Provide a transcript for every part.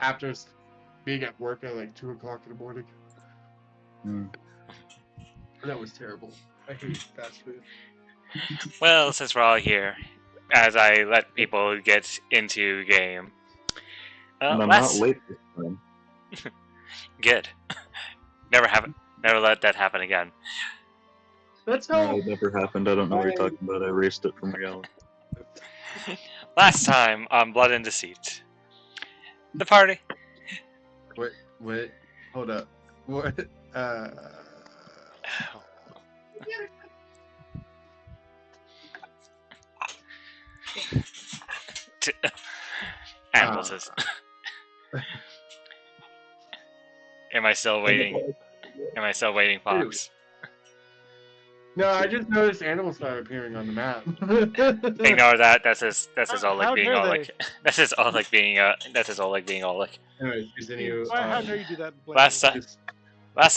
after being at work at like 2 o'clock in the morning. That was terrible. I hate fast food. Well, since we're all here, as I let people get into game. And I'm not late this time. Good. Never let that happen again. That's No, how. it never happened. I don't know what you're talking about. I erased it from reality. Last time on Blood and Deceit, the party. Wait, hold up. What? Animals. Am I still waiting? Am I still waiting, Fox? No, I just noticed animals started appearing on the map. Ignore that. That's his Oleg being dare Oleg. That's his Oleg being Oleg. Anyways, continue. How dare you do that? Last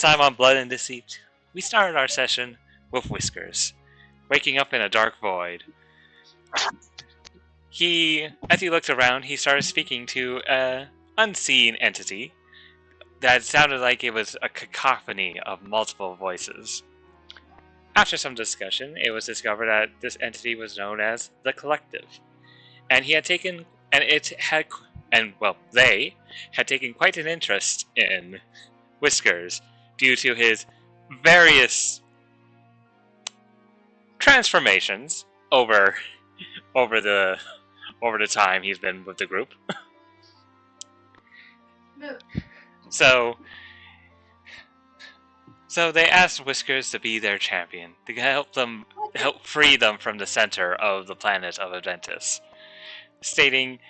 time on Blood and Deceit, we started our session with Whiskers, waking up in a dark void. As he looked around, he started speaking to an unseen entity that sounded like it was a cacophony of multiple voices. After some discussion, it was discovered that this entity was known as the Collective, and they had taken quite an interest in Whiskers due to his various transformations over the time he's been with the group. So they asked Whiskers to be their champion, to help free them from the center of the planet of Adventus, stating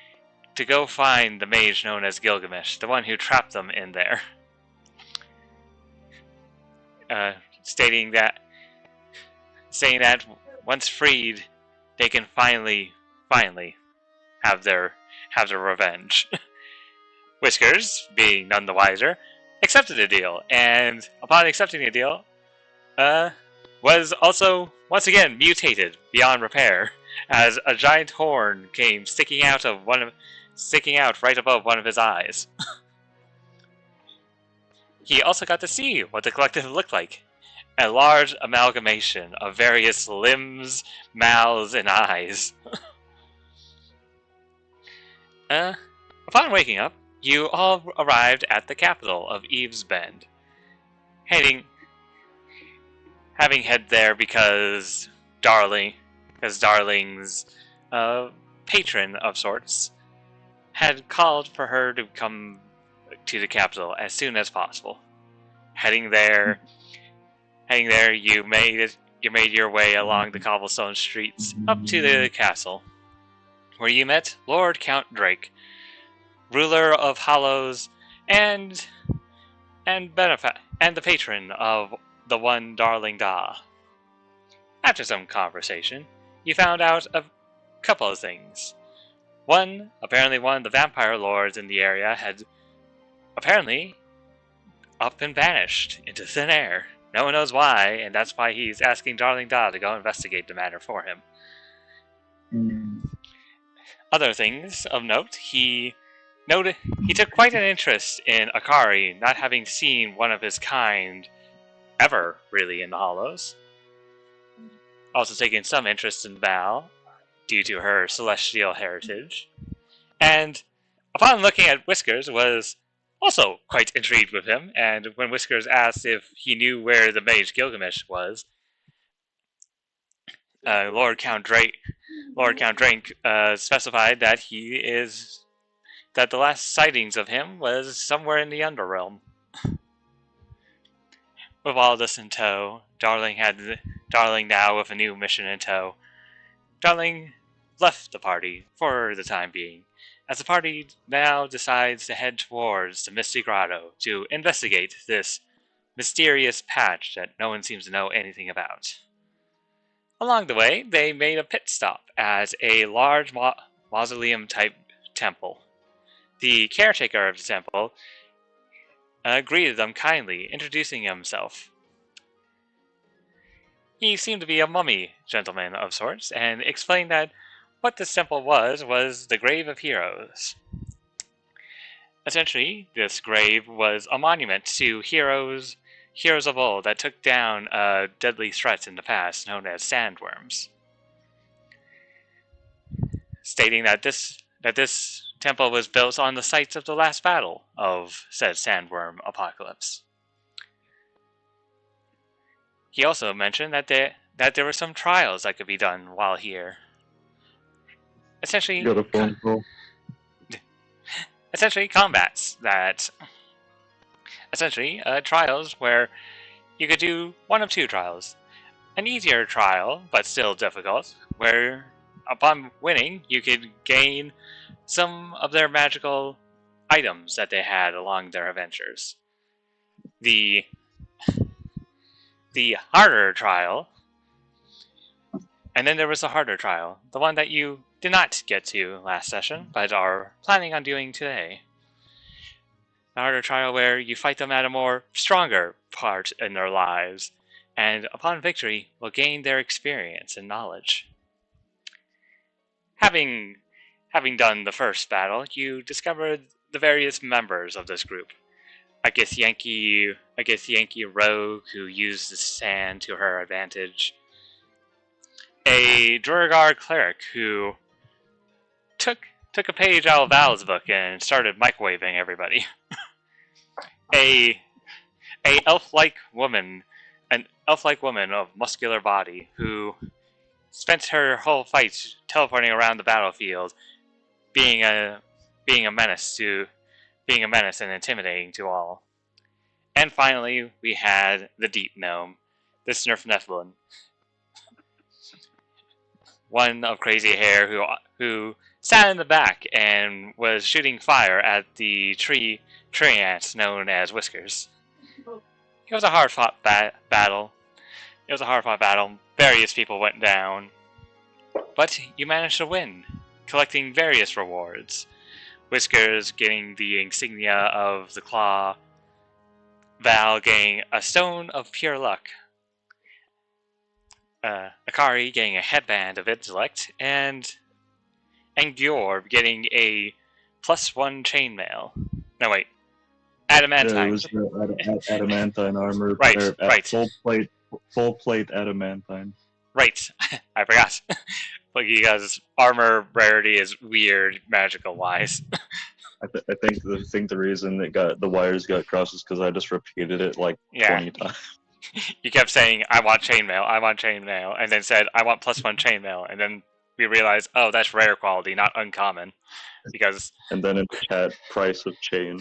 to go find the mage known as Gilgamesh, the one who trapped them in there. Saying that once freed, they can finally have their revenge. Whiskers, being none the wiser, accepted the deal, and upon accepting the deal, was also once again mutated beyond repair, as a giant horn came sticking out right above one of his eyes. He also got to see what the Collective looked like. A large amalgamation of various limbs, mouths, and eyes. Upon waking up, you all arrived at the capital of Eve's Bend. Having head there because Darling's patron of sorts had called for her to come to the capital as soon as possible. Heading there, you made your way along the cobblestone streets up to the castle, where you met Lord Count Drake, ruler of Hollows, and the patron of the one Darling Da. After some conversation, you found out a couple of things. One, apparently one of the vampire lords in the area had apparently up and vanished into thin air. No one knows why, and that's why he's asking Darling Da to go investigate the matter for him. Other things of note, he took quite an interest in Akari, not having seen one of his kind ever, really, in the Hollows. Also taking some interest in Val, due to her celestial heritage. And upon looking at Whiskers, was also quite intrigued with him, and when Whiskers asked if he knew where the mage Gilgamesh was, Lord Count Drake specified that that the last sightings of him was somewhere in the Underrealm. With all this in tow, Darling now with a new mission in tow, Darling left the party for the time being, as the party now decides to head towards the Misty Grotto to investigate this mysterious patch that no one seems to know anything about. Along the way, they made a pit stop at a large mausoleum-type temple. The caretaker of the temple greeted them kindly, introducing himself. He seemed to be a mummy gentleman of sorts, and explained that what this temple was the grave of heroes. Essentially, this grave was a monument to heroes of old that took down a deadly threat in the past known as sandworms, stating that this temple was built on the site of the last battle of said sandworm apocalypse. He also mentioned that there were some trials that could be done while here. Essentially, Got a phone call. Essentially combats that. Essentially, trials where you could do one of two trials. An easier trial, but still difficult, where upon winning, you could gain some of their magical items that they had along their adventures. The harder trial, and then there was the harder trial, the one that you did not get to last session, but are planning on doing today. The harder trial where you fight them at a more stronger part in their lives, and upon victory will gain their experience and knowledge. Having done the first battle, you discovered the various members of this group. I guess Yankee rogue who used the sand to her advantage. A Duragar cleric who took a page out of Val's book and started microwaving everybody. An elf-like woman of muscular body who spent her whole fight teleporting around the battlefield, being a menace and intimidating to all. And finally, we had the Deep Gnome, the Snurf Nephilim, one of crazy hair who sat in the back and was shooting fire at the tree ants known as Whiskers. It was a hard-fought battle. Various people went down. But you managed to win, collecting various rewards. Whiskers getting the insignia of the claw, Val getting a stone of pure luck, Akari getting a headband of intellect, and Gyorb getting a +1 chainmail. No, wait. Adamantine. Yeah, it was adamantine armor. Right. Full plate adamantine. Right. I forgot. Like, you guys' armor rarity is weird, magical-wise. I think the reason the wires got crossed is because I just repeated it like 20 times. You kept saying, I want chainmail, and then said, I want +1 chainmail, and then we realized, oh, that's rare quality, not uncommon. Because... And then in the chat, price of chain.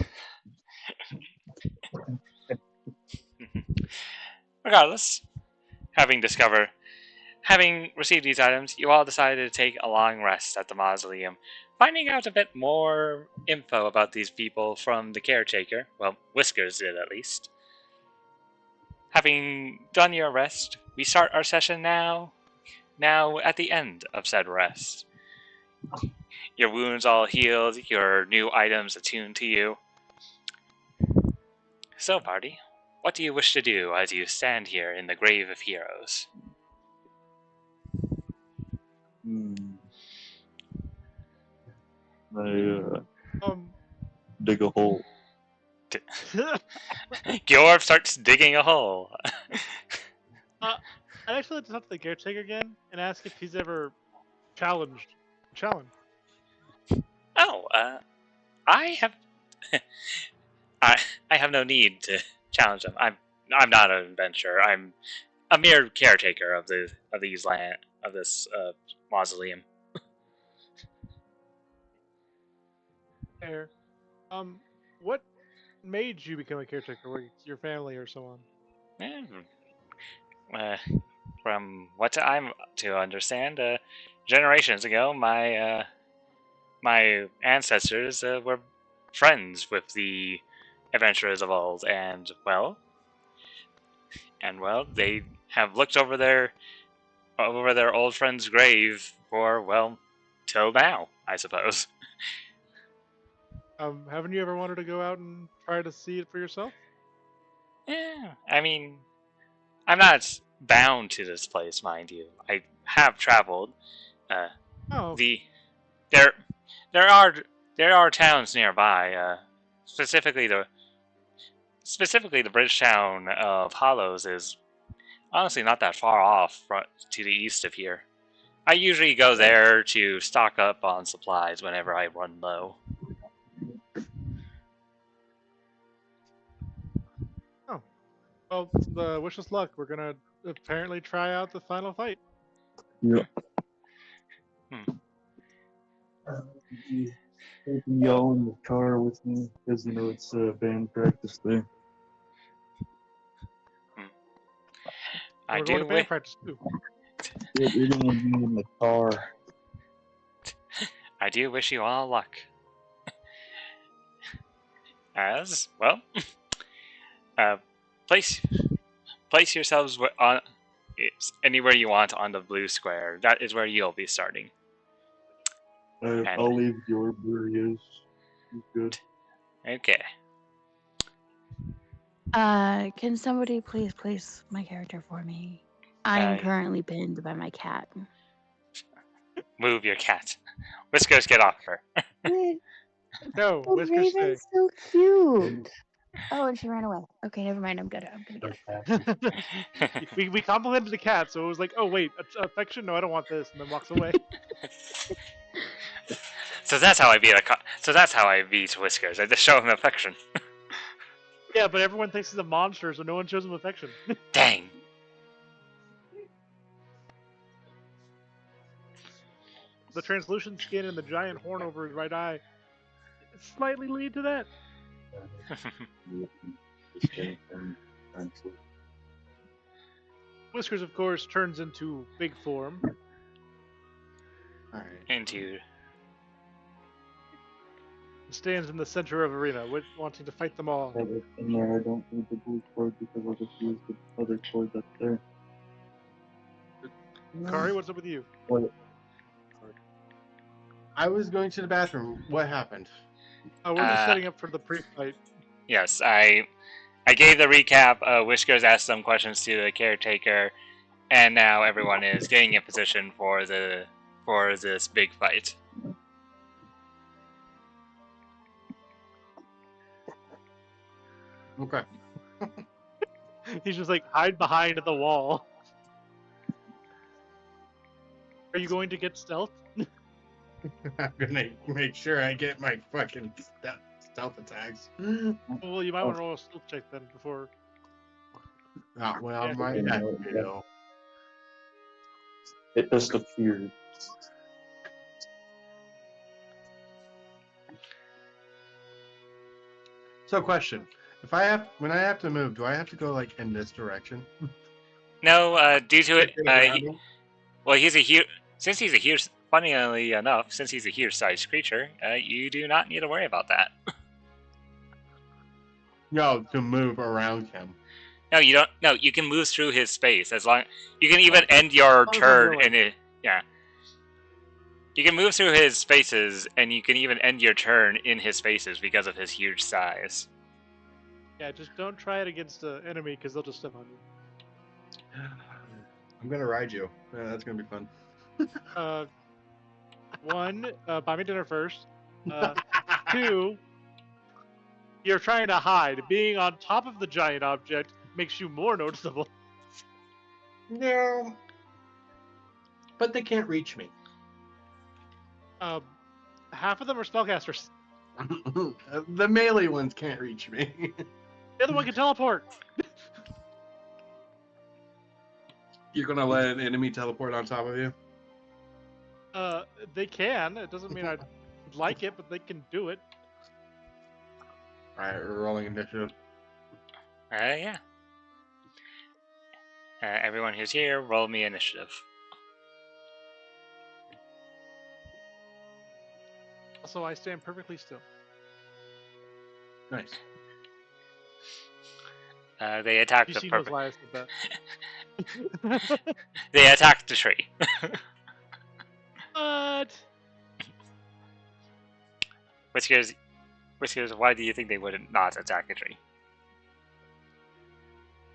Regardless, having received these items, you all decided to take a long rest at the mausoleum, finding out a bit more info about these people from the caretaker. Well, Whiskers did, at least. Having done your rest, we start our session now at the end of said rest. Your wounds all healed, your new items attuned to you. So, party, what do you wish to do as you stand here in the Grave of Heroes? Dig a hole. Gyorb starts digging a hole. I'd actually like to talk to the caretaker again and ask if he's ever challenged. Oh, I have... I have no need to challenge him. I'm not an adventurer. I'm a mere caretaker of this mausoleum. Fair. What made you become a caretaker? Were your family or so on? From what I'm to understand, generations ago, my ancestors were friends with the adventurers of old, and well, they have looked over their old friend's grave for, well, till now, I suppose. Haven't you ever wanted to go out and try to see it for yourself? Yeah, I mean, I'm not bound to this place, mind you. I have traveled. Oh. There are towns nearby. specifically the British town of Hollows is honestly not that far off to the east of here. I usually go there to stock up on supplies whenever I run low. Oh, well, wish us luck. We're gonna apparently try out the final fight. Yep. Y'all in the car with me because it's band practice day. We're going to band practice too. Yeah, you're gonna be in the car. I do wish you all luck. As well, place yourselves on anywhere you want on the blue square. That is where you'll be starting. I'll leave your areas. Good. Okay. Can somebody please place my character for me? I'm currently pinned by my cat. Move your cat. Whiskers, get off her. No, Oh, Whiskers stay. Raven's so cute. Oh, and she ran away. Okay, never mind. I'm good. we complimented the cat, so it was like, oh wait, affection? No, I don't want this, and then walks away. So that's how I beat Whiskers. I just show him affection. Yeah, but everyone thinks he's a monster, so no one shows him affection. Dang. The translucent skin and the giant horn over his right eye slightly lead to that. Whiskers, of course, turns into big form. Alright. Into Stands in the center of arena, wanting to fight them all. In there, I don't need the blue cord because I'll just use the other cord that's there. Kari, what's up with you? What? I was going to the bathroom. What happened? We're just setting up for the pre-fight. Yes, I gave the recap. Whiskers asked some questions to the caretaker, and now everyone is getting in position for this big fight. Okay. He's just like, hide behind the wall. Are you going to get stealth? I'm gonna make sure I get my fucking stealth attacks. Well, you might want to roll a stealth check then before. Oh, well, Yeah. my It just appeared. So, question: when I have to move, do I have to go like in this direction? No, due to it, Well, he's a huge. Since he's a huge, funnily enough, since he's a huge-sized creature, you do not need to worry about that. no, to move around him. No, you don't. No, you can move through his space as long. You can even end your turn in it. Yeah. You can move through his spaces, and you can even end your turn in his spaces because of his huge size. Yeah, just don't try it against the enemy because they'll just step on you. I'm gonna ride you. Yeah, that's gonna be fun. One, buy me dinner first. Two, you're trying to hide. Being on top of the giant object makes you more noticeable. No. But they can't reach me. Half of them are spellcasters. The melee ones can't reach me. The other one can teleport. You're gonna let an enemy teleport on top of you? They can. It doesn't mean I'd like it, but they can do it. Alright, we're rolling initiative. Yeah. Everyone who's here, roll me initiative. Also, I stand perfectly still. Nice. They attacked You the see no perfect. bias with that. They attacked the tree. What? Whiskers, why do you think they would not attack a tree?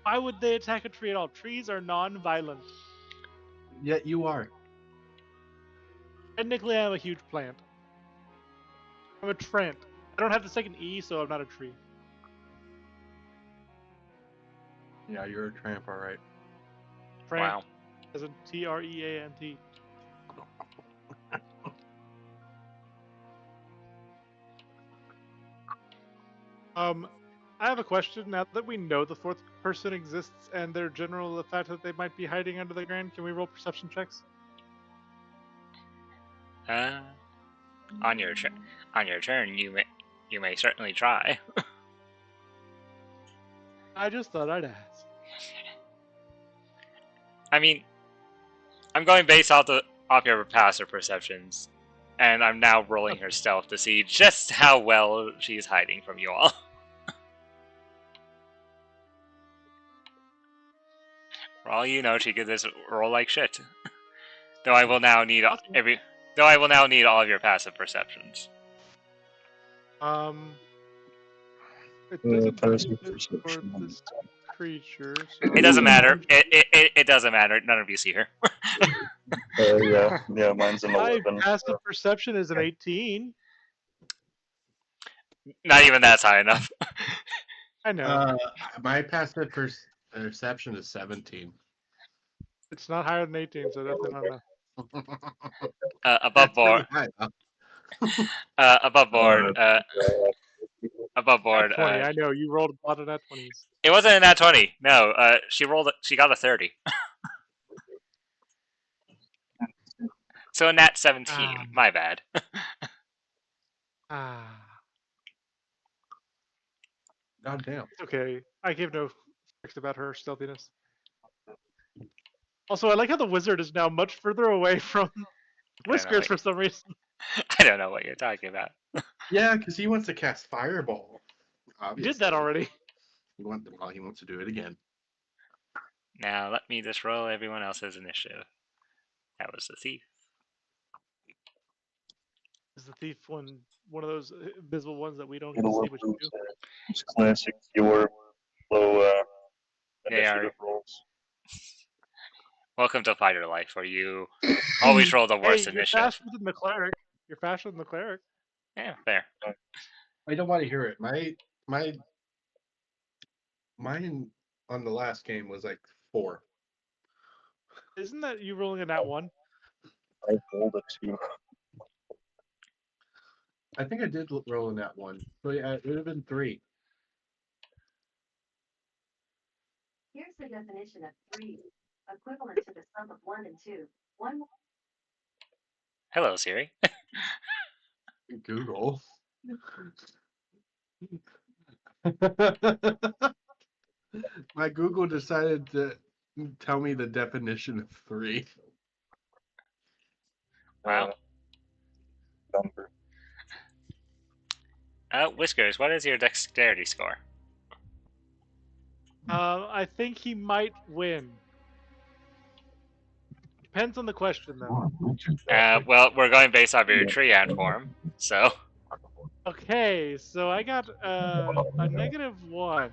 Why would they attack a tree at all? Trees are non-violent. Yet you are. Technically, I'm a huge plant. I'm a trant. I don't have the second E, so I'm not a tree. Yeah, you're a tramp, all right. Frank, Wow. as in Treant. I have a question. Now that we know the fourth person exists and their the fact that they might be hiding under the ground, can we roll perception checks? On your turn, you may certainly try. I just thought I'd ask. I mean, I'm going based off your passive perceptions, and I'm now rolling her stealth to see just how well she's hiding from you all. For all you know, she could just roll like shit. Though I will now need all of your passive perceptions. It doesn't passive fit for perception. this creature. So It doesn't matter. It doesn't matter. None of you see her. Yeah, mine's an My 11. passive perception is an 18. Not even that's high enough. I know. My passive perception is 17. It's not higher than 18, so definitely not enough. Above That's board. pretty high, Above board. Above board. Nat 20. I know you rolled a lot of nat 20s. It wasn't a nat 20. No. She got a 30. So a nat 17. My bad. God damn. It's okay. I give no fucks about her stealthiness. Also, I like how the wizard is now much further away from Whiskers for some reason. I don't know what you're talking about. Yeah, because he wants to cast Fireball. Obviously. You did that already. He wants to do it again. Now let me just roll everyone else's initiative. That was the thief. Is the thief one of those invisible ones that we don't get to see what you do? It's classic your low initiative are. rolls. Welcome to fighter life, where you always roll the worst You're initiative. faster than the cleric. You're faster than the cleric. Yeah, fair. I don't want to hear it. Mine on the last game was like 4. Isn't that you rolling a nat 1? I rolled a 2. I think I did roll in that one. So yeah, it would have been 3. Here's the definition of 3, equivalent to the sum of 1 and 2. 1. Hello, Siri. Google. My Google decided to tell me the definition of 3. Wow. Number. Whiskers, what is your dexterity score? I think he might win. Depends on the question, though. Well, we're going based off your Treant form, so. Okay, so I got a -1.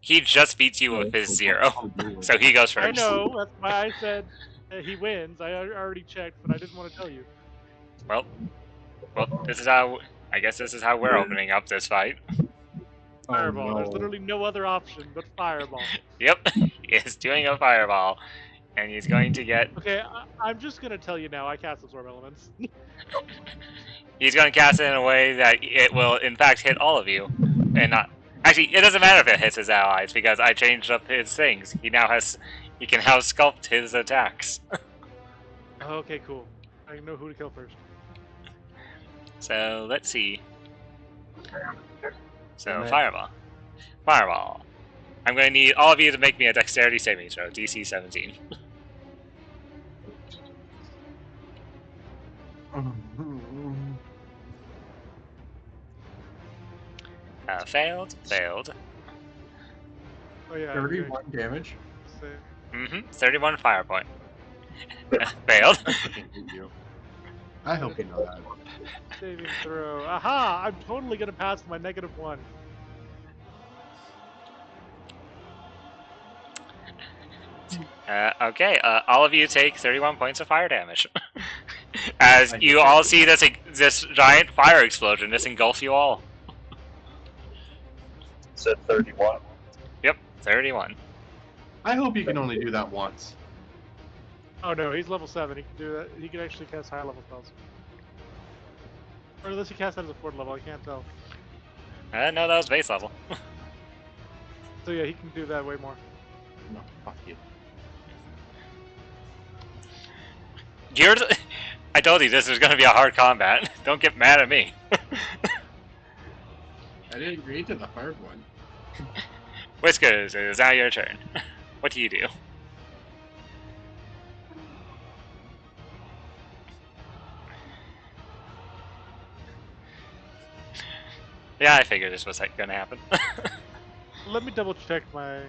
He just beats you with his 0, so he goes first. I know, that's why I said he wins. I already checked, but I didn't want to tell you. Well, this is how. I guess this is how we're opening up this fight. Fireball. Oh, no. There's literally no other option but fireball. Yep, he is doing a fireball, and he's going to get. Okay, I'm just gonna tell you now. I cast absorb elements. He's going to cast it in a way that it will, in fact, hit all of you, and not. Actually, it doesn't matter if it hits his allies because I changed up his things. He now has. He can now sculpt his attacks. Okay, cool. I know who to kill first. So let's see. So fireball. Fireball. I'm going to need all of you to make me a dexterity saving throw, DC 17. Failed. Failed. Oh yeah. 31 damage. 31 fire point. Failed. I fucking hate you. I hope you know that. Saving throw. Aha! I'm totally gonna pass my -1. Okay, all of you take 31 points of fire damage. As you all see this giant fire explosion. This engulfs you all. Said 31. Yep, 31. I hope you can only do that once. Oh no, he's level 7. He can do that. He can actually cast high level spells. Or unless he casts that as a 4th level, I can't tell. No, that was base level. So yeah, he can do that way more. No, fuck you. I told you this was gonna be a hard combat. Don't get mad at me. I didn't agree to the hard one. Whiskers, it is now your turn. What do you do? Yeah, I figured this was gonna happen. Let me double check my.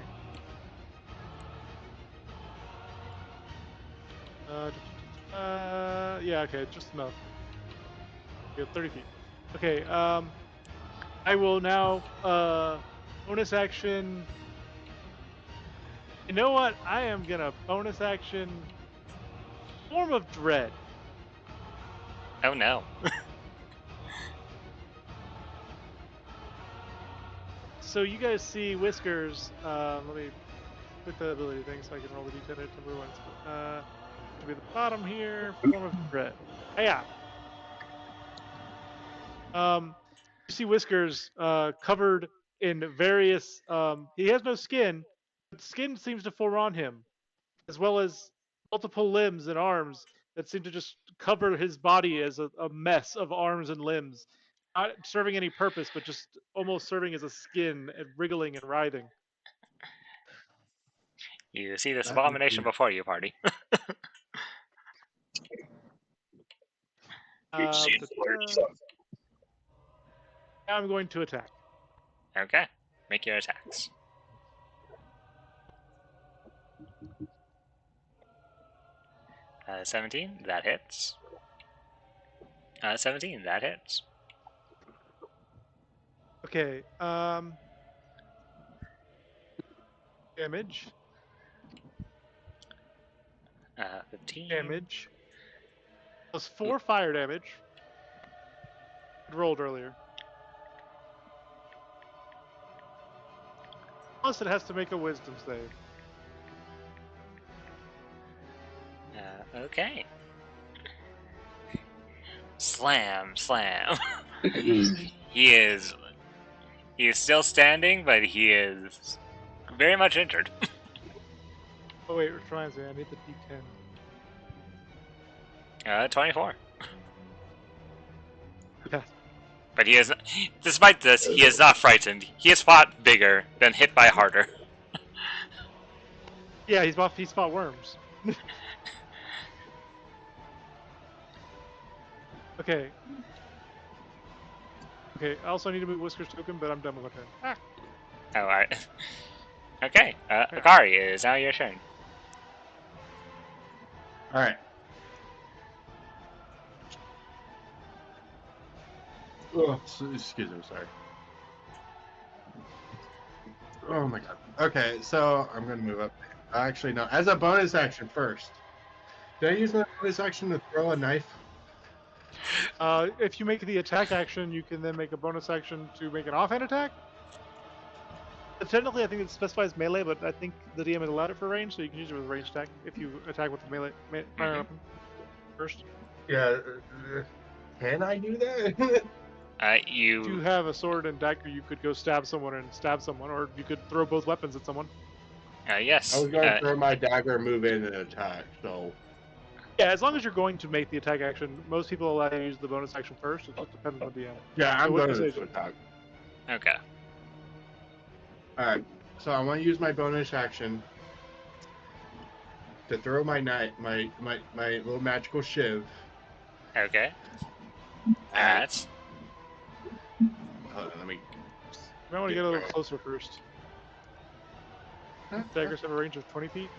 Yeah, okay, just enough. You have 30 feet. Okay, I will now, bonus action. You know what? I am gonna bonus action Form of Dread. Oh no. So you guys see Whiskers. Let me put the ability thing so I can roll the d10 at number ones. To be the bottom here. Form of Dread. Yeah. You see Whiskers covered in various. He has no skin, but skin seems to form on him, as well as multiple limbs and arms that seem to just cover his body as a mess of arms and limbs, not serving any purpose, but just almost serving as a skin and wriggling and writhing. You see this That abomination would be- before you, party. You've seen for yourself. Now I'm going to attack. Okay, make your attacks. Uh, 17, that hits. 17, that hits. Okay. Damage. 15. Damage. Plus 4 fire damage. It rolled earlier. Plus, it has to make a wisdom save. Okay. Slam, slam. He is still standing, but he is very much injured. Oh wait, which reminds me, I need the D10. 24. Yeah. But he is, despite this, he is not frightened. He has fought bigger, been hit by harder. Yeah, he's fought worms. Okay. Okay, I also need to move Whiskers token, but I'm done with my turn. Ah. Oh, alright. Okay, Akari, it is now your turn. Alright. Oh, excuse me, sorry. Oh my god. Okay, so I'm gonna move up. Actually, no. As a bonus action first. Did I use my bonus action to throw a knife? If you make the attack action, you can then make a bonus action to make an offhand attack. Technically, I think it specifies melee, but I think the DM has allowed it for range, so you can use it with a range attack if you attack with the melee fire weapon first. Yeah. Can I do that? If you have a sword and dagger, you could go stab someone, or you could throw both weapons at someone. Yes. I was going to throw my dagger, move in, and attack, so... Yeah, as long as you're going to make the attack action, most people allow you to use the bonus action first. It just depends on the DM. Yeah, I'm So what going do you to say? attack. Okay. Alright, so I want to use my bonus action to throw my my little magical shiv. Okay. Hold on, let me... You might want to get a little closer first. Huh? Daggers have a range of 20 feet.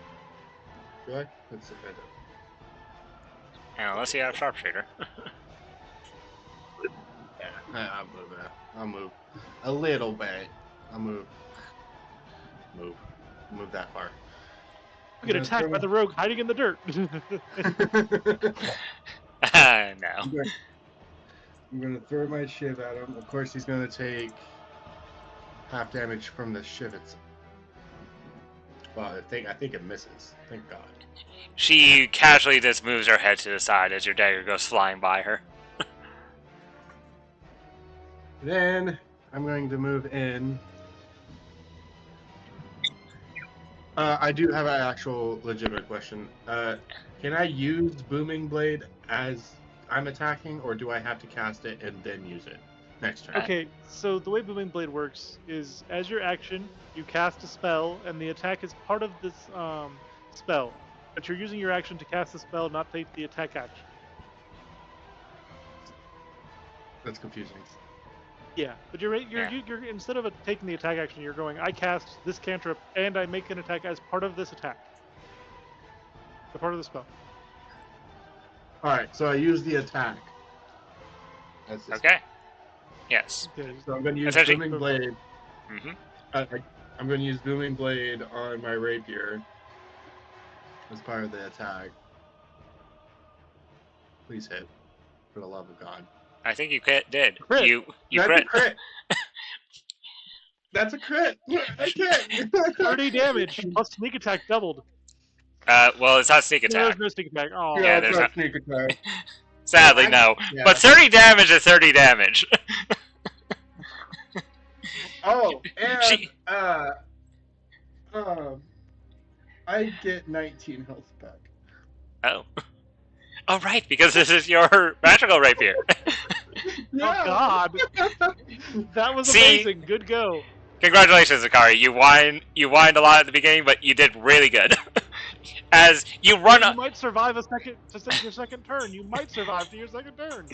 Do I? Let's see if I do. Unless you have sharpshooter. Yeah, I'll move it. I'll move a little bit. I'll move that far. You get attacked by the rogue hiding in the dirt. No. I'm gonna throw my shiv at him. Of course, he's gonna take half damage from the shiv itself. Well, I think it misses. Thank God. She casually just moves her head to the side as your dagger goes flying by her. Then I'm going to move in. I do have an actual legitimate question. Can I use Booming Blade as I'm attacking, or do I have to cast it and then use it next turn? Okay, so the way Booming Blade works is as your action, you cast a spell, and the attack is part of this spell. But you're using your action to cast the spell, not take the attack action. That's confusing. Yeah, but you're instead of taking the attack action, you're going, I cast this cantrip, and I make an attack as part of this attack. The part of the spell. Alright, so I use the attack. Okay. Yes. Okay. So I'm going to use Essentially- Booming Blade. Mm-hmm. I'm going to use Booming Blade on my rapier as part of the attack. Please hit, for the love of God. I think you did. Crit. You That's crit. a crit. That's a crit. I can't. 30 damage plus sneak attack doubled. Well, it's not sneak No, attack. there's no sneak attack. Oh, Yeah, Yeah, there's there's not- sneak attack. Sadly, no. Yeah. But 30 damage is 30 damage. Oh, and She- I get 19 health back. Oh. Oh, right, because this is your magical rapier. Yeah. Oh God, that was See? amazing. Good go. Congratulations, Akari. You whined a lot at the beginning, but you did really good. As you run You up, might survive your second turn. You might survive to your second turn.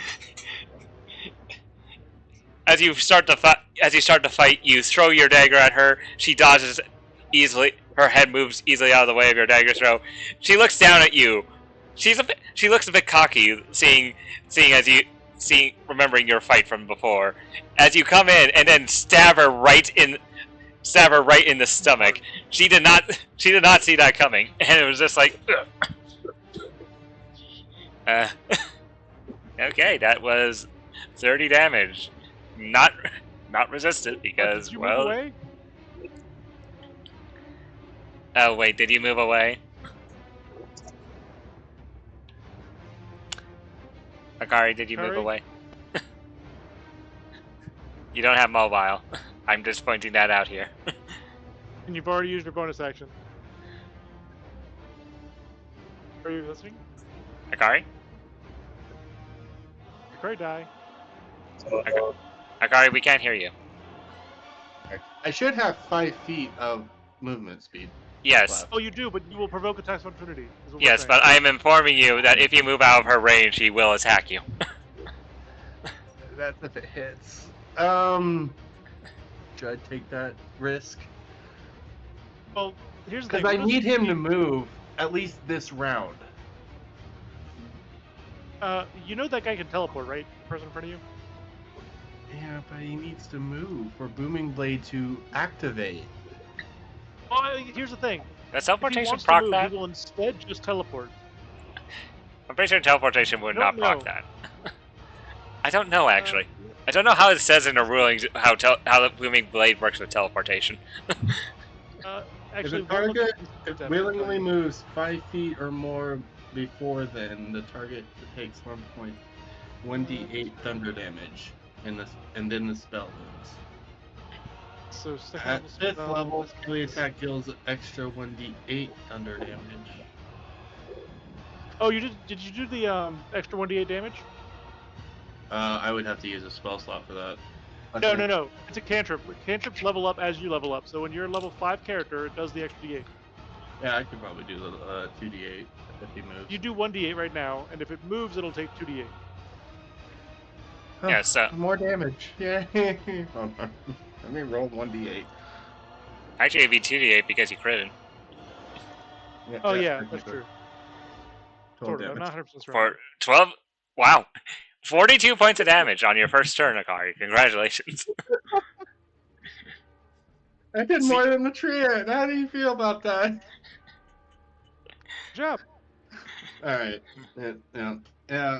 as you start to fight, you throw your dagger at her. She dodges easily. Her head moves easily out of the way of your dagger throw. She looks down at you. She looks a bit cocky, remembering your fight from before. As you come in and then stab her right in the stomach. She did not see that coming, and it was just like, okay, that was 30 damage. Not resisted because Did you move away? Oh wait, did you move away? Akari, did you move Akari? away? You don't have mobile. I'm just pointing that out here. And you've already used your bonus action. Are you listening? Akari? Akari, die. Akari, we can't hear you. I should have 5 feet of movement speed. Yes. Oh, you do, but you will provoke attacks of opportunity. is what we're Yes, saying. but I am informing you that if you move out of her range, he will attack you. That's if it hits. Should I take that risk? Well, here's the Because thing. I need him to move at least this round. You know that guy can teleport, right? The person in front of you. Yeah, but he needs to move for Booming Blade to activate. Well, here's the thing. Does If he teleportation wants to proc move, that? he will instead just teleport. I'm pretty sure teleportation would not Don't proc know. that. I don't know, actually. I don't know how it says in the rulings how the Booming Blade works with teleportation. Actually, If a target that- willingly moves 5 feet or more before then, the target takes 1d8 thunder damage, and then the spell moves. So second At level 5th spell, level, this melee is- attack deals extra 1d8 thunder damage. Oh, you did? Did you do the extra 1d8 damage? I would have to use a spell slot for that. No. It's a cantrip. Cantrips level up as you level up. So when you're a level 5 character, it does the extra d8. Yeah, I could probably do the 2d8 if he moves. You do 1d8 right now, and if it moves, it'll take 2d8. Oh, Yeah, so more damage. Yeah. Hold on. Let me roll 1d8. actually it'd be 2d8 because you critted. Oh I yeah, think that's so. true. Total Sort of. I'm damage. not 100% sure. For 12, wow. 42 points of damage on your first turn, Akari. Congratulations. I did more than the tree ant. How do you feel about that? Good job. Alright. Yeah.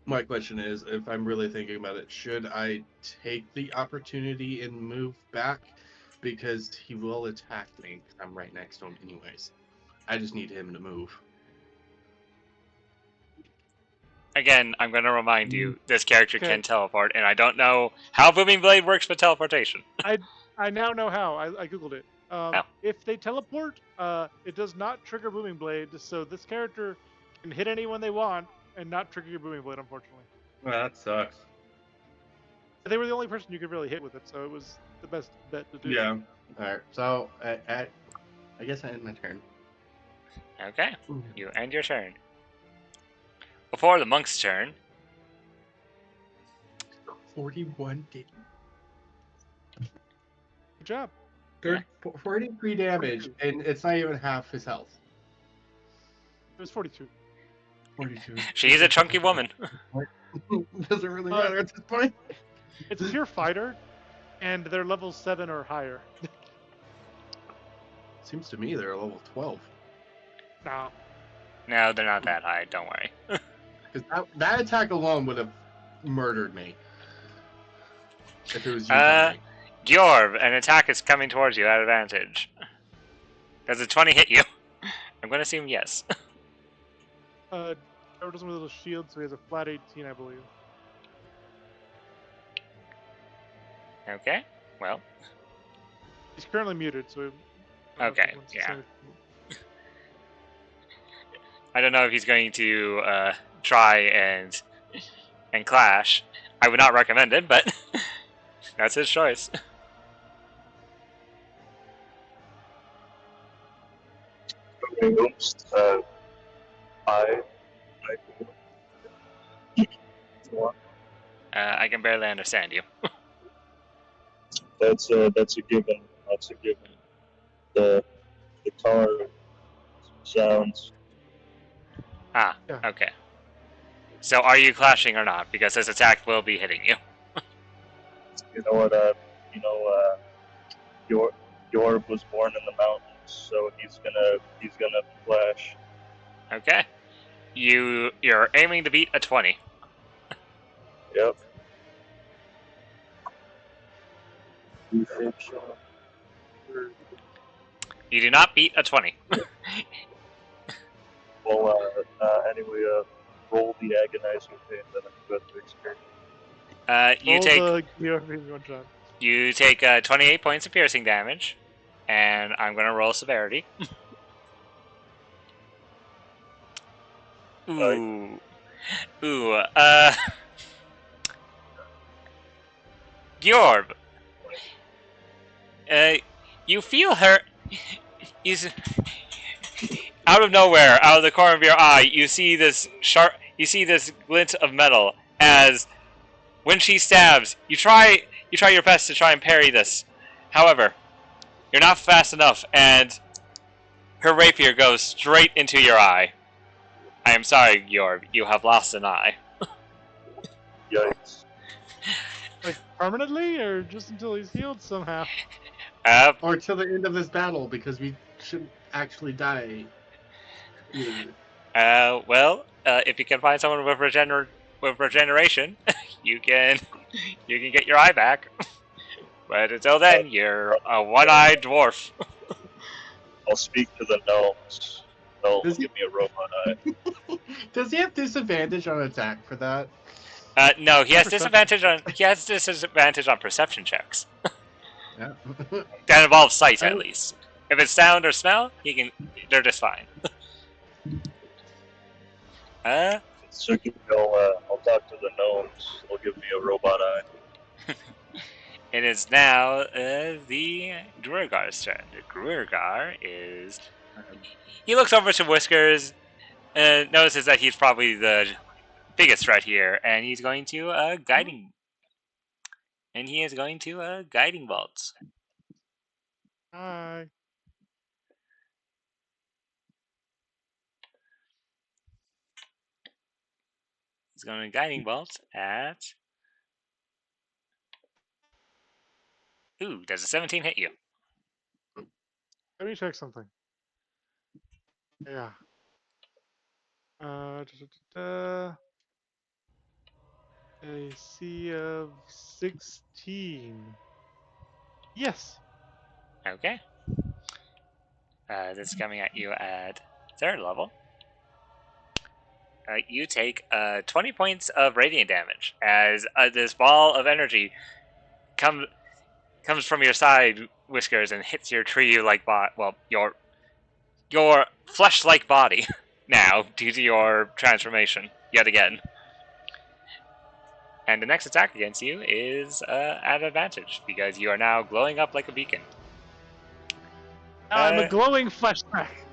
My question is, if I'm really thinking about it, should I take the opportunity and move back? Because he will attack me. I'm right next to him anyways. I just need him to move. Again, I'm going to remind you, this character Okay. can teleport, and I don't know how Booming Blade works with teleportation. I now know how. I googled it. Oh. If they teleport, it does not trigger Booming Blade, so this character can hit anyone they want and not trigger your Booming Blade, unfortunately. Well, that sucks. They were the only person you could really hit with it, so it was the best bet to do. Yeah. All right. So, I guess I end my turn. Okay. You end your turn. Before the monk's turn. 41 damage. Good job. 43 damage, and it's not even half his health. It was 42. 42. She's a chunky woman. Doesn't really matter at this point. It's a pure fighter, and they're level 7 or higher. Seems to me they're level 12. No. No, they're not that high. Don't worry. Because that attack alone would have murdered me. If it was you. Gyorb, an attack is coming towards you at advantage. Does a 20 hit you? I'm going to assume yes. Trevor doesn't have a little shield, so he has a flat 18, I believe. Okay, well. He's currently muted, so... Okay, yeah. I don't know if he's going to try and clash. I would not recommend it, but that's his choice. I can barely understand you. That's a given. That's a given. The car sounds. Ah, Yeah. okay. So are you clashing or not? Because his attack will be hitting you. You know what? Yorb was born in the mountains, so he's gonna flash. Okay. You're aiming to beat a 20. Yep. You do not beat a 20. Well, anyway, roll the agonizing pain that I'm going to experience. You take 28 points of piercing damage, and I'm going to roll severity. Ooh. Ooh, Gyorb. You feel her... Out of nowhere, out of the corner of your eye, you see this glint of metal as when she stabs, you try your best to try and parry this. However, you're not fast enough, and her rapier goes straight into your eye. I am sorry, Gyorb, you have lost an eye. Yikes. Like, permanently, or just until he's healed somehow? Or till the end of this battle, because we shouldn't actually die. Well, if you can find someone with regeneration, you can get your eye back. But until then, you're a one-eyed dwarf. I'll speak to the gnomes. They'll give me a robot eye. Does he have disadvantage on attack for that? No, he has disadvantage on perception checks. Yeah. That involves sight, at least. If it's sound or smell, they're just fine. So I'll talk to the gnomes. They'll give me a robot eye. It is now the Druigar's turn. The Druigar is... He looks over to Whiskers and notices that he's probably the biggest threat here, and he's going to guiding... And he is going to guiding bolts. Hi. He's going to guiding bolt at... Ooh, does a 17 hit you? Let me check something. Yeah. AC of 16. Yes. Okay. This is coming at you at 3rd level. You take 20 points of radiant damage as this ball of energy comes from your side, Whiskers, and hits your tree-like body. Well, your flesh-like body now due to your transformation yet again. And the next attack against you is at advantage because you are now glowing up like a beacon. I'm a glowing flesh pack.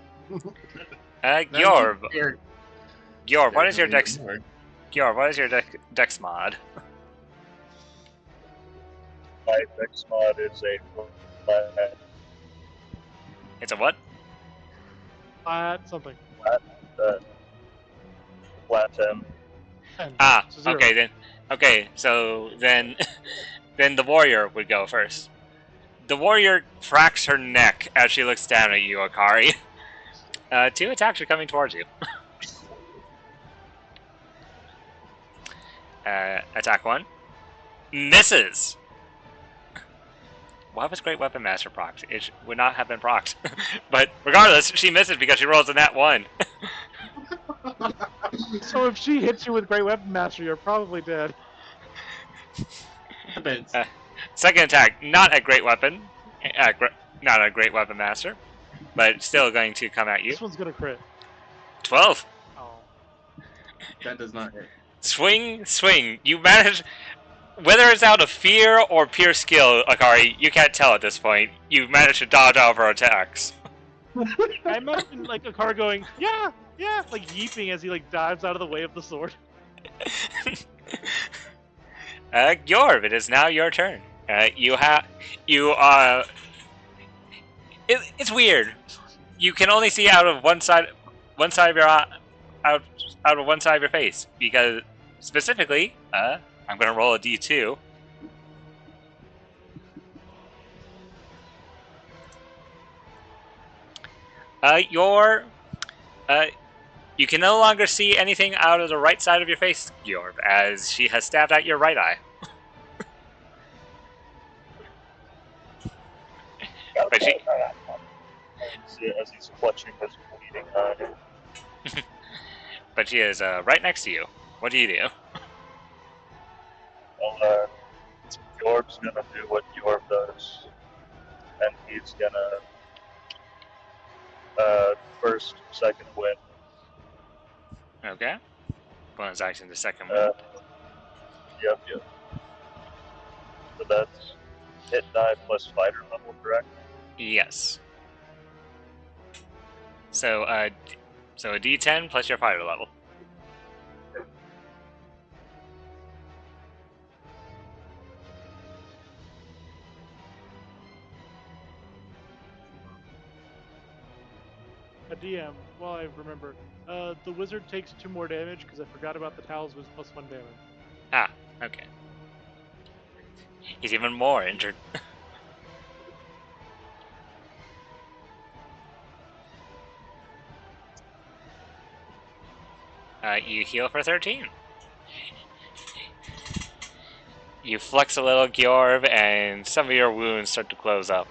Gyorb, what is your dex? More. Gyorb, what is your dex mod? My dex mod is a flat, It's a what? Something. flat 10. 10. Ah, So 0. okay then. Okay, so then the warrior would go first. The warrior cracks her neck as she looks down at you, Akari. 2 attacks are coming towards you. Attack 1. Misses! Why was Great Weapon Master procced? It would not have been procced. But regardless, she misses because she rolls a nat 1. So if she hits you with Great Weapon Master, you're probably dead. Second attack, not a Great Weapon. Not a Great Weapon Master. But still going to come at you. This one's gonna crit. 12. Oh. That does not hit. Swing. You manage... Whether it's out of fear or pure skill, Akari, you can't tell at this point. You've managed to dodge out of her attacks. I imagine like a car going, yeah, like yeeping as he like dives out of the way of the sword. Gyorb, it is now your turn. It's weird. You can only see out of one side of your out of one side of your face because specifically, I'm gonna roll a d2. You can no longer see anything out of the right side of your face, Gyorb, as she has stabbed at your right eye. But she... As he's clutching his bleeding eye. But she is right next to you. What do you do? Well, Yorb's gonna do what Yorb does. And he's gonna first, second win. Okay. Bonus action to second win. Yep. So that's hit die plus fighter level, correct? Yes. So a d10 plus your fighter level. A DM, well I remember, the wizard takes 2 more damage because I forgot about the towels was plus 1 damage. Ah, okay. He's even more injured. You heal for 13. You flex a little, Gyorb, and some of your wounds start to close up.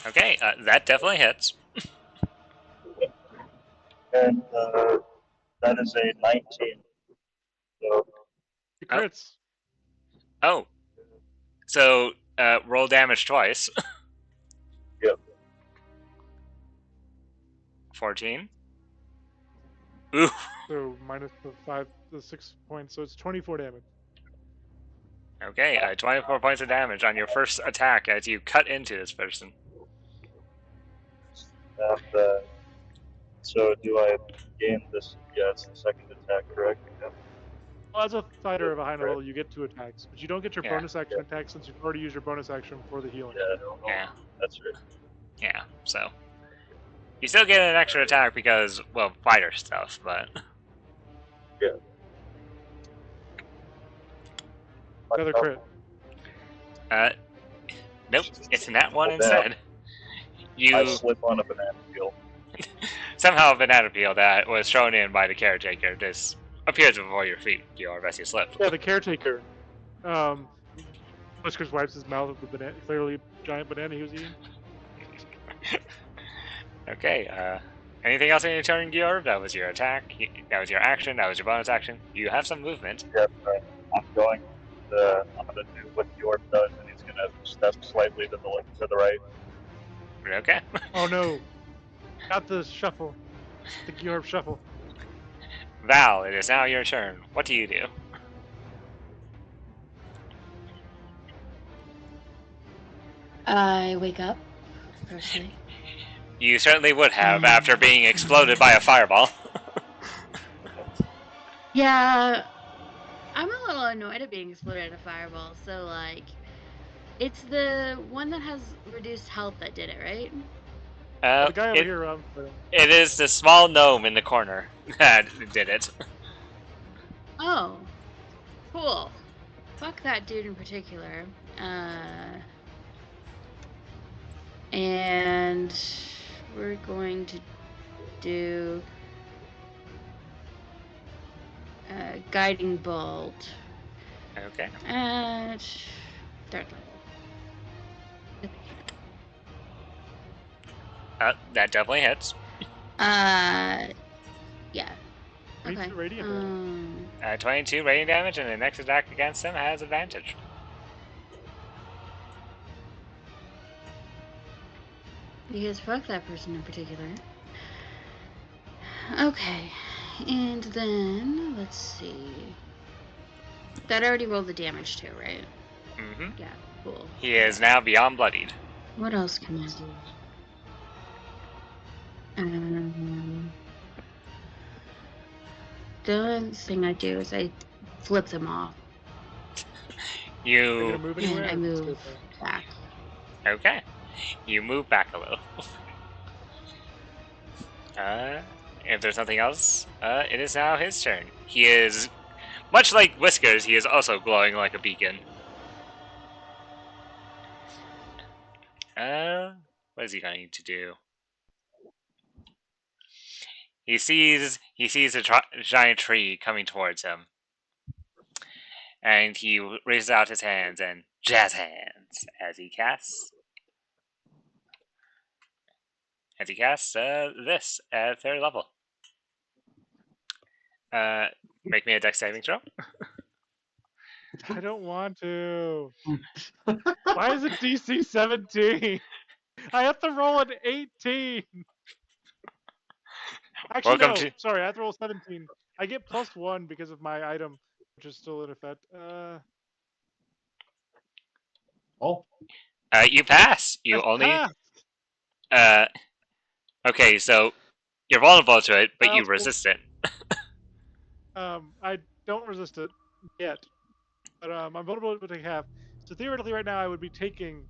Okay, that definitely hits. And that is a 19. So It crits. Oh. So, roll damage twice. Yep. 14. Ooh. So minus the 6 points, so it's 24 damage. Okay, 24 points of damage on your first attack as you cut into this person. And so do I gain this? Yeah, it's the second attack, correct? Yeah. Well, as a fighter of a high level, you get 2 attacks, but you don't get your Yeah. bonus action attack since you've already used your bonus action for the healing. Yeah, Yeah. that's right. Yeah, so. You still get an extra attack because, well, fighter stuff, but... Yeah. Another crit. Nope, it's that one Well, instead. I You slip on a banana peel. somehow a banana peel that was thrown in by the caretaker just appears before your feet, as you slip. Yeah, the caretaker. Whiskers wipes his mouth with the banana, clearly giant banana he was eating. Okay, anything else in your turn, Georg? That was your attack, that was your action, that was your bonus action. You have some movement. Yes, I'm going to do what York does, and he's going to step slightly to the right. Okay. Oh no! Not the shuffle. The Georg shuffle. Val, it is now your turn. What do you do? I wake up, firstly. You certainly would have after being exploded by a fireball. Yeah, I'm a little annoyed at being exploded at a fireball, so like, it's the one that has reduced health that did it, right? The guy over here. It is the small gnome in the corner that did it. Oh, cool. Fuck that dude in particular. And we're going to do guiding bolt. Okay. At third level. That definitely hits. Yeah. Okay. Radiant 22 radiant damage, and the next attack against him has advantage. Because fuck that person in particular. Okay. And then, let's see. That already rolled the damage too, right? Mm-hmm. Yeah, cool. He is now beyond bloodied. What else can I do? The only thing I do is I flip them off. You gonna move anywhere? And I move back. Okay. You move back a little. If there's nothing else, it is now his turn. He is, much like Whiskers, he is also glowing like a beacon. What is he going to do? He sees a giant tree coming towards him, and he raises out his hands and jazz hands as he casts this at third level. Make me a dex saving throw. I don't want to. Why is it DC 17? I have to roll an 18. Actually, Welcome no. Sorry, I have to roll 17. I get +1 because of my item, which is still in effect. You pass. You I only. passed. Okay, so you're vulnerable to it, but I you also- resist it. I don't resist it yet, but I'm vulnerable to take half. So theoretically, right now, I would be taking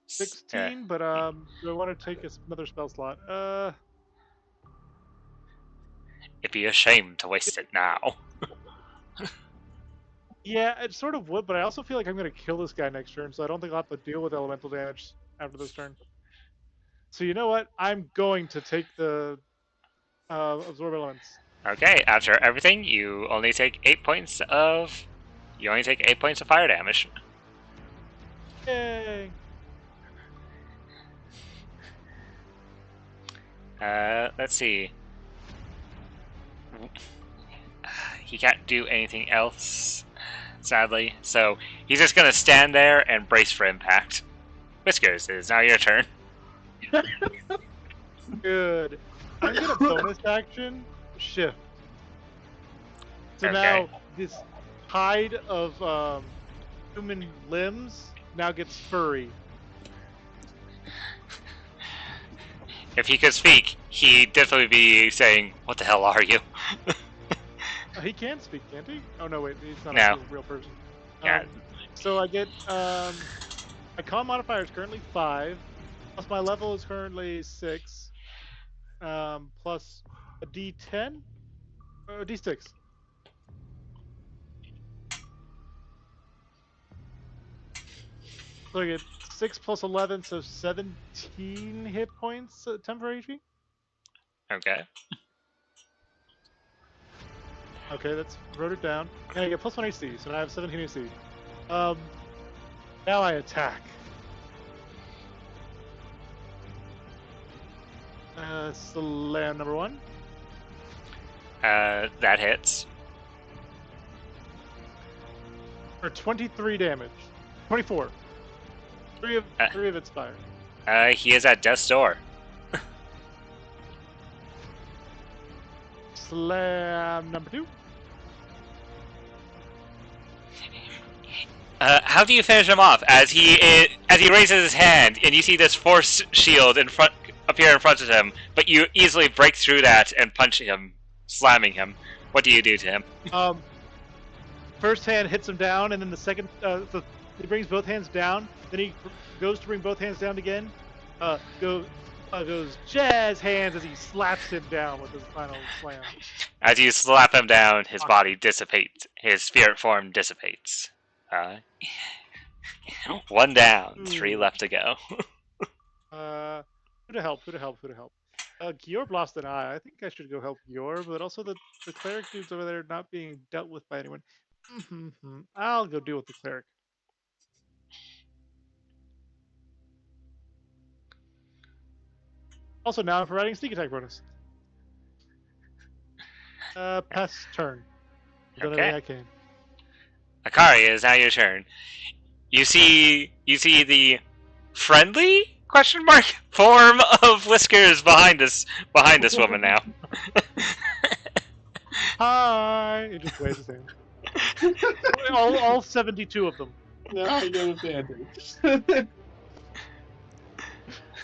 16, but do I want to take another spell slot? It'd be a shame to waste it now. Yeah, it sort of would, but I also feel like I'm going to kill this guy next turn, so I don't think I'll have to deal with elemental damage after this turn. So you know what? I'm going to take the absorb elements. Okay, after everything, you only take 8 points of fire damage. Yay! Let's see. He can't do anything else, sadly. So he's just gonna stand there and brace for impact. Whiskers, it is now your turn. Good. I'm gonna bonus action shift. So now this hide of human limbs now gets furry. If he could speak, he'd definitely be saying, "What the hell are you?" He can speak, can't he? Oh no, wait, he's not No. a real person. Yeah. So I get My con modifier is currently 5, plus my level is currently 6, plus a D10 or a D6. So I get 6 plus 11, so 17 hit points temporary HP. Okay. Okay, that's wrote it down. And I get plus 1 AC, so now I have 17 AC. Now I attack. Slam number 1. That hits. For 23 damage. 24. 3 of its fire. He is at death's door. Slam number 2. How do you finish him off? As he raises his hand, and you see this force shield appear in front of him, but you easily break through that and punch him, slamming him. What do you do to him? First hand hits him down, and then the second, so he brings both hands down. Then he goes to bring both hands down again. Goes jazz hands as he slaps him down with his final slam. As you slap him down, his body dissipates. His spirit form dissipates. 1 down, 3 left to go. Who to help? Georb lost an eye. I think I should go help Georb, but also the cleric dude's over there not being dealt with by anyone. I'll go deal with the cleric. Also, now I'm providing sneak attack bonus. Pass turn. I've done everything I can. Akari, it is now your turn. You see the friendly form of Whiskers behind this woman now. Hi! It just waves his hand. all 72 of them. No, I get advantage.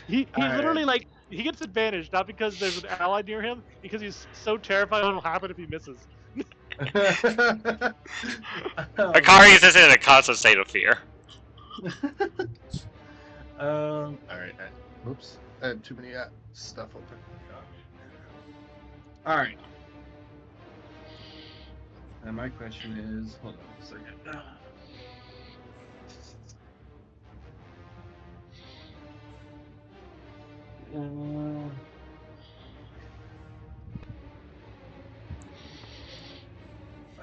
He literally like he gets advantage not because there's an ally near him, because he's so terrified what will happen if he misses. Akari is just in a constant state of fear. Alright. Oops. I had too many stuff open. Alright. And my question is, hold on a second.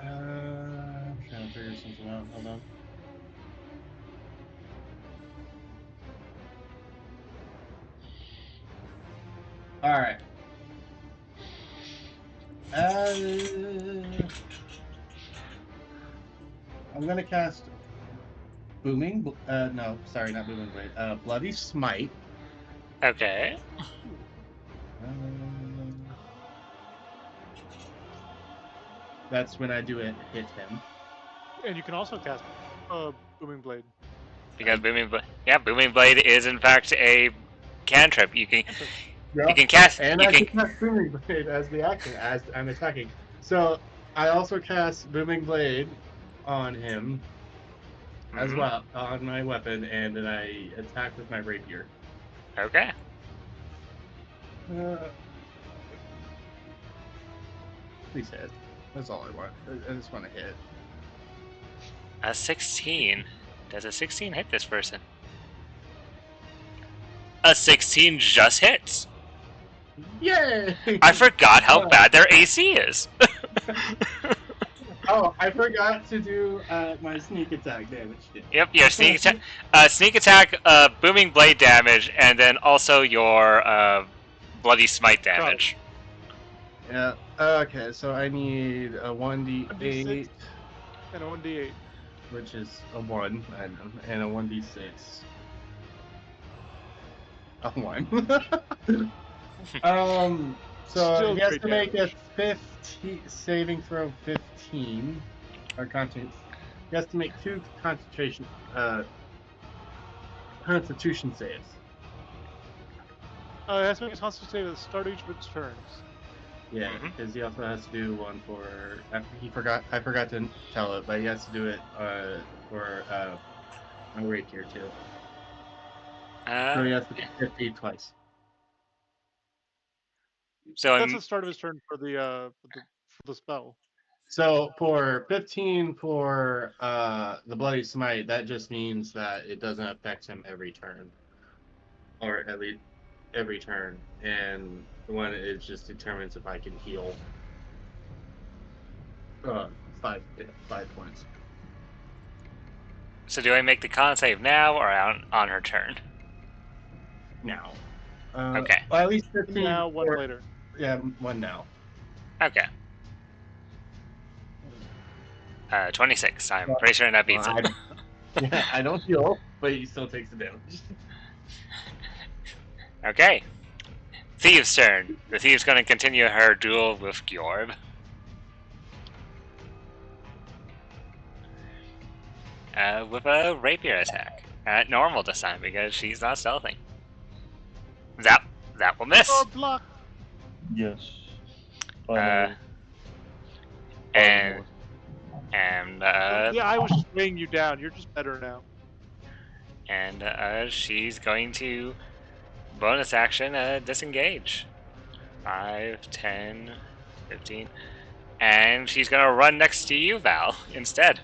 I'm trying to figure something out. Hold on. Alright. I'm gonna cast Booming. No, sorry, not Booming Blade. Bloody Smite. Okay. That's when I do it. Hit him. And you can also cast Booming Blade. Because Booming Blade is in fact a cantrip. You can cast. And I can cast Booming Blade as the action as I'm attacking. So I also cast Booming Blade on him as well on my weapon, and then I attack with my rapier. Okay. Please hit. That's all I want. I just want to hit. A 16. Does a 16 hit this person? A 16 just hits. Yay! I forgot how bad their AC is. Oh, I forgot to do my sneak attack damage. Yep, your sneak attack, booming blade damage, and then also your bloody smite damage. Yeah. Okay, so I need a 1d8 and a 1d8, which is a 1, and a 1d6. A 1. So Still he has great to make damage. a 15 saving throw 15 or constitution. He has to make 2 constitution saves. It has to make a constitution save at the start of each of its turns. Yeah, because he also has to do one for. I forgot to tell it, but he has to do it for my rapier too. So he has to hit me twice. So That's the start of his turn for the spell. So for 15 for the Bloody Smite, that just means that it doesn't affect him every turn. Or at least every turn. And the one it just determines if I can heal 5 points. So do I make the con save now or on her turn? Now. Okay. Well, at least 15 Now, one or- later. Yeah, one now. Okay. 26. I'm pretty sure that beats it. Yeah, I don't heal, but he still takes the damage. Okay. Thieves' turn. The Thieves going to continue her duel with Gjorb. With a rapier attack. Normal this time because she's not stealthing. That will miss. Or block. Yes. And Finally. Yeah, I was just weighing you down. You're just better now. And she's going to bonus action disengage. 5, 10, 15. And she's going to run next to you, Val, instead.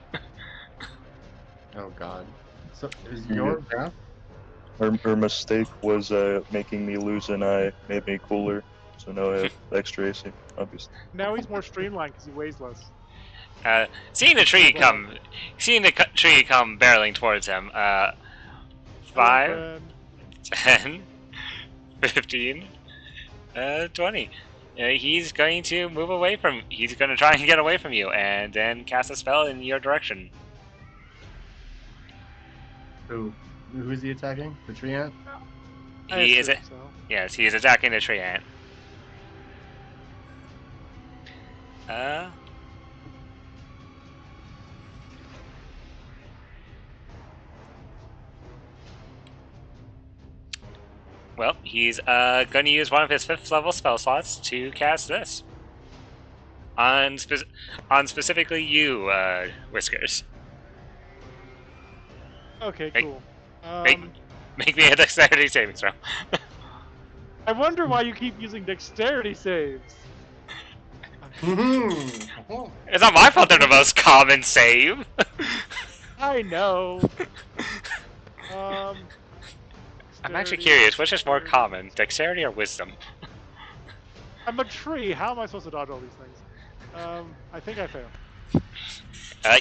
Oh god. So is your down? Her mistake was making me lose an eye, made me cooler. So now I have extra AC, obviously. Now he's more streamlined because he weighs less. Seeing the tree come barreling towards him. 5, 10, 15, 20. He's going to move away from. He's going to try and get away from you, and then cast a spell in your direction. Who is he attacking? The tree ant? He is it. So. Yes, he is attacking the tree ant. Well, he's going to use one of his 5th level spell slots to cast this. On specifically you, Whiskers. Okay, Make- cool. Make me a dexterity saving throw. I wonder why you keep using dexterity saves. It's not my fault they're the most common save. I know. I'm actually curious, which is more common, dexterity or wisdom? I'm a tree. How am I supposed to dodge all these things? I think I fail.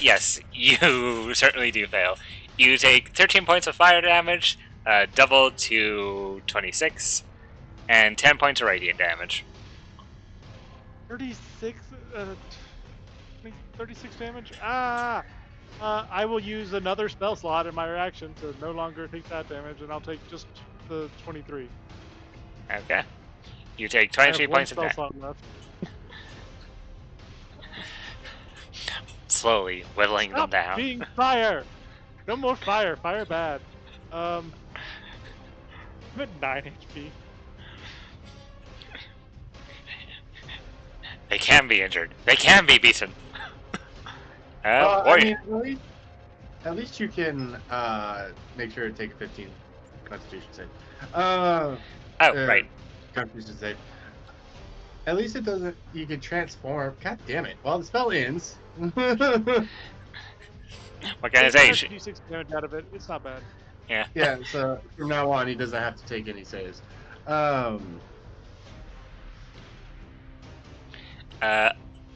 Yes, you certainly do fail. You take 13 points of fire damage, doubled to 26, and 10 points of radiant damage. 36, 36 damage? I will use another spell slot in my reaction to no longer take that damage, and I'll take just the 23. Okay. You take I have 23 one points of spell damage. slot left. Slowly whittling Stop them down. being fire! No more fire. Fire bad. I'm at 9 HP. They can be injured. They can be beaten. I mean, at least you can make sure to take a 15 Constitution save. Right. Constitution save. At least it doesn't. You can transform. God damn it! Well, the spell ends. What can I say? D6 damage out of it. It's not bad. Yeah. Yeah. So from now on, he doesn't have to take any saves. A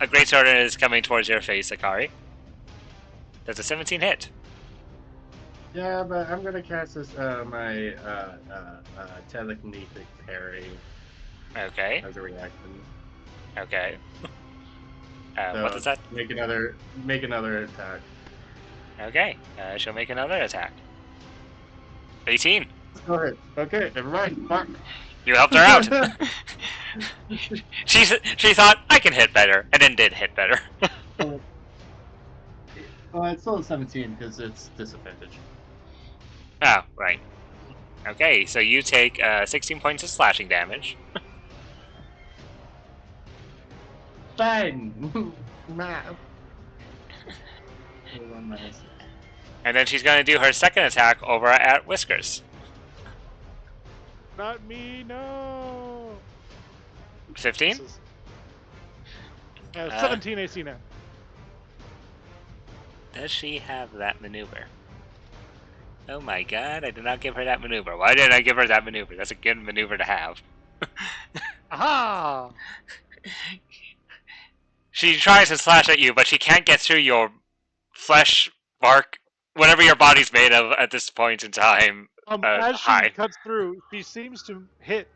great sword is coming towards your face, Akari. Does a 17 hit? Yeah, but I'm gonna cast this my telekinetic parry Okay. as a reaction. Okay. So What does that? Make another attack. Okay. She'll make another attack. 18. Go ahead. Okay, never mind. Fuck. You helped her out. She thought I can hit better, and then did hit better. Well, it's still a 17 because it's disadvantage. Oh, right. Okay, so you take 16 points of slashing damage. Fine. Math. And then she's going to do her second attack over at Whiskers. Not me, no. 15? This is- 17 AC now. Does she have that maneuver? Oh my god, I did not give her that maneuver. Why did I give her that maneuver? That's a good maneuver to have. Aha! She tries to slash at you, but she can't get through your flesh, bark, whatever your body's made of at this point in time. As she hide. cuts through, she seems to hit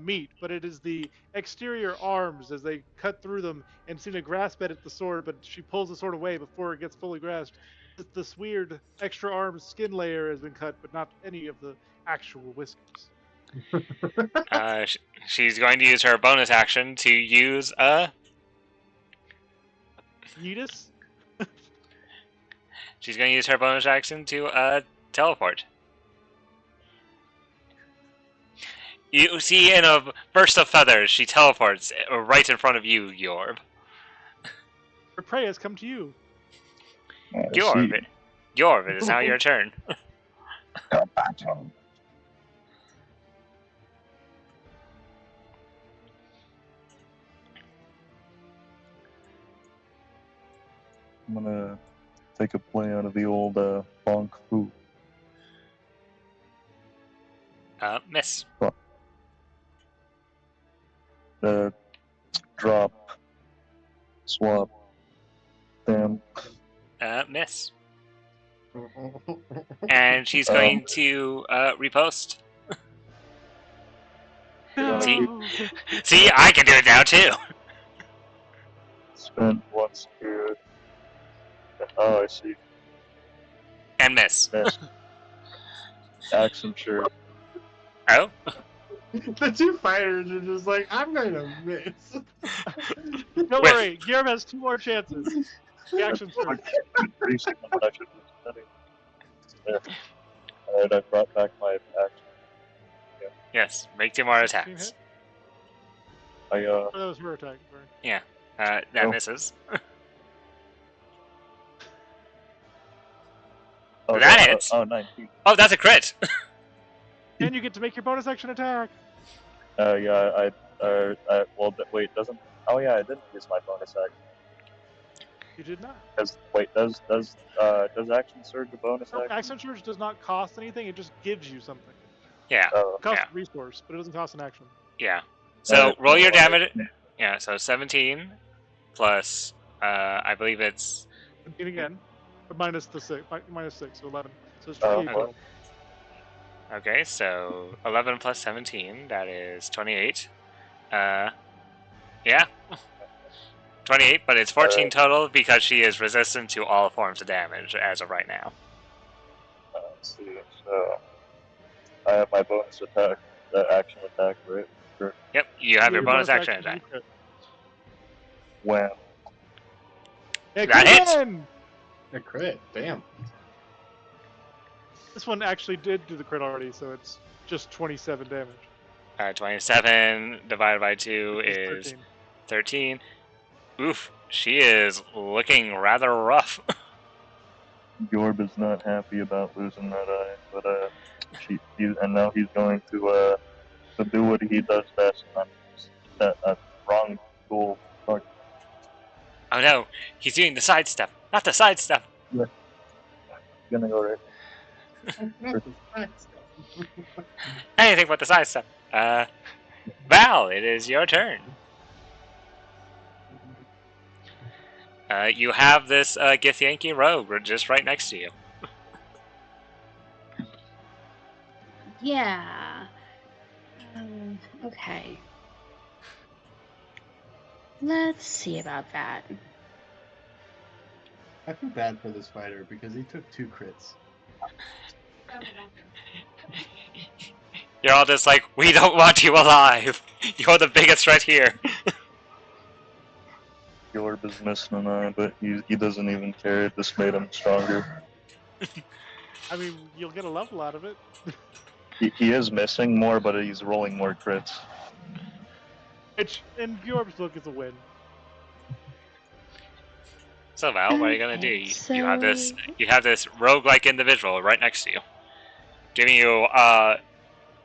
meat, but it is the exterior arms as they cut through them and seem to grasp at the sword, but she pulls the sword away before it gets fully grasped. This weird extra arm skin layer has been cut, but not any of the actual whiskers. She's going to use her bonus action to use Yeetus? She's going to use her bonus action to teleport. You see, in a burst of feathers, she teleports right in front of you, Yorb. Her prey has come to you. Yorb, it is now your turn. I'm gonna take a play out of the old bonk fu. Miss. Drop. Swap. Damn. Miss. And she's going to repost. No. See, I can do it now too. Spend one spirit. Oh, I see. And miss. Miss. Accent shirt. Oh? The two fighters are just like, I'm gonna miss. Don't worry, Guillermo has 2 more chances. The action surge. Increasing them, but I should be spending. Yeah. Alright, I brought back my action. Yes, make 2 more 16 attacks. hit? I Oh, that was her attack. Sorry. That Oh. misses. Oh, That hits. 19. Oh, that's a crit! And you get to make your bonus action attack. Yeah, well, wait, doesn't... Oh yeah, I didn't use my bonus action. You did not. Does action surge a bonus No, action? action surge does not cost anything. It just gives you something. Yeah, Oh, It costs Yeah. a resource, but it doesn't cost an action. yeah. So, roll your well, damage. Yeah, so 17 plus, I believe it's... 17 again, but minus the 6, minus 6, so 11. So it's Oh, 28 okay. total. Okay, so 11 plus 17, that is 28. Yeah. 28, but it's 14 total because she is resistant to all forms of damage as of right now. let's see. So I have my bonus attack, action attack, right? Sure. Yep, you have your bonus action attack. When? That hits. Again! A crit, damn. This one actually did do the crit already, so it's just 27 damage. 27 divided by 2 It's is 13. Oof, she is looking rather rough. Yorb is not happy about losing that eye, but and now he's going to do what he does best. That wrong tool. Oh no, he's doing the sidestep, not the sidestep. Gonna go right. Anything but the sidestep. Val, it is your turn. You have this Githyanki rogue just right next to you. Yeah. Okay. Let's see about that. I feel bad for this fighter because he took 2 crits. You're all just like, we don't want you alive. You're the biggest threat here. Yorb is missing an eye, but he doesn't even care. It just made him stronger. I mean, you'll get a level out of it. He is missing more, but he's rolling more crits. Which, in Bjorn's book, is a win. So Val, what are you gonna do? Okay, You have this rogue-like individual right next to you, giving you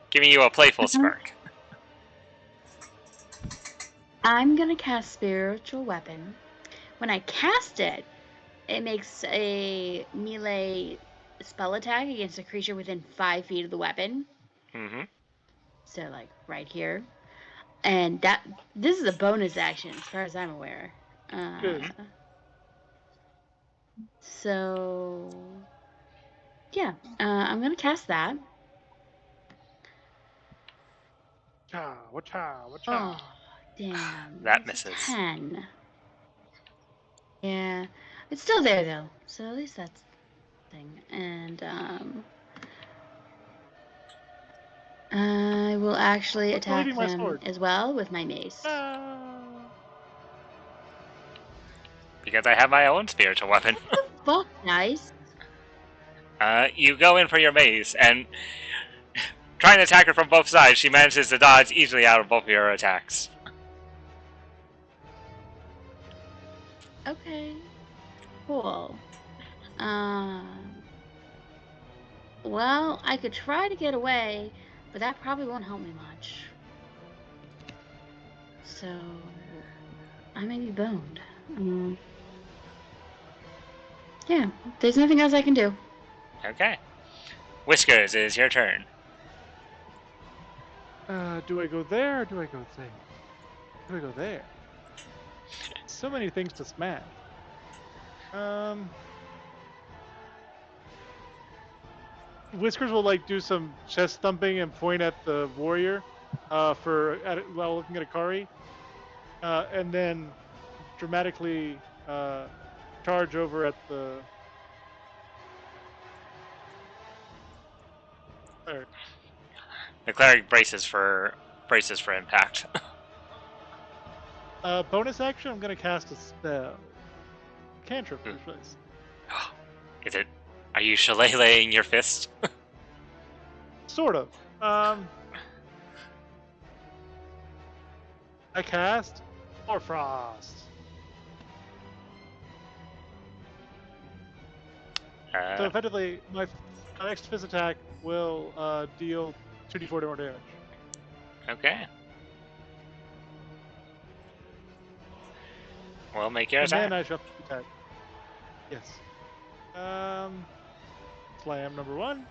giving you a playful smirk. I'm gonna cast Spiritual Weapon. When I cast it, it makes a melee spell attack against a creature within 5 feet of the weapon. Mm-hmm. So, like, right here. And this is a bonus action, as far as I'm aware. Good. So, yeah, I'm gonna cast that. Wacha. Oh, damn. That That's a misses. 10. Yeah, it's still there though, so at least that's the thing. And I will actually What's attack leaving my them sword? as well with my mace. Because I have my own spiritual weapon. What the fuck, guys? You go in for your mace, and trying to attack her from both sides, she manages to dodge easily out of both of your attacks. Okay, cool. Well, I could try to get away, but that probably won't help me much. So, I may be boned. Yeah, there's nothing else I can do. Okay. Whiskers, it is your turn. Do I go there or do I go there? Do I go there? So many things to smash. Whiskers will like do some chest thumping and point at the warrior, while looking at Akari, and then dramatically charge over at the. There. The cleric braces for impact. Bonus action. I'm gonna cast a spell. Cantrip, for choice. Is it? Are you shillelaghing your fist? Sort of. I cast Hoarfrost. So effectively, my next fist attack will deal 2d4 more damage. Okay. We'll make your And attack. then I shall attack. Yes. Slam number 1.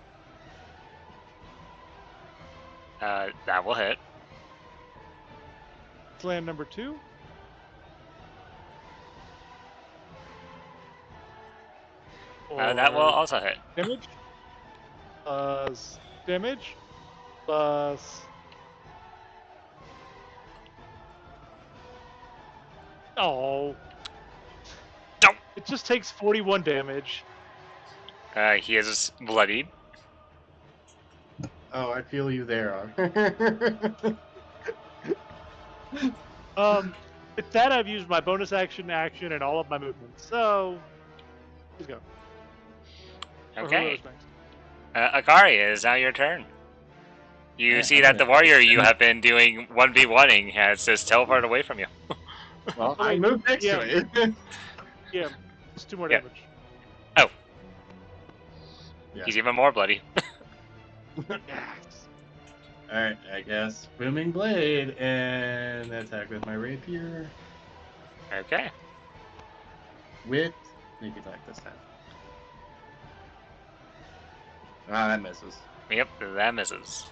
That will hit. Slam number 2. That will also hit. Damage. Plus damage. Plus. Oh. Don't. It just takes 41 damage. He is bloodied. Oh, I feel you there. With that, I've used my bonus action, and all of my movements. So, let's go. Okay. Akari, it is now your turn. You see that the warrior you have been doing 1v1ing has just teleported away from you. Well, I moved next to it. Yeah, just 2 more damage. Oh. Yeah. He's even more bloody. Yes. Alright, I guess Booming Blade and attack with my rapier. Okay. With sneak attack this time. Ah, that misses. Yep, that misses.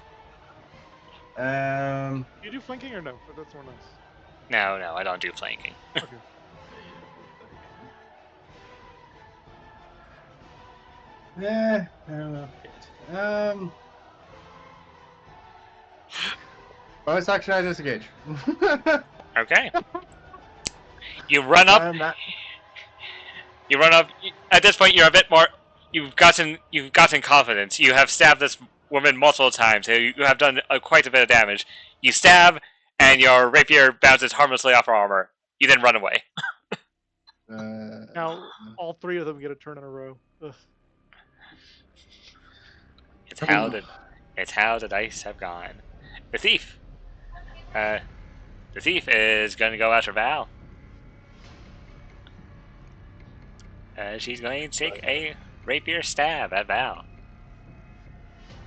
You do flanking or no? Or that's someone else. No, I don't do flanking. Okay. Yeah, I don't know. Bonus action, I disengage. Okay. You run up. You run up. At this point, you're a bit more. You've gotten confidence. You have stabbed this woman multiple times. You have done quite a bit of damage. You stab, and your rapier bounces harmlessly off her armor. You then run away. Now, all 3 of them get a turn in a row. Ugh. It's how the dice have gone. The thief. The thief is going to go after Val. She's going to take a rapier stab at Val.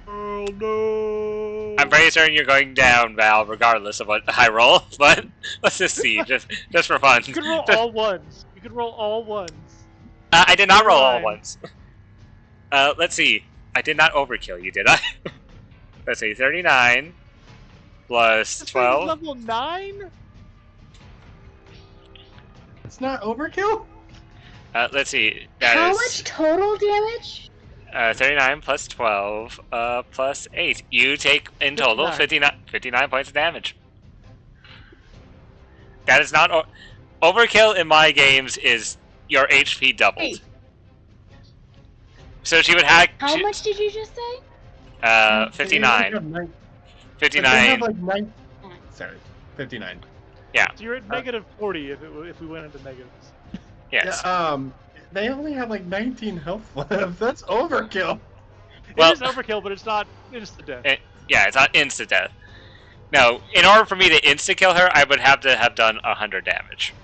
Oh no! I'm very certain you're going down, Val, regardless of what I roll. But let's just see, just for fun. You could roll all ones. You could roll all ones. I did not Never roll all mind. ones. Let's see. I did not overkill you, did I? Let's see. 39 plus This thing is 12. level 9? It's not overkill? Let's see. That How is much total damage? 39 plus 12 plus 8. You take in total 59 points of damage. That is not overkill in my games. Is your HP doubled? Hey. So she would hack. How much did you just say? 59. They 59. have like 9. Sorry, 59. Yeah. So you're at negative 40 if we went into negatives. Yes. Yeah, they only have like 19 health left. That's overkill. Well- It is overkill, but it's not instant death. Yeah, it's not instant death. No, in order for me to insta kill her, I would have to have done 100 damage.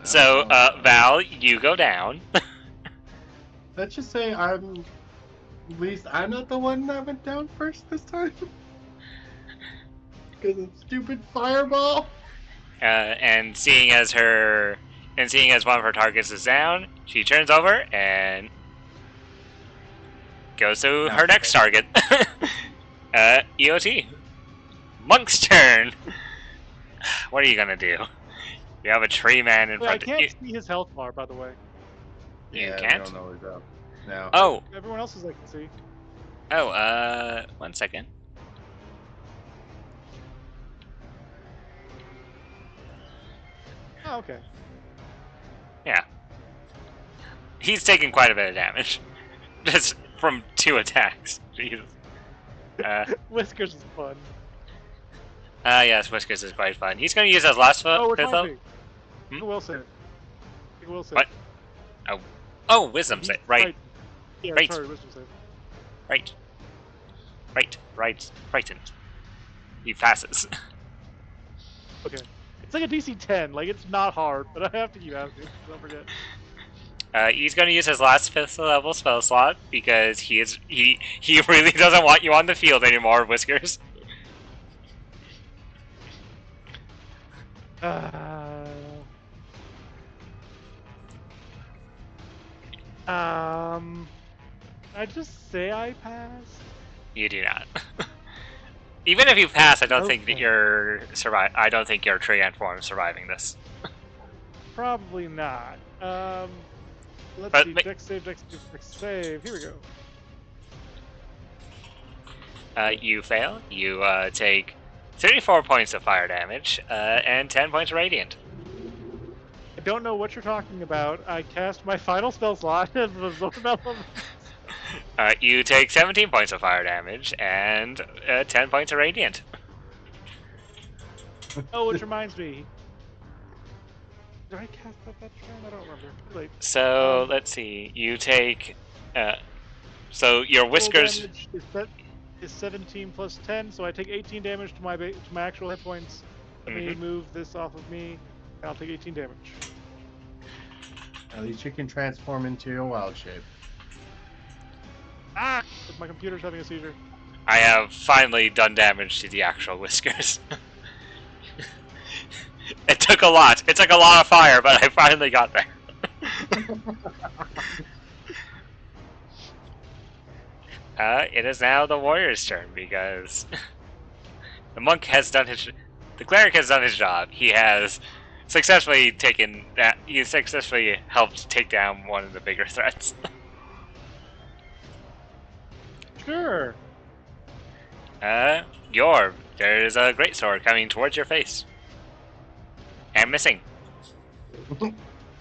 So, Val, you go down. Let's just say at least I'm not the one that went down first this time. Because of stupid fireball. And seeing as one of her targets is down, she turns over and goes to her next target. EOT. Monk's turn. What are you gonna do? You have a tree man in Wait, I front of can't you. see his health bar, by the way. You Yeah, can't? We don't know what's up. No. Oh, Everyone else's I can see. 1 second. Oh, okay. Yeah. He's taking quite a bit of damage. Just from 2 attacks. Jesus. Whiskers is fun. Yes, Whiskers is quite fun. He's gonna use his last Oh, we're fifth level. talking. Will save. Will save. What? Oh, wisdom save. Right. Yeah, Right. sorry, wisdom save. Frightened. He passes. Okay. It's like a DC 10. Like, it's not hard, but I have to keep asking. Don't forget. He's gonna use his last 5th level spell slot because he really doesn't want you on the field anymore, Whiskers. I just say I pass. You do not. Even if you pass, I don't think that Okay. you're I don't think your transform is surviving this. Probably not. Let's But see. ma- Dex save, dex save, dex save. Here we go. You fail. You take 34 points of fire damage and 10 points of radiant. I don't know what you're talking about. I cast my final spell slot and absorb elements. You take 17 points of fire damage and 10 points of radiant. Oh, which reminds me. Did I cast that turn? I don't remember. Too late. So let's see. You take. So your Roll Whiskers. damage is 17 plus 10, so I take 18 damage to my actual hit points. Let me move this off of me, and I'll take 18 damage. At least you can transform into your wild shape. Ah! My computer's having a seizure. I have finally done damage to the actual Whiskers. It took a lot. It took a lot of fire, but I finally got there. It is now the warrior's turn because the monk has done his. The cleric has done his job. He has successfully taken that. He successfully helped take down one of the bigger threats. Sure. Yorb, there is a greatsword coming towards your face. And missing.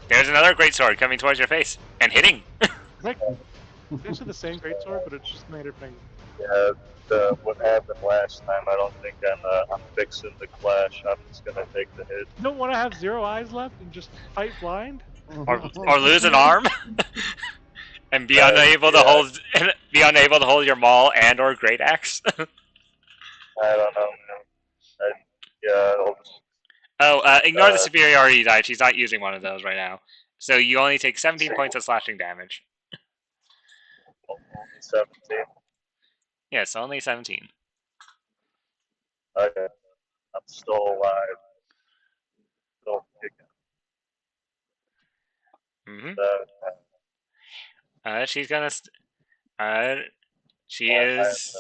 There's another greatsword coming towards your face. And hitting. It's actually the same greatsword, but it's just made of thing. Yeah, what happened last time, I don't think I'm fixing the clash. I'm just gonna take the hit. You don't want to have 0 eyes left and just fight blind? Or lose an arm. And be unable to hold your maul and or great axe. I don't know, man. I'll just... Ignore the superiority die. She's not using one of those right now. So you only take 17 points of slashing damage. Only 17. Yes, only 17. Okay. I'm still alive. Still kicking. Mm-hmm. So, She's gonna. She I have is.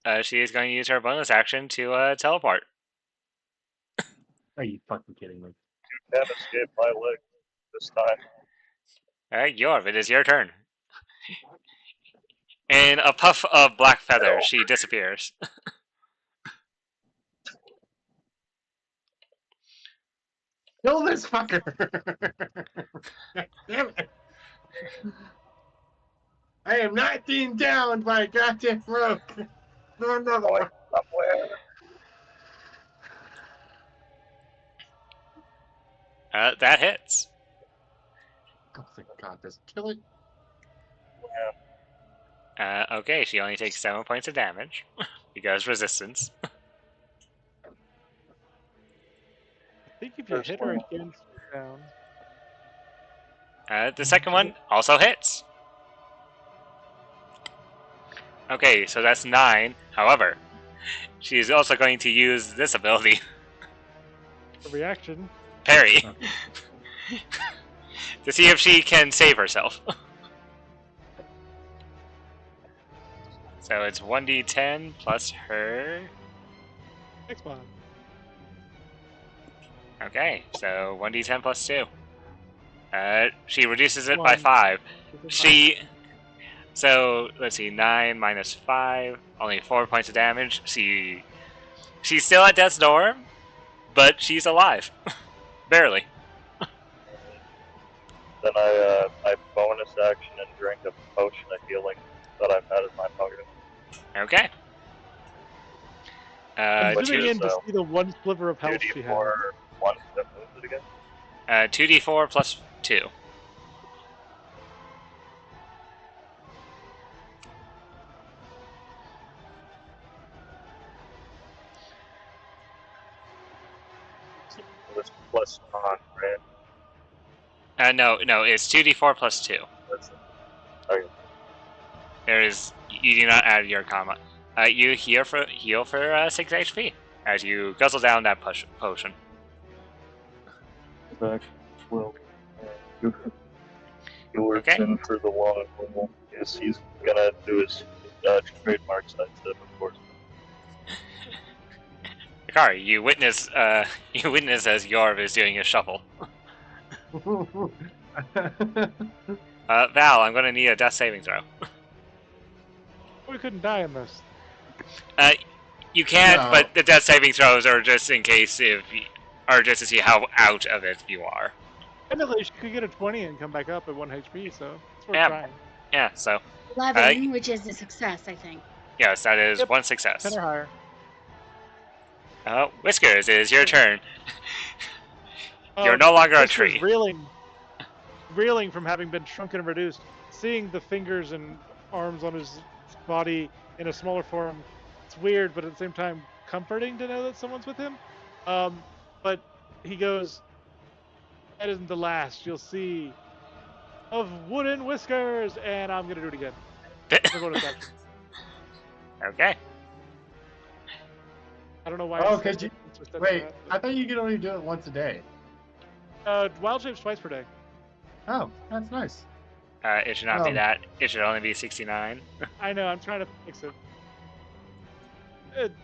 6. She is going to use her bonus action to teleport. Are you fucking kidding me? You can't escape my leg this time. Yorv, it is your turn. In a puff of black feather, she disappears. Kill this fucker! Damn it! I am not being downed by a goddamn rogue. No, another one. Somewhere. That hits. Oh, thank God, does it kill it? Okay, she only takes 7 points of damage because resistance. I think if you hit her again, she's down. The second one also hits. Okay, so that's 9. However, she is also going to use this ability, A reaction. Parry, to see if she can save herself. So it's 1d10 plus her. Next one. Okay, so 1d10 plus 2. She reduces it by One. 5. So, let's see, 9 minus 5, only 4 points of damage. She's still at death's door, but she's alive. Barely. Then I bonus action and drink a potion of healing that I've had in my pocket. Okay. I'm zooming is, in to see the one sliver of health she had. 2d4, 1, that moves it again? 2d4 plus 2. It's plus on, right? No, it's 2d4 plus 2. Okay. You do not add your comma. You heal for 6 HP as you guzzle down that potion. Back. Well, he works Okay. in for the long haul. Yes, he's gonna do his trademark sidestep, of course. Akari, you witness as Yorv is doing a shuffle. Val, I'm gonna need a death saving throw. We couldn't die in this. You can't, No. but the death saving throws are just in case or just to see how out of it you are. Technically, she could get a 20 and come back up at 1 HP, so it's worth Yeah. trying. Yeah, so 11, which is a success, I think. yes, that is Yep. 1 success. 10 or higher. Whiskers, it is your turn. You're no longer a Whiskers tree. reeling from having been shrunken and reduced, seeing the fingers and arms on his body in a smaller form. It's weird, but at the same time comforting to know that someone's with him. But he goes, "That isn't the last you'll see of wooden whiskers," and I'm gonna do it again. The bonus action. Okay. I don't know why. Oh, it's because you just that wait. bad, I thought you could only do it once a day. wild shapes twice per day. Oh, that's nice. It should not be that. It should only be 69. I know. I'm trying to fix it.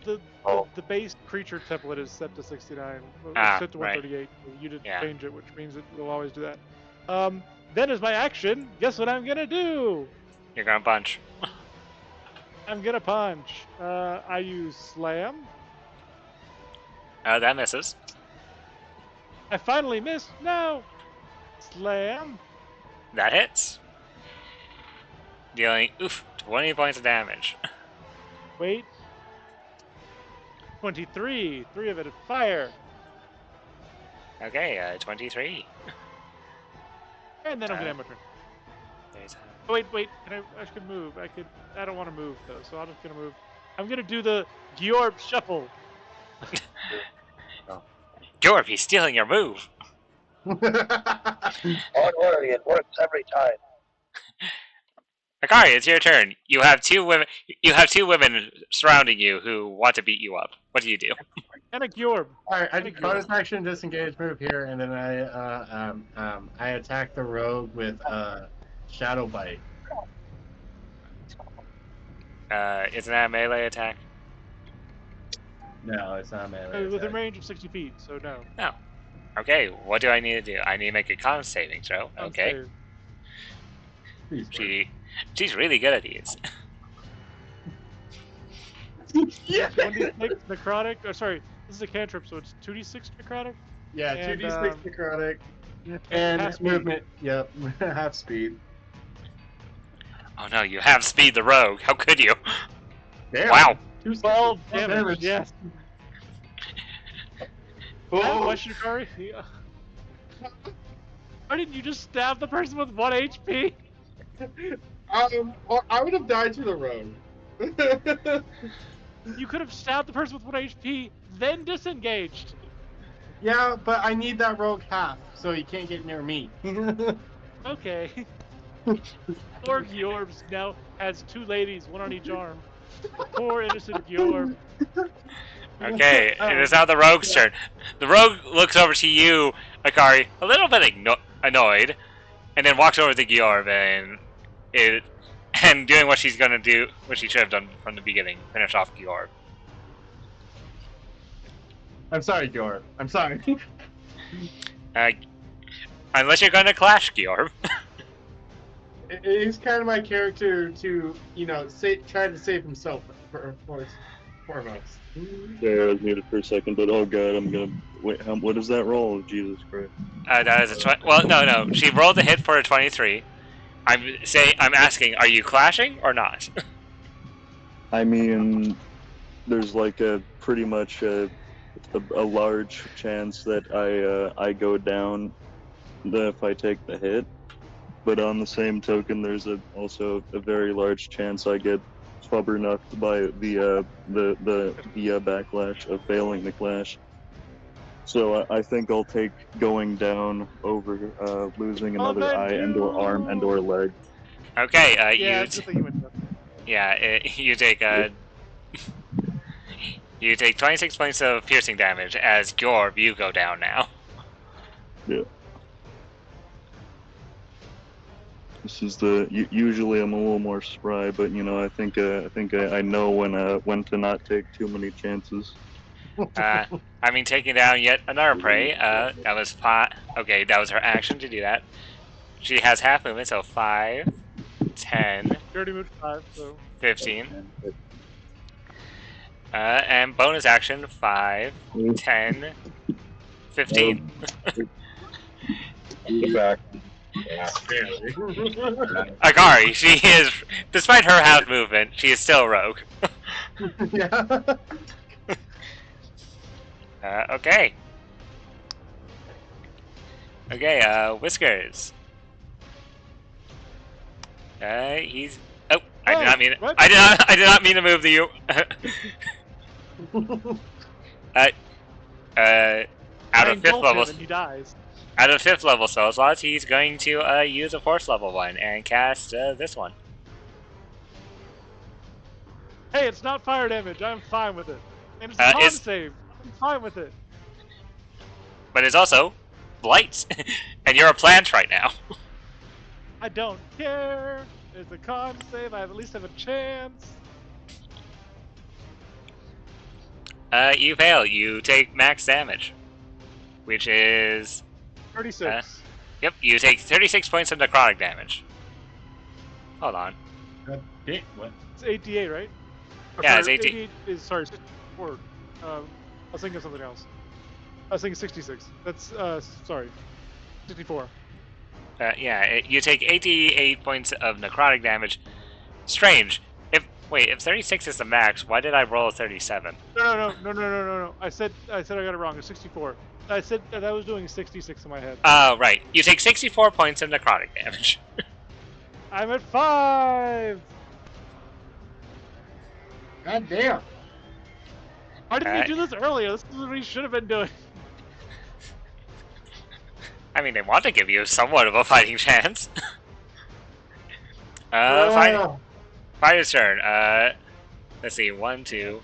The base creature template is set to 69. It's set to 138. You didn't change it, which means it will always do that. Then as my action, guess what I'm gonna do? You're gonna punch. I'm gonna punch. I use slam. That misses. I finally missed. No. Slam. That hits. Dealing 20 points of damage. Wait. 23. 3 of it. Fire. Okay, 23. And then I'm gonna end my turn. Oh, wait. I should move. I don't want to move though, so I'm just gonna move. I'm gonna do the Georg shuffle. Yorp, he's stealing your move. Don't worry, it works every time. Akari, it's your turn. You have two women. You have two women surrounding you who want to beat you up. What do you do? And a Gyorb. Alright, I Thank do you. bonus action disengage move here, and then I attack the rogue with Shadow Bite. Isn't that a melee attack? No, it's not melee. Within attack. range of 60 feet, so no. No. Okay, what do I need to do? I need to make a con saving throw. Okay. Save. Please work. She's really good at these. Yeah. 1d6 necrotic. Oh, sorry, this is a cantrip, so it's 2d6 necrotic. Yeah, And, 2d6 necrotic. And half speed. movement. Yep, half speed. Oh no, you have speed the rogue. How could you? Damn. Wow. 12 damage. Yes. I have a Oh, question, Akari. Yeah. Why didn't you just stab the person with 1 HP? or I would have died to the rogue. You could have stabbed the person with 1 HP, then disengaged. Yeah, but I need that rogue half, so he can't get near me. Okay. Poor Gyorbs now has 2 ladies, 1 on each arm. Poor innocent Gyorb. Okay, it is now the rogue's turn. The rogue looks over to you, Akari, a little bit annoyed, and then walks over to Gyorb and doing what she's gonna do, what she should have done from the beginning, finish off Gyorb. I'm sorry, Gyor. I'm sorry. Unless you're gonna clash Gyorb. He's kind of my character to, try to save himself foremost. Yeah, I was muted for a second, but oh god, I'm gonna wait. What is that roll? Jesus Christ! That is a well, no. She rolled a hit for a 23. I'm asking, are you clashing or not? I mean, there's like a pretty much a large chance that I go down if I take the hit, but on the same token, there's also a very large chance I get flubberknucked by the backlash of failing the clash. So I think I'll take going down over losing another eye and/or arm and/or leg. Okay, Yeah, it's good thing you went down. you take you take 26 points of piercing damage as Gyorb, you go down now. Yeah. This is usually I'm a little more spry, but I think I know when to not take too many chances. Taking down yet another prey. That was okay, that was her action to do that. She has half movement, so 5, 10, You already moved 5, so 15. And bonus action 5, 10, 15. Back. Akari, she is, despite her half movement, she is still rogue. Yeah. Okay. Okay, Whiskers. He's. Oh, I did not mean. what? I did not mean to move the you. Out of 5th level. And he dies. Out of 5th level spell slots, he's going to use a 4th level one and cast this one. Hey, it's not fire damage. I'm fine with it. And it's a con save. I'm fine with it. But it's also light, and you're a plant right now. I don't care. It's a con save. I at least have a chance. You fail. You take max damage, which is 36. Yep. You take 36 points of necrotic damage. Hold on. What? It's 88, right? Or Yeah, sorry, it's 88. Is 64. I was thinking of something else. I was thinking 66. That's sorry, 64. You take 88 points of necrotic damage. Strange. If 36 is the max, why did I roll a 37? No. I said I got it wrong. It's 64. I said that I was doing 66 in my head. Oh, right. You take 64 points of necrotic damage. I'm at 5. God damn. Why didn't you do this earlier? This is what we should have been doing. I mean, they want to give you somewhat of a fighting chance. Ah! Fighter's turn. Let's see, 1, 2.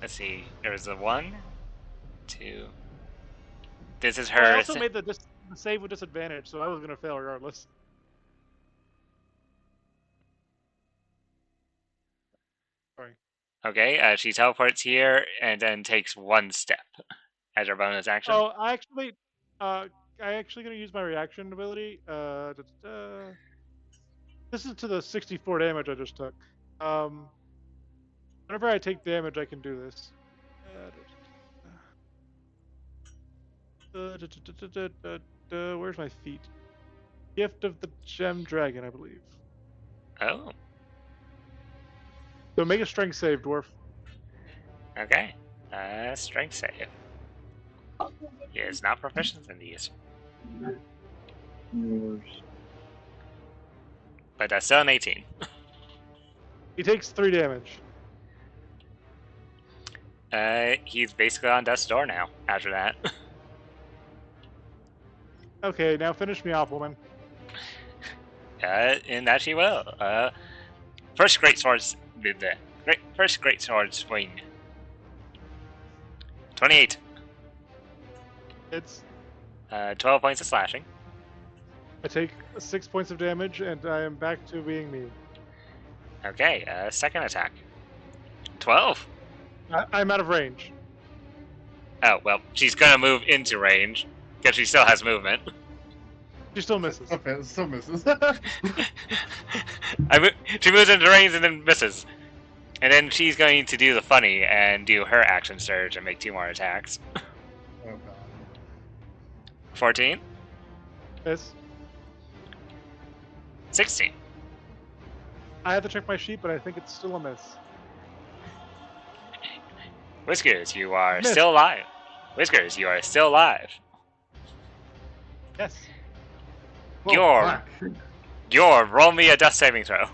Let's see, there's a 1, 2. This is Well, I her. also made the save with disadvantage, so I was gonna fail regardless. Sorry. Okay, she teleports here and then takes 1 step as her bonus action. Oh, I actually gonna use my reaction ability. This is to the 64 damage I just took. Whenever I take damage, I can do this. Where's my feet? Gift of the Gem Dragon, I believe. Oh, So make a strength save, dwarf. okay. Strength save. He is not proficient in these, but that's still an 18. He takes 3 damage. He's basically on death's door now. After that, Okay, now finish me off, woman. and that she will. First great sword swing. 28. It's 12 points of slashing. I take 6 points of damage, and I am back to being me. Okay, second attack. 12. I'm out of range. Oh, well, she's gonna move into range, because she still has movement. She still misses. Okay, it still misses. She moves into range and then misses. And then she's going to do the funny and do her action surge and make 2 more attacks. Oh god. 14. Miss. 16. I have to check my sheet, but I think it's still a miss. Whiskers, you are Miss. still alive. Whiskers, you are still alive. Yes. Oh, fuck. Roll me a death saving throw.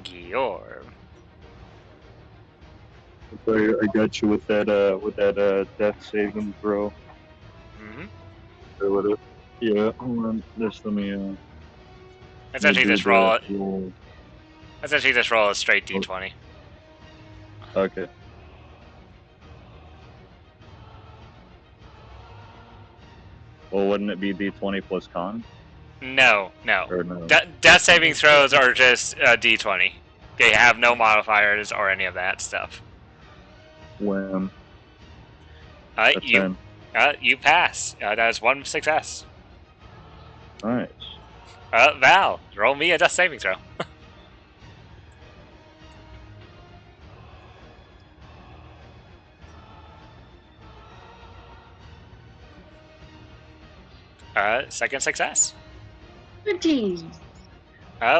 Gior. I got you with that death saving throw. Mm-hmm. Or whatever. Yeah, hold on. Just let me Essentially, do just roll. that roll. Essentially, just roll a straight d20. Okay. Well, wouldn't it be D20 plus con? No. Or no? Death saving throws are just d20. They have no modifiers or any of that stuff. Wham. That's You pass. That is 1 success. Nice. Val, roll me a death saving throw. Second success. 13.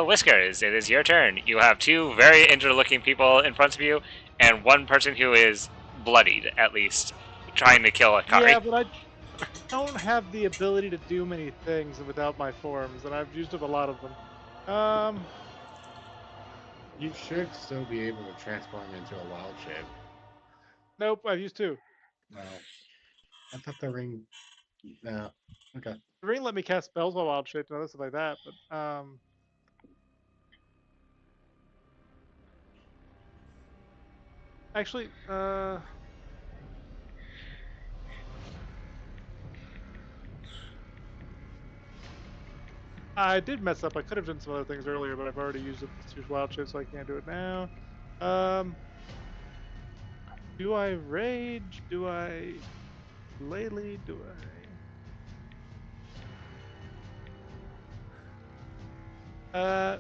Whiskers, it is your turn. You have 2 very injured-looking people in front of you, and 1 person who is bloodied, at least, trying to kill a Kari. Yeah, but I don't have the ability to do many things without my forms, and I've used up a lot of them. You should still be able to transform into a wild shape. Nope, I've used 2. No. I thought the ring. No. Okay. The ring let me cast spells while wild shaped and other stuff like that, but actually, I did mess up. I could have done some other things earlier, but I've already used it to use wild shape, so I can't do it now. Do I rage? Do I Laylee? Do I?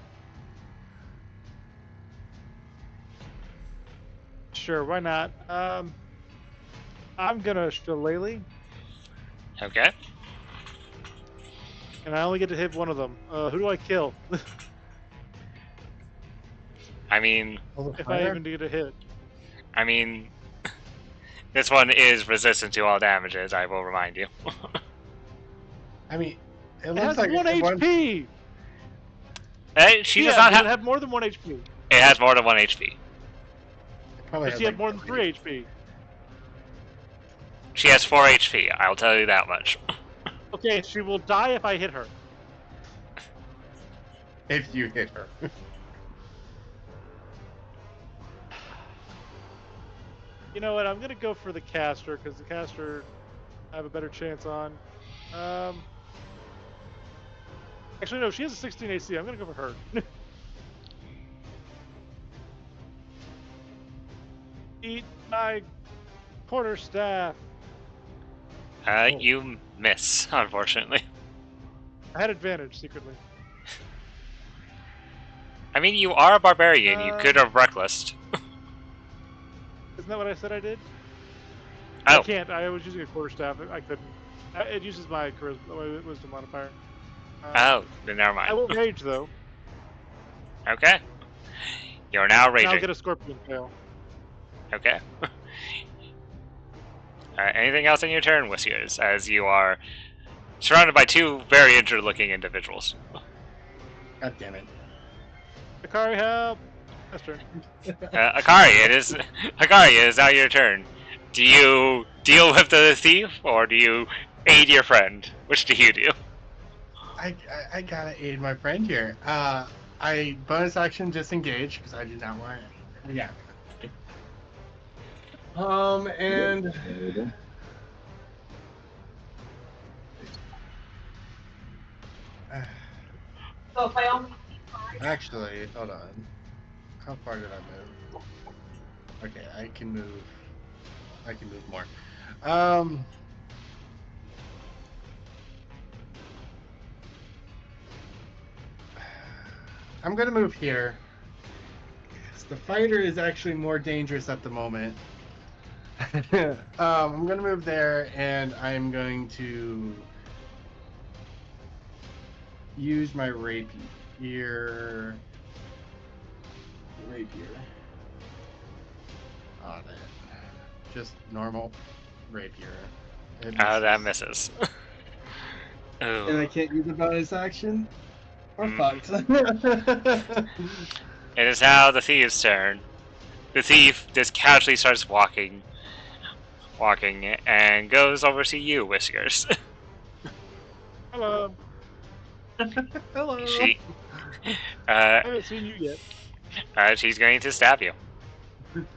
Sure, why not? I'm gonna Shillelagh, Okay. and I only get to hit one of them. Who do I kill? I mean, If I even get a hit. this one is resistant to all damages, I will remind you. I mean, it It looks has like 1 HP! She does Yeah, not does have. it have more than 1 HP? It has more than 1 HP. Probably Does has she have like more than 3 HP? She has 4 HP. I'll tell you that much. Okay, she will die if I hit her. If you hit her. You know what? I'm gonna go for the caster because the caster I have a better chance on. Actually, no. She has a 16 AC. I'm gonna go for her. Eat my quarterstaff. You miss, unfortunately. I had advantage secretly. I mean, you are a barbarian. You could have reckless. Isn't that what I said I did? Oh. I can't. I was using a quarterstaff. I couldn't. It uses my charisma, my wisdom modifier. Oh, then never mind. I won't rage though. Okay. You're now And raging. I'll get a scorpion tail. Okay. Anything else on your turn, Whiskers, as you are surrounded by 2 very injured-looking individuals? God damn it. Akari, help! That's turn. Akari, it is now your turn. Do you deal with the thief, or do you aid your friend? Which do you do? I gotta aid my friend here. I bonus action disengage because I do not want it. Yeah. And So if I only actually, hold on. How far did I move? Okay, I can move. I can move more. I'm gonna move here. The fighter is actually more dangerous at the moment. I'm gonna move there, and I'm going to use my rapier. On it. Just normal rapier. That misses. And I can't use a bonus action? We're fucked. It is now the thief's turn. The thief just casually starts walking, and goes over to you, Whiskers. Hello. Hello. I haven't seen you yet. She's going to stab you. With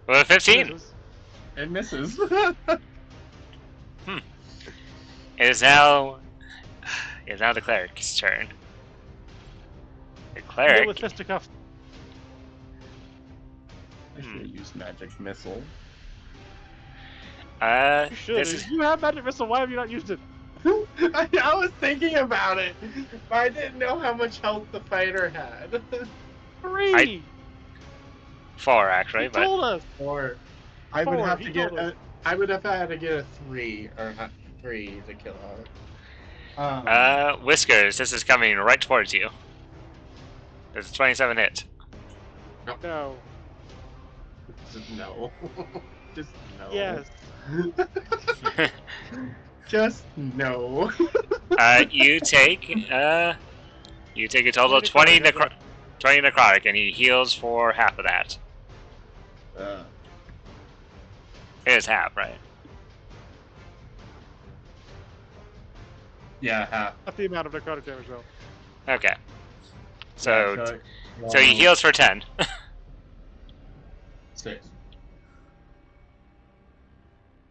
a 15. It misses. It is now the cleric's turn. The Deal cleric. with fisticuffs. I should have used magic missile. You should. This is You have magic missile. Why have you not used it? I was thinking about it, but I didn't know how much health the fighter had. 3. 4 actually, He but told us. Or I would 4, have he to get. told us. I would have had to get a 3 or 3 to kill her. Whiskers, this is coming right towards you. There's a 27 hit. No. Just no. Just no. Yes. Just no. You take a total of 20 necrotic, and he heals for half of that. It is half, right? Yeah, half. Not the amount of necrotic damage though. Okay. So Yeah, so he heals for 10. 6.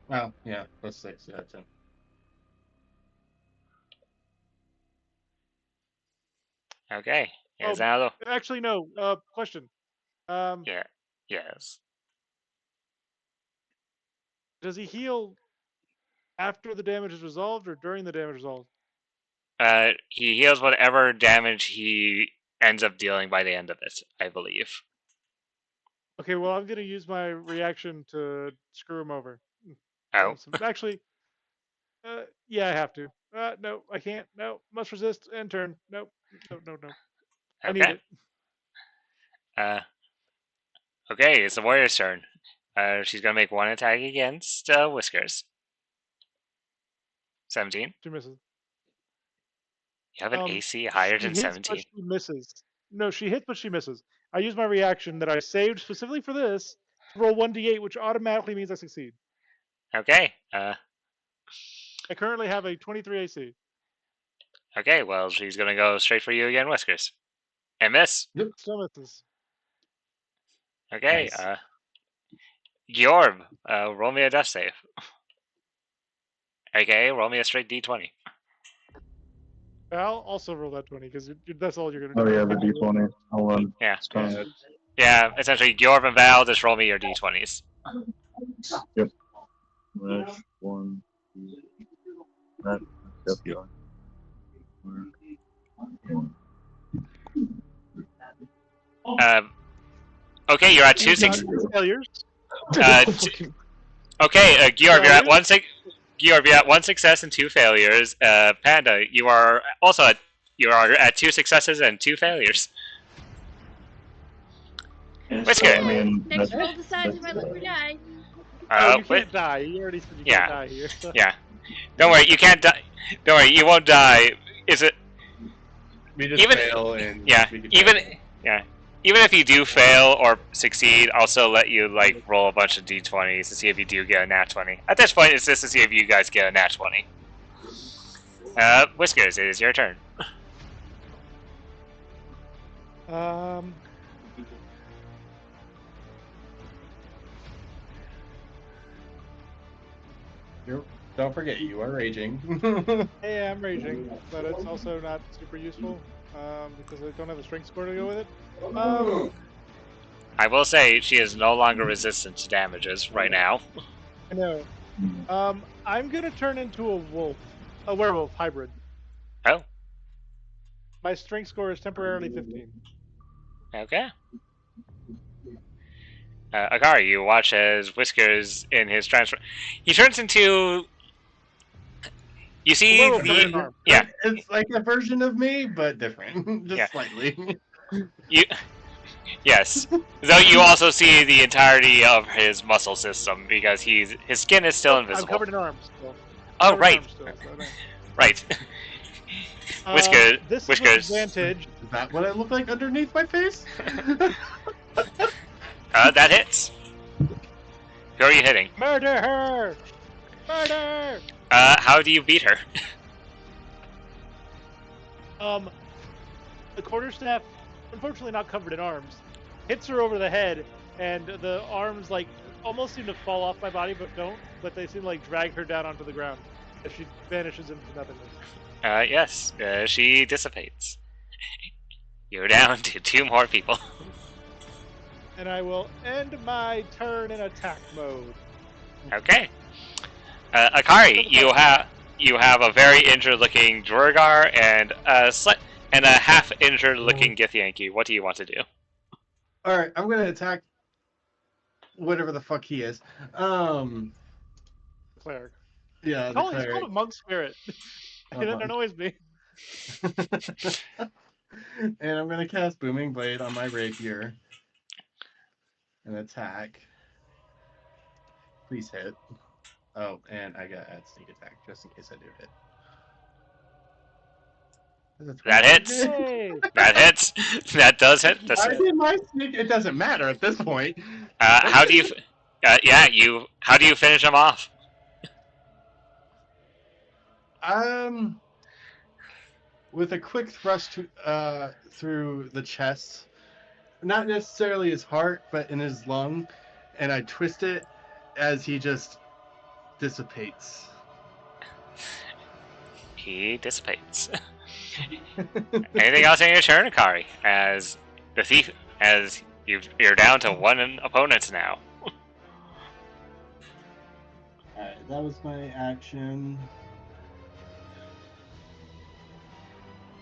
Well, yeah, plus 6, yeah, 10. Okay. Oh, Is now actually, no. Question. yeah. Yes. Does he heal after the damage is resolved or during the damage resolved? He heals whatever damage he ends up dealing by the end of it, I believe. Okay, well, I'm gonna use my reaction to screw him over. Oh. Actually, yeah, I have to. No, I can't. No, must resist and turn. Nope. No. I need Okay. it. Okay, it's the warrior's turn. She's gonna make one attack against Whiskers. 17. She misses. You have an AC higher She than hits, 17. but she misses. No, she hits, but she misses. I use my reaction that I saved specifically for this to roll 1d8, which automatically means I succeed. Okay. I currently have a 23 AC. Okay. Well, she's gonna go straight for you again, Whiskers, and miss. Still misses. Okay. Nice. Georb, roll me a death save. Okay, roll me a straight D20. I'll also roll that 20 because that's all you're gonna Oh do. yeah, the D20. Hold on. Yeah. It's time. Yeah. Yeah, essentially, Georb and Val, just roll me your D20s. Yep. Slash 1, 2, that. Yep, you are. Okay, you're at 2 6. Failures. Okay, Georb, you're at 1 6. Georb, you're at 1 success and 2 failures. Panda, you are also at 2 successes and 2 failures. Whisker. I mean, Next that's- roll decides if I live or die. Oh, you can't die. You already said you Yeah. can't die here. So. Yeah. Don't worry, you can't die. Don't worry, you won't die. Is it? We just Even- fail and Yeah. we can Even if you do fail or succeed, I'll still let you like roll a bunch of d20s to see if you do get a nat 20. At this point, it's just to see if you guys get a nat 20. Whiskers, it is your turn. Don't forget, you are raging. Hey, I'm raging, but it's also not super useful because I don't have a strength score to go with it. I will say she is no longer resistant to damages right now. I know. I'm gonna turn into a werewolf hybrid. Oh, My strength score is temporarily 15. okay. Akari, you watch as Whiskers in his transfer. He turns into. You see Werewolf the. covered in arm. Yeah. It's like a version of me, but different. Just Yeah. slightly. You. Yes. Though you also see the entirety of his muscle system because his skin is still invisible. I'm covered in arms still. Oh, Covered in right. arms still, so no. Right. Whiskers. This is Whiskers. with advantage. Is that what I look like underneath my face? That hits. Who are you hitting? Murder her! Murder! How do you beat her? The quarterstaff, unfortunately not covered in arms, hits her over the head, and the arms like almost seem to fall off my body, but don't. But they seem to like drag her down onto the ground as she vanishes into nothingness. Yes. She dissipates. You're down to 2 more people. And I will end my turn in attack mode. Okay. Akari, you have a very injured-looking Duergar and a half-injured-looking Githyanki. What do you want to do? Alright, I'm gonna attack whatever the fuck he is. Cleric. Yeah, He's the called a cleric. monk spirit. That annoys me. And I'm gonna cast Booming Blade on my rapier. And attack. Please hit. Oh, and I got add sneak attack just in case I do hit. That hits. Hey! That hits. That does hit. I did my sneak. It doesn't matter at this point. How do you? How do you finish him off? With a quick thrust through the chest, not necessarily his heart, but in his lung, and I twist it as he just dissipates. He dissipates. Anything else in your turn, Akari? As the thief, as you're down to 1 opponent now. Alright, that was my action.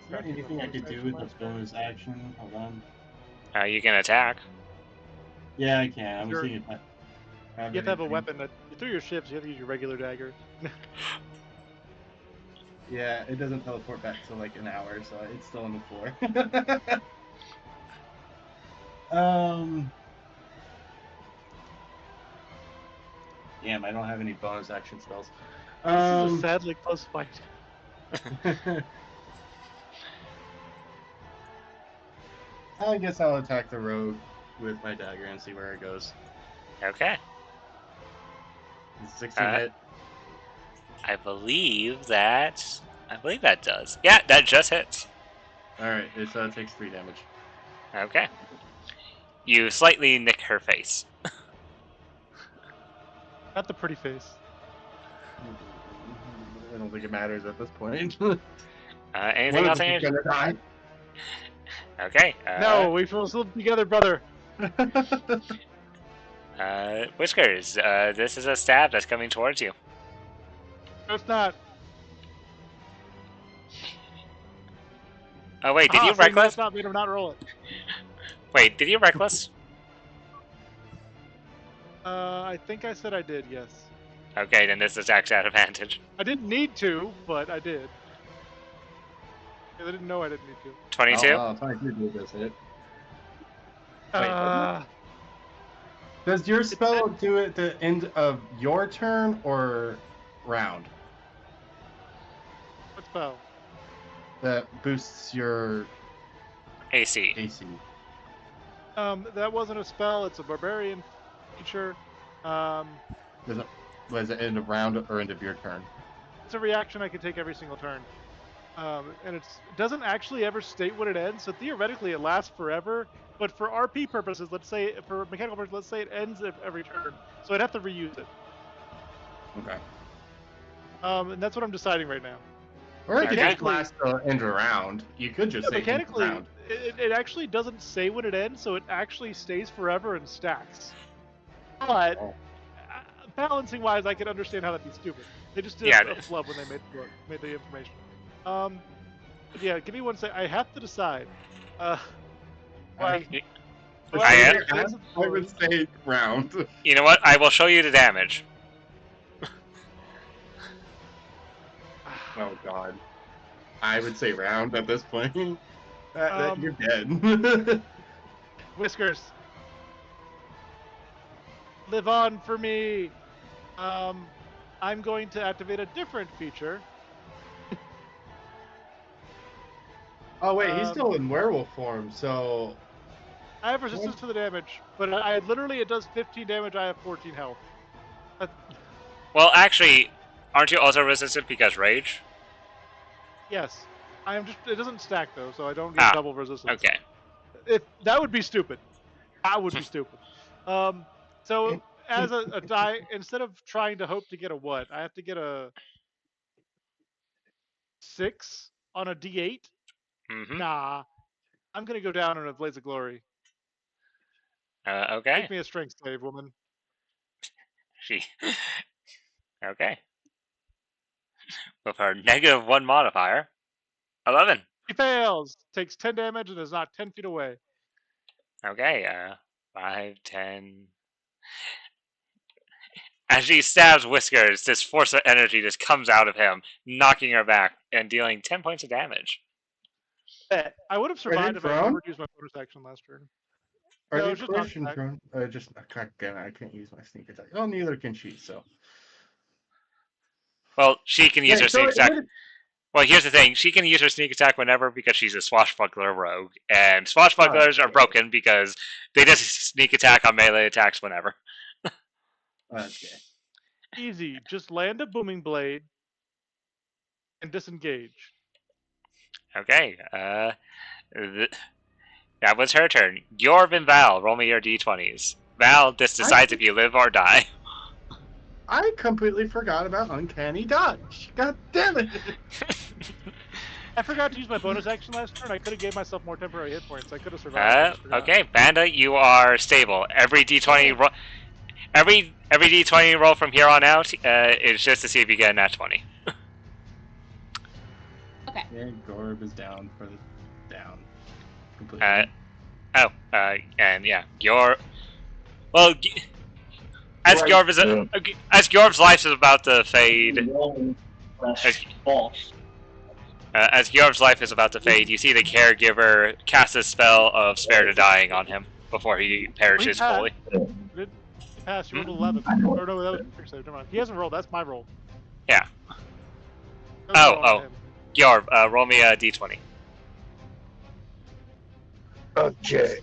Is there anything I could do with the bonus action? Hold on. You can attack. Yeah, I can. I'm Sure. seeing if I You have to have a anything. weapon. Through your ships, you have to use your regular dagger. Yeah, it doesn't teleport back till like an hour, so it's still on the floor. Damn, I don't have any bonus action spells. This is a sadly close fight. I guess I'll attack the rogue with my dagger and see where it goes. Okay. Is 16 hit? I believe that does. Yeah, that just hits. Alright, it takes 3 damage. Okay. You slightly nick her face. Not the pretty face. I don't think it matters at this point. Anything One else? of us is gonna die. Okay. No, we will still together, brother. Whiskers, this is a stab that's coming towards you. No, it's not. Oh wait, did you saying no, reckless? it's not made him not roll it. Wait, did you reckless? I think I said I did, yes. Okay, then this attacks at advantage. I didn't need to, but I did. I didn't know I didn't need to. 22? Oh, 22 did this hit. Uh, Does your spell do it at the end of your turn or round? what spell? That boosts your AC. AC. That wasn't a spell. It's a barbarian feature. Was it end of round or end of your turn? It's a reaction I can take every single turn. And it doesn't actually ever state when it ends, so theoretically it lasts forever. But for RP purposes, let's say for mechanical purposes, let's say it ends every turn, so I'd have to reuse it. Okay. And that's what I'm deciding right now. Or if it just Mechanically- lasts the end of round, you could just say end of Mechanically, round. it actually doesn't say when it ends, so it actually stays forever and stacks. But balancing wise, I can understand how that'd be stupid. They just did a flub when they made the information. But yeah, give me one sec. I have to decide. I I would say round. You know what? I will show you the damage. Oh god. I would say round at this point. You're dead. Whiskers, live on for me. I'm going to activate a different feature. Oh wait, he's still in werewolf form, so I have resistance to the damage, but I literally it does 15 damage. I have 14 health. Well, actually, aren't you also resistant because rage? Yes, I am just. It doesn't stack though, so I don't get double resistance. Okay. That would be stupid. That would be stupid. So as a die, instead of trying to hope to get a what, I have to get a 6 on a D8. Mm-hmm. Nah, I'm gonna go down in a blaze of glory. Okay. Make me a strength save, woman. Okay. With her -1 modifier, 11. He fails. Takes 10 damage and is not 10 feet away. Okay. 5, 10. As she stabs Whiskers, this force of energy just comes out of him, knocking her back and dealing 10 points of damage. I would have survived if I prone? remembered to use my bonus action last turn. Are No, you just not pushing back. prone? I can't use my sneak attack. Oh, neither can she. So. Well, she can use her so sneak attack. Well, here's the thing: she can use her sneak attack whenever because she's a swashbuckler rogue, and swashbucklers are broken because they just sneak attack on melee attacks whenever. Okay. Easy. Just land a booming blade and disengage. Okay. That was her turn. Yorv and Val, roll me your d20s. Val, this decides if you live or die. I completely forgot about Uncanny Dodge. God damn it! I forgot to use my bonus action last turn. I could have gave myself more temporary hit points. I could have survived. I just forgot. Okay, Banda, you are stable. Every d20 roll, every d20 roll from here on out is just to see if you get a nat 20. Okay. And Gorb is down for the down. Completely. And yeah, as Yorv's life is about to fade. As Yorv's life is about to fade, you see the caregiver cast a spell of spare to dying on him before he perishes fully. Good pass. You rolled 11. Or no, that was a save. Never mind. He hasn't rolled. That's my roll. Yeah. That's Yorv, roll me a d20. Okay.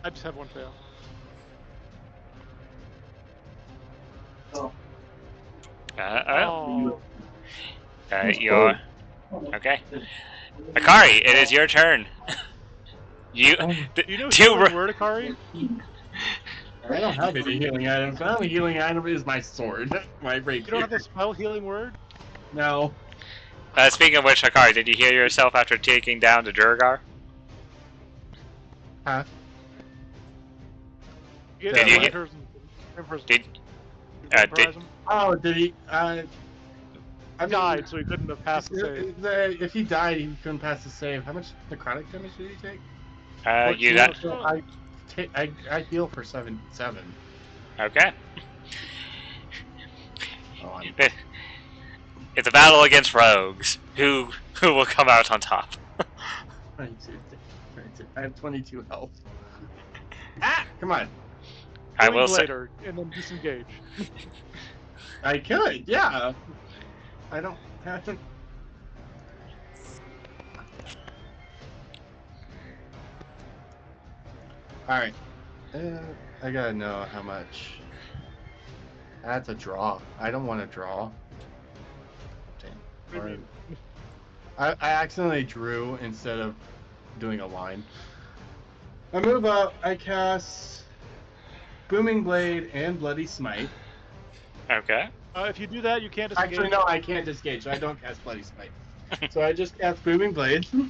I just have one fail. Oh. You're okay. Akari, it is your turn. You Do you know two healing word, Akari? I don't have any healing items. My only healing item is my sword, my rapier. You don't have the spell healing word? No. Speaking of which, Akari, did you heal yourself after taking down the Durgar? Huh? You Did get you- vampirism. Did- Vampirism? Oh, did he? I He mean, died, so he couldn't have passed the save. If he died, he couldn't pass the save. How much necrotic damage did he take? You 14, got so I heal for 7. okay. Oh, It's a battle against rogues. Who will come out on top? 22. I have 22 health. Ah, come on. I will say. Later, and then disengage. I could, yeah. I don't have to. Alright. I gotta know how much. That's a draw. I don't want to draw. What do you mean? I accidentally drew instead of doing a line. I move up. I cast Booming Blade and Bloody Smite. Okay. If you do that, you can't disengage. Actually, no, I can't disengage. I don't cast Bloody Smite. So I just cast Booming Blade. No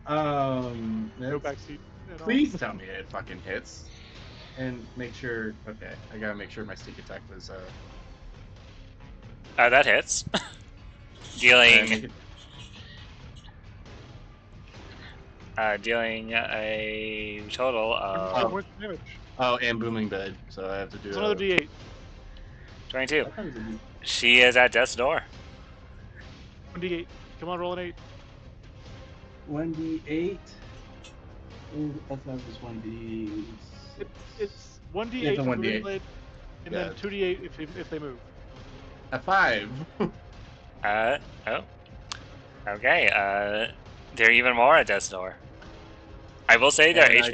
that's- backseat. at all. Please tell me it fucking hits. And make sure. Okay, I gotta make sure my sneak attack was. That hits. Make Dealing it- dealing a total How of much damage? Oh, and Booming Blade. So I have to do. It's another D8. 22. I thought it was a- She is at death's door. 1d8. Come on, roll an 8. 1d8. Ooh, I thought it was 1d. It's 1d8 It's a for 1d8. Booming Blade, and Yeah. then 2d8 if they move. A 5. Oh. Okay. They're even more at death's door. I will say their And I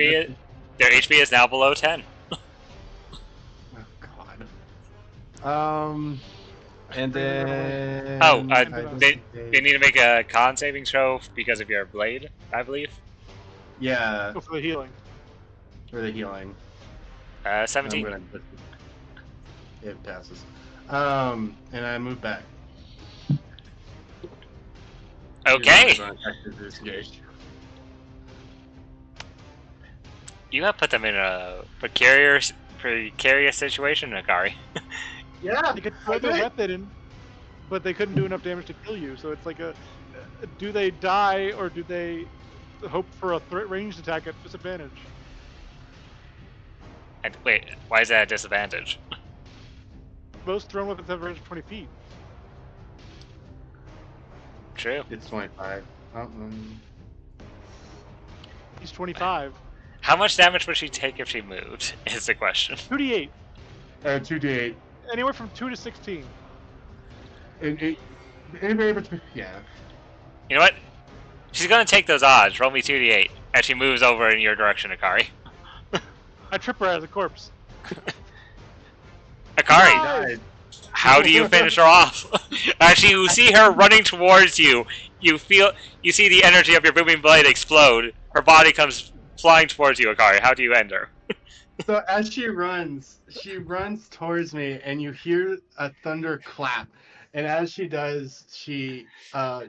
HP is now below 10. Oh God. And then. Oh, I they disengage. need to make a con saving throw because of your blade, I believe. Yeah, Go for the healing. for the healing. 17. I'm gonna. It passes. And I move back. Okay. Disengage. You have put them in a precarious situation, Akari. Yeah. They could throw their weapon in, but they couldn't do enough damage to kill you. So it's like do they die or do they hope for a ranged attack at disadvantage? And wait, why is that a disadvantage? Most thrown weapons have a range of 20 feet. True. It's 25. He's 25. How much damage would she take if she moved? Is the question. 2d8. 2d8. Anywhere from 2 to 16. Anywhere between. Yeah. You know what? She's gonna take those odds. Roll me 2d8 as she moves over in your direction, Akari. I trip her as a corpse. Akari, Died. how do you finish her off? As you see her running towards you, you see the energy of your booming blade explode. Her body comes flying towards you, Akari. How do you end her? So as she runs towards me, and you hear a thunder clap. And as she does, she I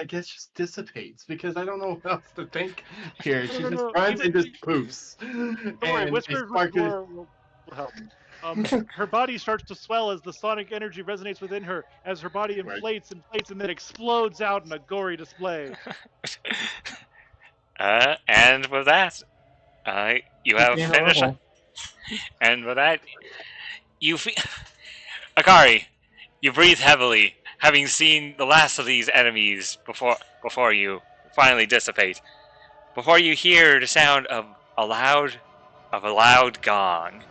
guess just dissipates because I don't know what else to think here. She just runs and just poofs. Don't worry, Whispers will help. Her body starts to swell as the sonic energy resonates within her, as her body inflates and then explodes out in a gory display. And with that, you have finished. And with that, you feel... Akari, you breathe heavily, having seen the last of these enemies before you finally dissipate. Before you hear the sound of a loud gong.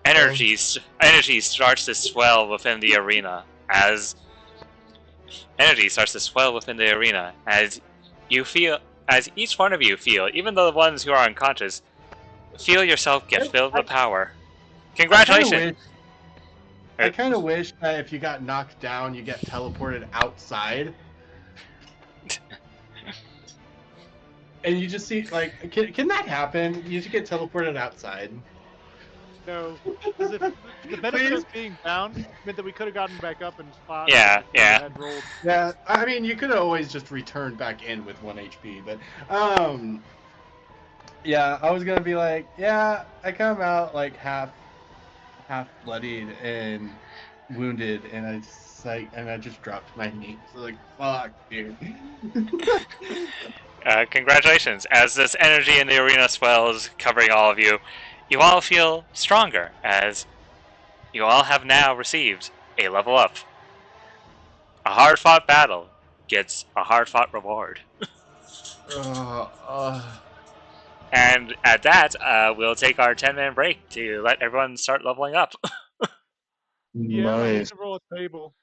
Energy starts to swell within the arena as energy starts to swell within the arena as each one of you feel, even though the ones who are unconscious, feel yourself get filled with power. Congratulations! I kind of wish that if you got knocked down, you get teleported outside. And you just see, like, can that happen? You just get teleported outside. No, because if the benefit of being down meant that we could have gotten back up and spot. Yeah, if we yeah. Had rolled. Yeah, I mean, you could always just return back in with 1 HP, but yeah, I was gonna be like, yeah, I come out like half bloodied and wounded, and I just dropped my knee. So like, fuck, dude. Congratulations! As this energy in the arena swells, covering all of you, you all feel stronger as you all have now received a level up. A hard-fought battle gets a hard-fought reward. And at that, we'll take our 10-minute break to let everyone start leveling up. Yeah, I need Nice. to roll a table.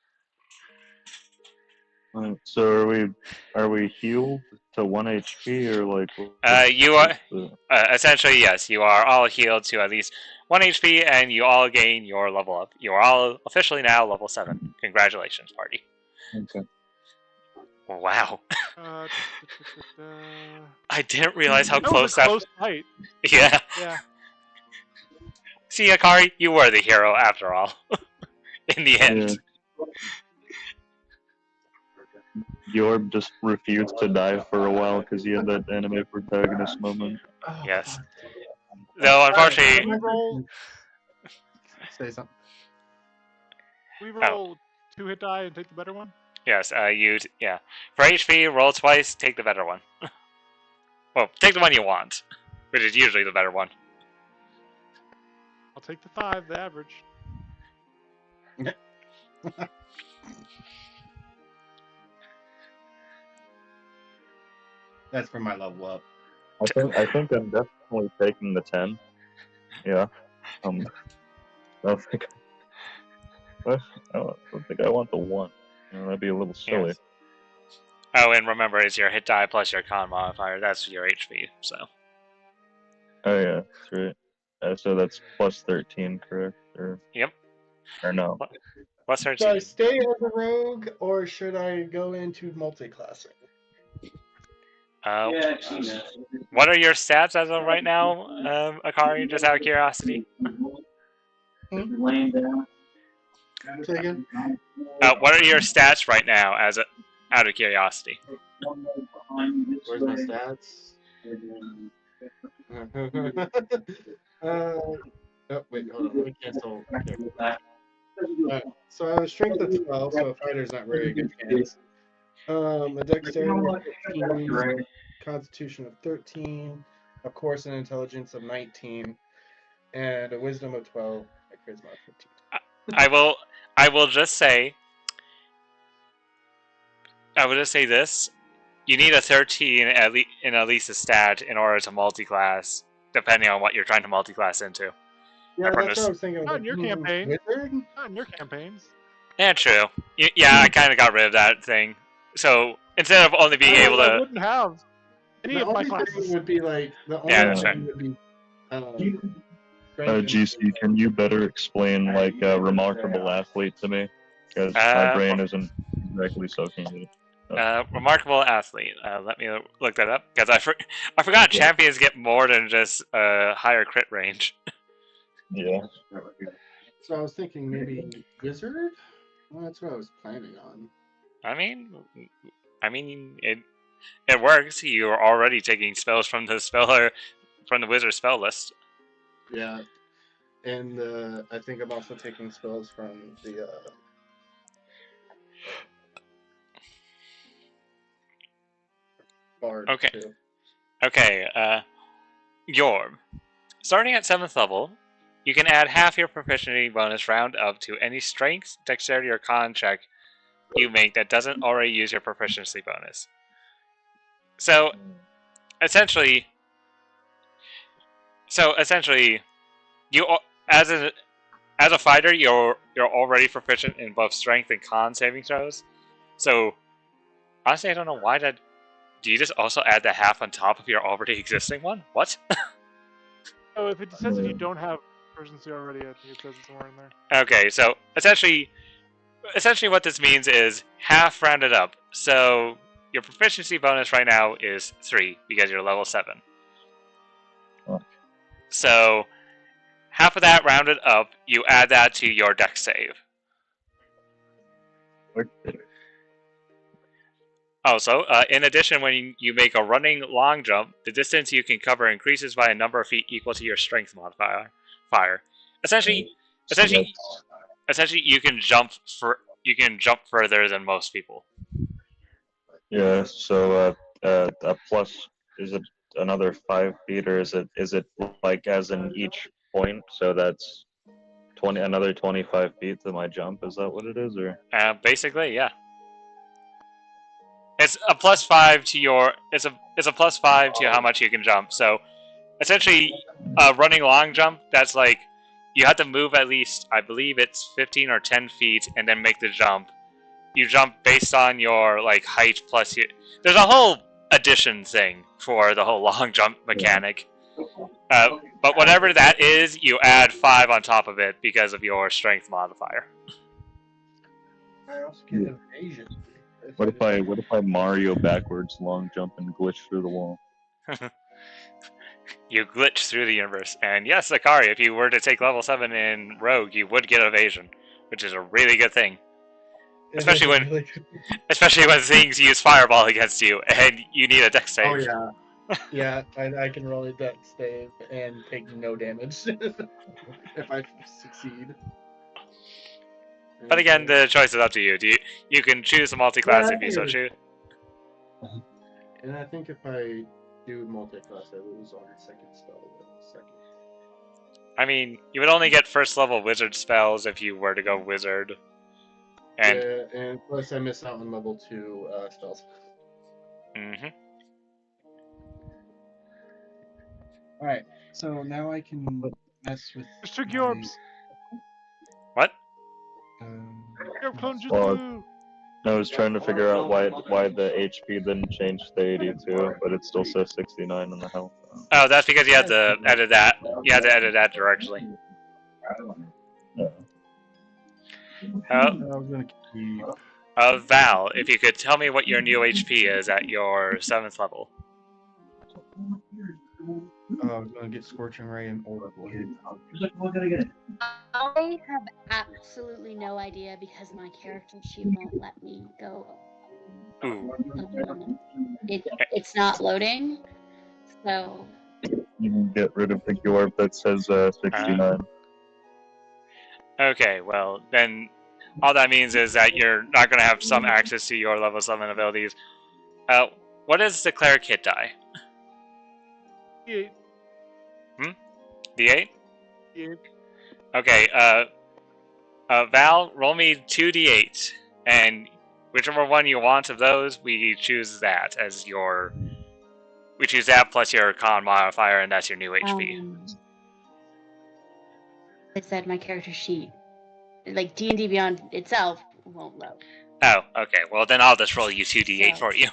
So are we healed to 1 HP or like? You are essentially, yes. You are all healed to at least 1 HP, and you all gain your level up. You are all officially now level 7. Congratulations, party! Okay. Wow. Uh, I didn't realize how that close was a close fight. Yeah. Yeah. See, Akari, you were the hero after all. In the end. Yeah. Yorb just refused to die for a while because he had that anime protagonist moment. Yes. Though, unfortunately... We roll... Say something. We roll 2 hit die and take the better one? Yes, yeah. For HP, roll twice, take the better one. Well, take the one you want, which is usually the better one. I'll take the 5, the average. That's for my level up. I think I'm definitely taking the 10. Yeah. I don't think I want the 1. That'd be a little silly. Yes. Oh, and remember, it's your hit die plus your con modifier. That's your HP, so. Oh yeah, that's right. So that's plus 13, correct? Yep. Or no? Plus Should 13. I stay as a rogue, or should I go into multi-classing? What are your stats as of right now, Akari, just out of curiosity? Say again? What are your stats right now, out of curiosity? Where's my stats? Oh, wait, hold on. Let me cancel. So I have a strength of 12, so a fighter's not very good chance. A dexterity of 15, constitution of 13, of course an intelligence of 19, and a wisdom of 12, a charisma of 15. I will just say this. You need a 13 in at least a stat in order to multi-class, depending on what you're trying to multi-class into. Yeah, that's what I was thinking. Not in your campaign. Wizard? Not in your campaigns. Yeah, true. Yeah, I kind of got rid of that thing. So instead of only being able to, I wouldn't have any The of my only classes. thing would be like the only Yeah, that's thing would be. GC, can you better explain like a remarkable athlete to me? Because my brain isn't exactly soaking it. remarkable athlete. Let me look that up because I forgot champions get more than just higher crit range. Yeah. So I was thinking maybe wizard. Well, that's what I was planning on. I mean, it works. You're already taking spells from the wizard spell list. Yeah, and I think I'm also taking spells from the. Bard Okay. too. Okay. Yorb. Starting at 7th level, you can add half your proficiency bonus round up to any strength, dexterity, or con check you make that doesn't already use your proficiency bonus. So, essentially, you as a fighter, you're already proficient in both strength and con saving throws. So, honestly, I don't know why that. Do you just also add the half on top of your already existing one? What? Oh, if it says if you don't have proficiency already, I think it says it somewhere in there. Okay, so essentially what this means is half rounded up. So your proficiency bonus right now is 3 because you're level 7. Oh. So half of that rounded up, you add that to your dex save. Also, in addition, when you make a running long jump, the distance you can cover increases by a number of feet equal to your strength modifier. Essentially, you can jump further than most people. Yeah, so a plus, is it another 5 feet, or is it like as in each point? So that's another 25 feet to my jump. Is that what it is, or? Basically, yeah. It's a +5 to your. It's a +5 to how much you can jump. So, essentially, running long jump. That's like you have to move at least, I believe it's 15 or 10 feet, and then make the jump. You jump based on your like height plus your. There's a whole addition thing for the whole long jump mechanic. But whatever that is, you add 5 on top of it because of your strength modifier. I also get evasion. What if I Mario backwards long jump and glitch through the wall? You glitch through the universe, and yes, Akari, if you were to take level 7 in Rogue, you would get evasion, which is a really good thing. Especially when things use Fireball against you, and you need a dex save. Oh yeah. Yeah, I can roll a dex save and take no damage if I succeed. But again, the choice is up to you. You can choose a multi-class if you so choose. And I think if I do multi-class, I lose on second spell. I mean, you would only get first level wizard spells if you were to go wizard. And yeah, and plus I miss out on level 2 spells. Mm-hmm. Alright, so now I can mess with. Mr. Gyorbs! What? Your clone Well, jutsu! I was trying to figure out why the HP didn't change to 82, but it still says 69 in the health. Oh, that's because you had to edit that. You had to edit that directly. Yeah. I was gonna keep. Val, if you could tell me what your new HP is at your 7th level. I was gonna get Scorching Ray and Oracle. I have absolutely no idea because my character sheet won't let me go. Ooh. It's not loading, so. You can get rid of the Gyorb that says 69. Okay, well, then all that means is that you're not going to have some access to your level 7 abilities. What is the cleric hit die? D8. D8? D8. Okay, Val, roll me 2d8, and whichever one you want of those, we choose that as your... We choose that plus your con modifier, and that's your new HP. It said my character sheet, like D&D Beyond itself, won't load. Oh, okay. Well, then I'll just roll you 2d8 for you.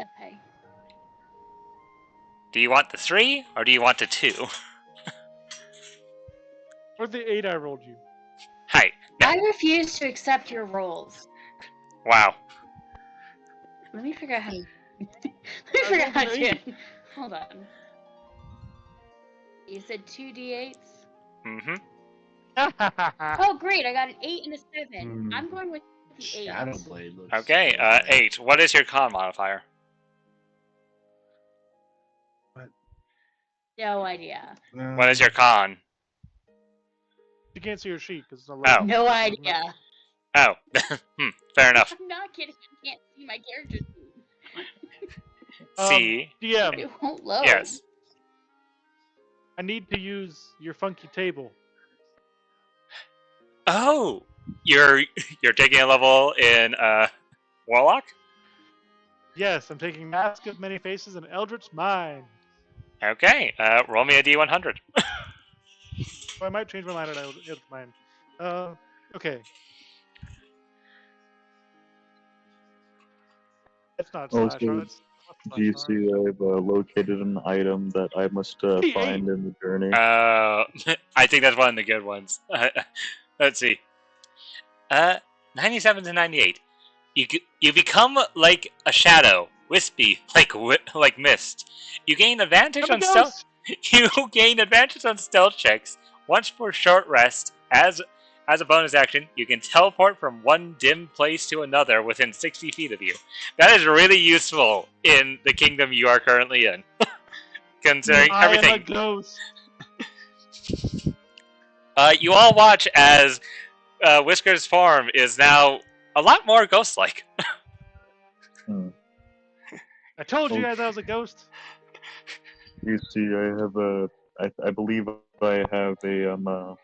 Okay. Do you want the 3, or do you want the 2? Or the 8 I rolled you. Hi. I refuse to accept your rolls. Wow. Let me figure out how to... do it. Hold on. You said 2d8s? Mm-hmm. Oh, great. I got an 8 and a 7. I'm going with the 8. Shadowblade looks Okay, 8. What is your con modifier? No idea. What is your con? You can't see your sheet because it's not Oh. loading. No idea. Oh. Fair enough. I'm not kidding. I can't see my character sheet. See? DM, It won't load. Yes. I need to use your funky table. Oh! You're taking a level in, Warlock? Yes, I'm taking Mask of Many Faces and Eldritch Mind. Okay, roll me a d100. So I might change my mind on Eldritch Mind. Okay. It's not Also, slash R. It's Do you slash see I've located an item that I must find in the journey? I think that's one of the good ones. Let's see. 97 to 98. You become like a shadow, wispy, like mist. You gain advantage I'm a on stealth. ghost! You gain advantage on stealth checks. Once for short rest, as a bonus action, you can teleport from one dim place to another within 60 feet of you. That is really useful in the kingdom you are currently in, considering I am a everything. ghost! You all watch as Whisker's form is now a lot more ghost-like. I told you Oh. guys I was a ghost. You see, I believe I have an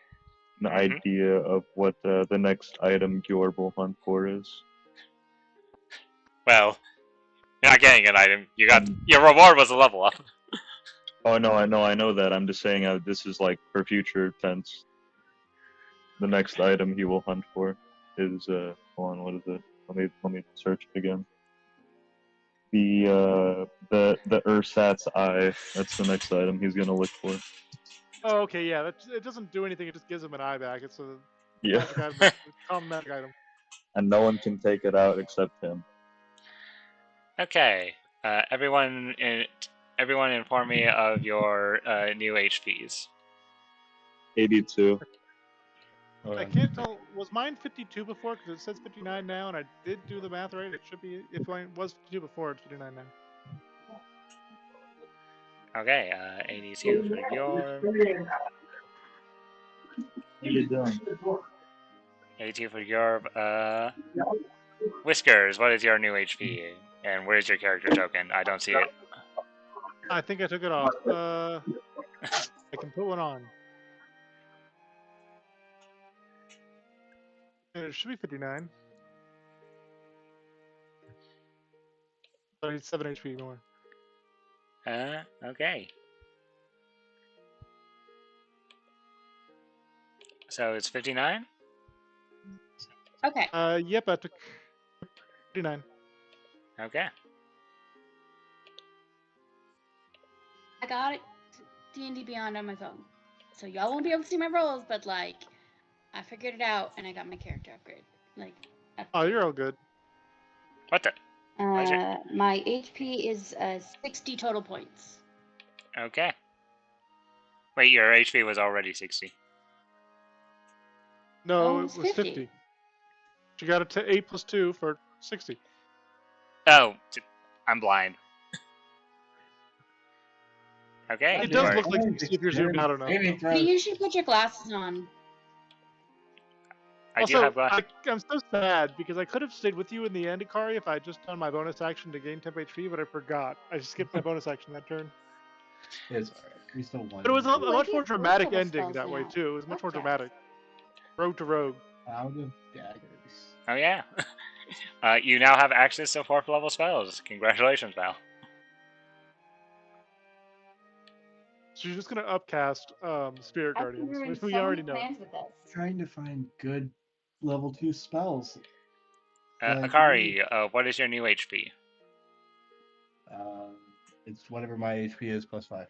idea of what the next item Gior will hunt for is. Well, you're not getting an item. You got your reward was a level up. Oh no, I know that. I'm just saying this is like for future tense. The next item he will hunt for is hold on, what is it? Let me search it again. The Ursat's eye. That's the next item he's gonna look for. Oh, okay, yeah. It doesn't do anything. It just gives him an eye back. It's a Yeah. magic item. It's a common magic item. And no one can take it out except him. Okay, everyone inform me of your new HPs. 82. I can't tell. Was mine 52 before? Because it says 59 now, and I did do the math right. It should be. If mine was 52 before, it's 59 now. Okay, 82 for your. What are you doing? 82 for your. Whiskers, what is your new HP? And where's your character token? I don't see it. I think I took it off. I can put one on. And it should be 59. So I need 7 HP more. Okay. So it's 59? Okay. Yep, I took 59. Okay. I got it. D&D Beyond on my phone. So y'all won't be able to see my rolls, but like, I figured it out and I got my character upgrade. Like. Oh, you're all good. What the? My HP is 60 total points. Okay. Wait, your HP was already 60. No, Oh, it it's was 50. 50. She got it to 8 plus 2 for 60. Oh, I'm blind. Okay. It does Alright. look like 60 if you're zoomed out enough. You usually put your glasses on. I do Also, have glasses. I'm so sad because I could have stayed with you in the end, Ikari, if I had just done my bonus action to gain temp HP, but I forgot. I skipped my bonus action that turn. It's alright. We still won. But it was a Ooh, I much get more fourth dramatic level ending spells that way now. too. It was much more Okay. dramatic. Rogue to rogue. Out of daggers. Oh, yeah. You now have access to 4th level spells. Congratulations, Val. So you're just gonna upcast Spirit I've Guardians, been which doing we so already many know. plans with this. Trying to find good level 2 spells. Akari, what is your new HP? It's whatever my HP is plus 5.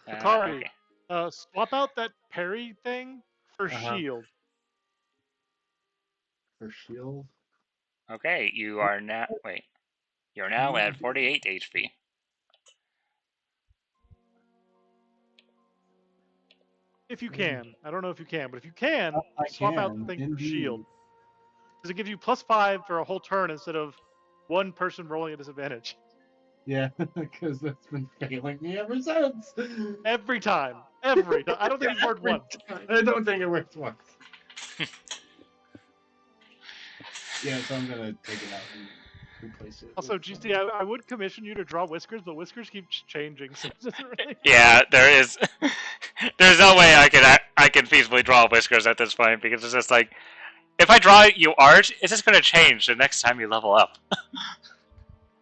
Akari, Okay. swap out that parry thing for shield. For shield. Okay, you are now. Wait. You're now at 48 HP. If you can. I don't know if you can, but if you can, I swap out the can, thing for indeed. shield. Because it gives you plus 5 for a whole turn instead of one person rolling a disadvantage. Yeah, because that's been failing me ever since. Every time. Every time. I don't think it's worked once. I don't think it works once. Yeah, so I'm gonna take it out and replace it. Also, with, GC, I would commission you to draw Whiskers, but Whiskers keeps changing, so it doesn't really... Yeah, there is. There's no way I can feasibly draw Whiskers at this point because it's just like, if I draw you art, it's just gonna change the next time you level up.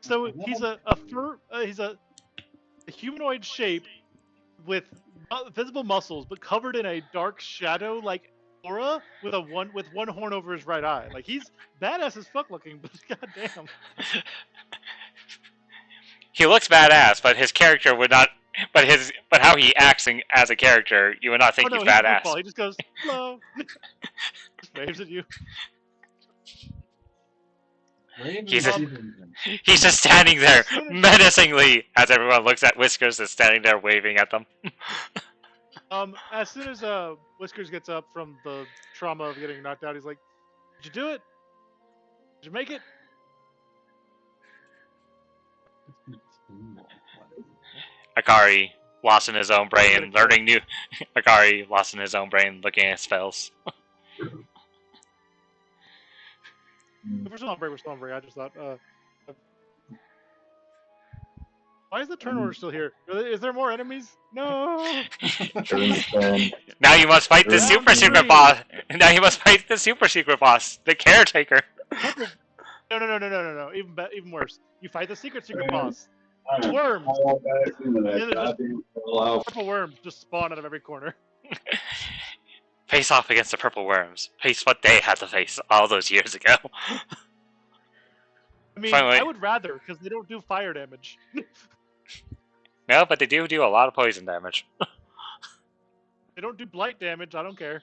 So he's he's a humanoid shape with visible muscles, but covered in a dark shadow, like aura with one horn over his right eye. Like he's badass as fuck looking, but goddamn. He looks badass, but his character would not. But how he acts as a character, you would not think he's He's badass. goofball. He just goes hello, just waves at you. He's just standing there menacingly as everyone looks at Whiskers and standing there waving at them. As soon as Whiskers gets up from the trauma of getting knocked out, he's like, "Did you do it? Did you make it?" Akari lost in his own brain, learning new. Akari lost in his own brain, looking at spells. We're still on break. I just thought. Why is the turn order still here? Is there more enemies? No. Now you must fight the super secret boss. Now you must fight the super secret boss, the caretaker. No. Even worse. You fight the secret boss. Worms. Purple worms just spawn out of every corner. Face off against the purple worms. Face what they had to face all those years ago. I mean, Finally. I would rather, because they don't do fire damage. No, but they do a lot of poison damage. They don't do blight damage. I don't care.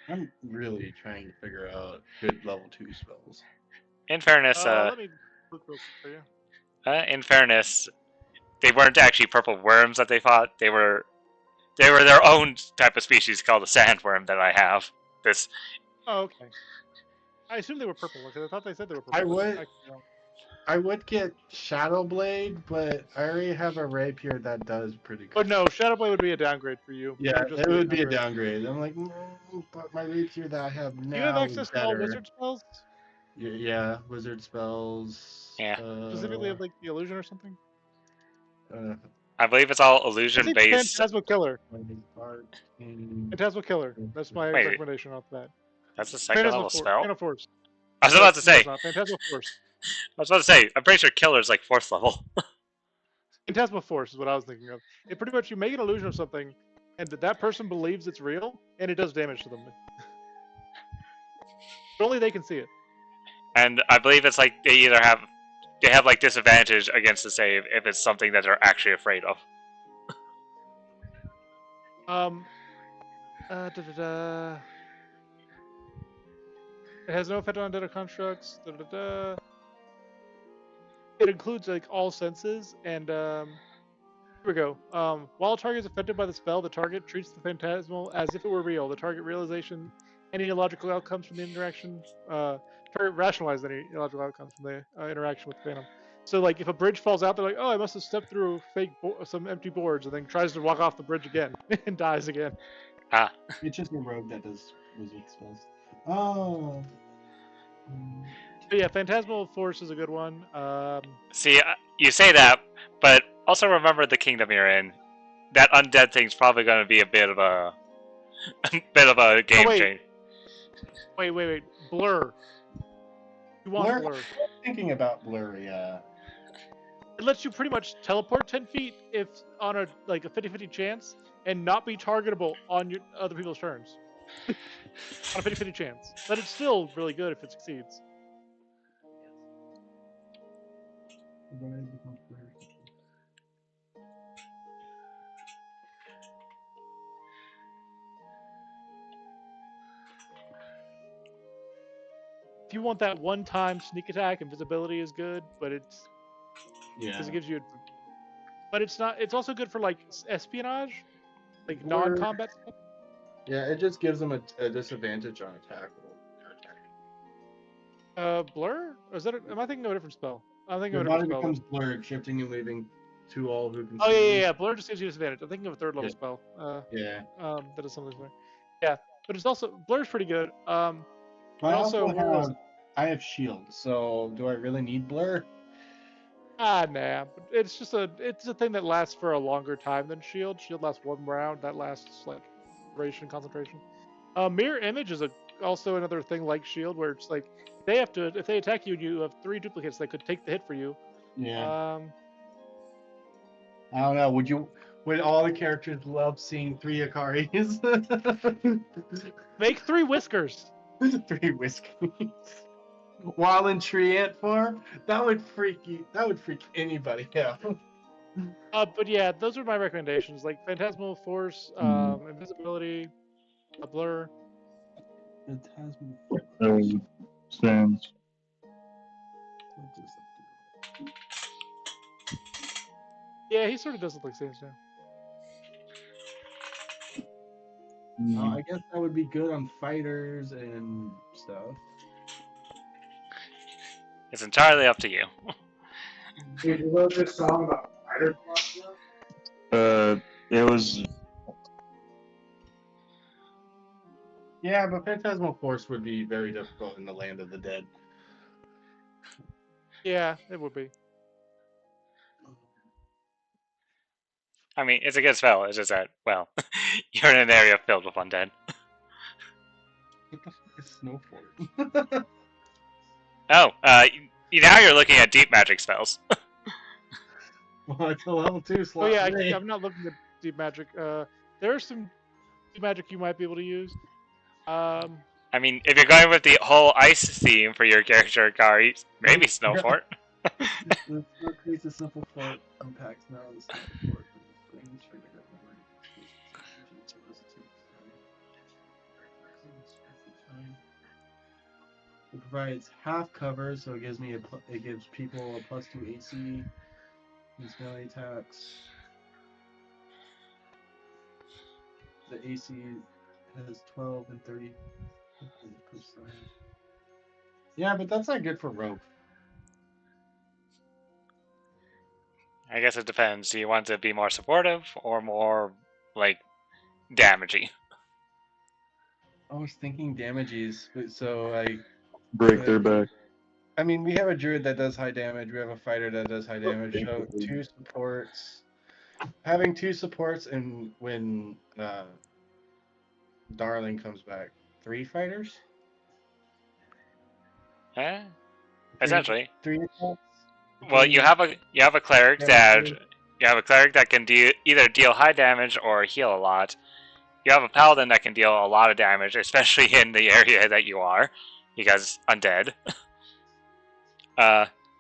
I'm really trying to figure out good level 2 spells. In fairness, let me look real quick for you. in fairness, they weren't actually purple worms that they fought. They were their own type of species called a sandworm that I have. This. Oh, okay. I assume they were purple because I thought they said they were purple. I would get Shadow Blade, but I already have a rapier that does pretty good. But no, Shadow Blade would be a downgrade for you. Yeah, it would be a downgrade. I'm like, no, but my rapier that I have now. Do you have access to all wizard spells? Yeah, wizard spells. Yeah. Specifically of like the illusion or something? I believe it's all illusion based. Phantasmal Killer. Phantasmal Killer. That's my recommendation off that. That's a second level spell? Phantom Force. I was about to say. Phantasmal Force. I was about to say, I'm pretty sure Killer's like 4th level. Phantasmal Force is what I was thinking of. It pretty much, you make an illusion of something, and that person believes it's real, and it does damage to them. But only they can see it. And I believe it's like they have like disadvantage against the save if it's something that they're actually afraid of. It has no effect on undead constructs. It includes like all senses, and here we go. While a target is affected by the spell, the target treats the phantasmal as if it were real. The target realization any illogical outcomes from the interaction. Target rationalize any illogical outcomes from the interaction with the phantom. So like if a bridge falls out, they're like, oh, I must have stepped through some empty boards, and then tries to walk off the bridge again and dies again. Ah. It's just a rogue that does wizard spells. Oh. But yeah, Phantasmal Force is a good one. See, you say that, but also remember the kingdom you're in. That undead thing's probably going to be a bit of a game change. Wait. Blur. You want Blur? I'm thinking about Blur, yeah. It lets you pretty much teleport 10 feet if on a 50-50 chance and not be targetable on your other people's turns. On a 50-50 chance. But it's still really good if it succeeds. If you want that one-time sneak attack, invisibility is good, but it's because it gives you. But it's not. It's also good for like espionage, like non-combat stuff. Yeah, it just gives them a disadvantage on attack. Blur? Or is that? Am I thinking of a different spell? I'm thinking Your of a different body spell. becomes blurred, shifting and leaving to all who can. Oh yeah. Blur just gives you disadvantage. I'm thinking of a third level spell. Yeah. That is something similar. Yeah, but it's also Blur's pretty good. I have shield, so do I really need blur? Nah. But it's a thing that lasts for a longer time than shield. Shield lasts one round. That lasts like duration, concentration. Mirror image is also another thing like shield, where it's like they have to, if they attack you and you have 3 duplicates that could take the hit for you. Yeah. I don't know. Would when all the characters love seeing 3 Akaris. Make 3 whiskers. 3 whiskers. While in Treant form, that would freak anybody out. But yeah, those are my recommendations. Like Phantasmal Force, Invisibility, a Blur. Phantasmal. Stands. Yeah, he sort of does look like Sans now. I guess that would be good on fighters and stuff. It's entirely up to you. Did you wrote this song about fighter plots? It was. Yeah, but Phantasmal Force would be very difficult in the Land of the Dead. Yeah, it would be. I mean, it's a good spell. It's just that, well, you're in an area filled with undead. What the fuck is Snowfort? Oh, now you're looking at deep magic spells. Well, it's a level 2 slot. Oh yeah, for me. I'm not looking at deep magic. There are some deep magic you might be able to use. I mean, if you're going with the whole ice theme for your character, Kari, maybe Snowfort. Let's increase the simple fort impacts now. The simple fort things for the It provides half cover, so it gives me it gives people a +2 AC. These melee attacks. The AC has 12 and 30%. Yeah, but that's not good for Rogue. I guess it depends. Do you want to be more supportive or more, like, damagey? I was thinking damages, but so I Break their back. I mean, we have a druid that does high damage. We have a fighter that does high damage. So 2 supports. Having 2 supports, and when Darling comes back, 3 fighters. Essentially. 3 attacks. Well, you have a cleric that can either deal high damage or heal a lot. You have a paladin that can deal a lot of damage, especially in the area that you are, because undead.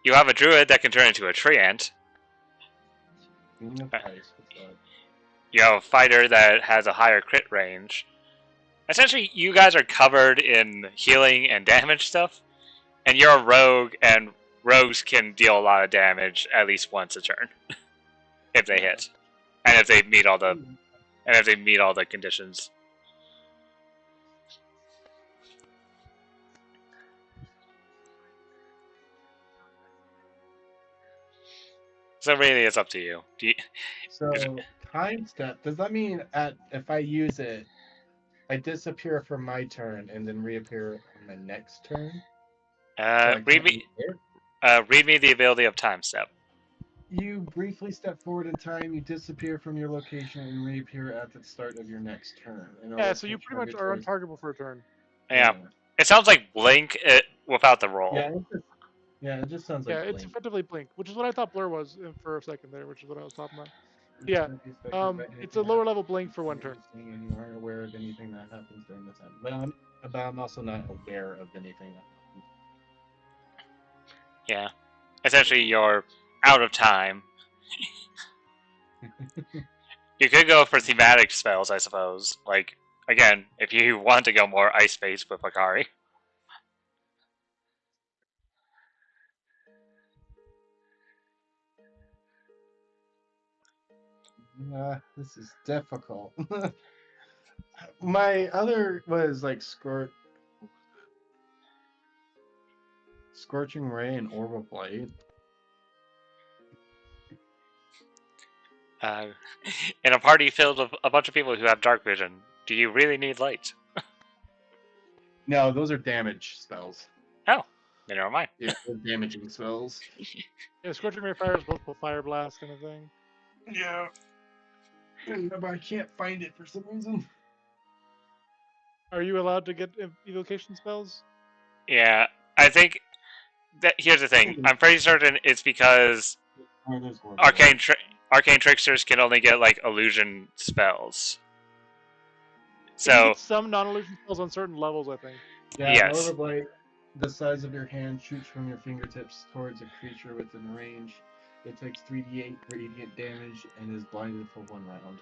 You have a druid that can turn into a treant. You have a fighter that has a higher crit range. Essentially, you guys are covered in healing and damage stuff, and you're a rogue, and rogues can deal a lot of damage at least once a turn, if they hit, and if they meet all the conditions. So really, it's up to you. So time step, does that mean if I use it, I disappear for my turn and then reappear on my next turn? Read me the ability of time step. You briefly step forward in time, you disappear from your location, and reappear at the start of your next turn. Yeah, so you pretty much are untargetable for a turn. Yeah. It sounds like Blink without the roll. Yeah, it just sounds like It's Blink. effectively Blink, which is what I thought Blur was for a second there, which is what I was talking about. Yeah, it's a lower level Blink for 1 turn. And you aren't aware of anything that happens during the time. But I'm also not aware of anything that happens. Yeah. Essentially, you're out of time. You could go for thematic spells, I suppose. Like, again, if you want to go more ice-based with Akari. This is difficult. My other was like Scorching Ray and Orb of Light. In a party filled with a bunch of people who have dark vision, do you really need light? No, those are damage spells. Oh, then never mind. Yeah, they're damaging spells. Yeah, Scorching Ray fires multiple fire blast kind of thing. Yeah. But I can't find it for some reason. Are you allowed to get evocation spells? Yeah, I think that here's the thing. I'm pretty certain it's because arcane tricksters can only get like illusion spells. You can So get some non-illusion spells on certain levels, I think. Yeah, Yes. Orb of Light, the size of your hand, shoots from your fingertips towards a creature within range. It takes 3d8 radiant damage and is blinded for 1 round.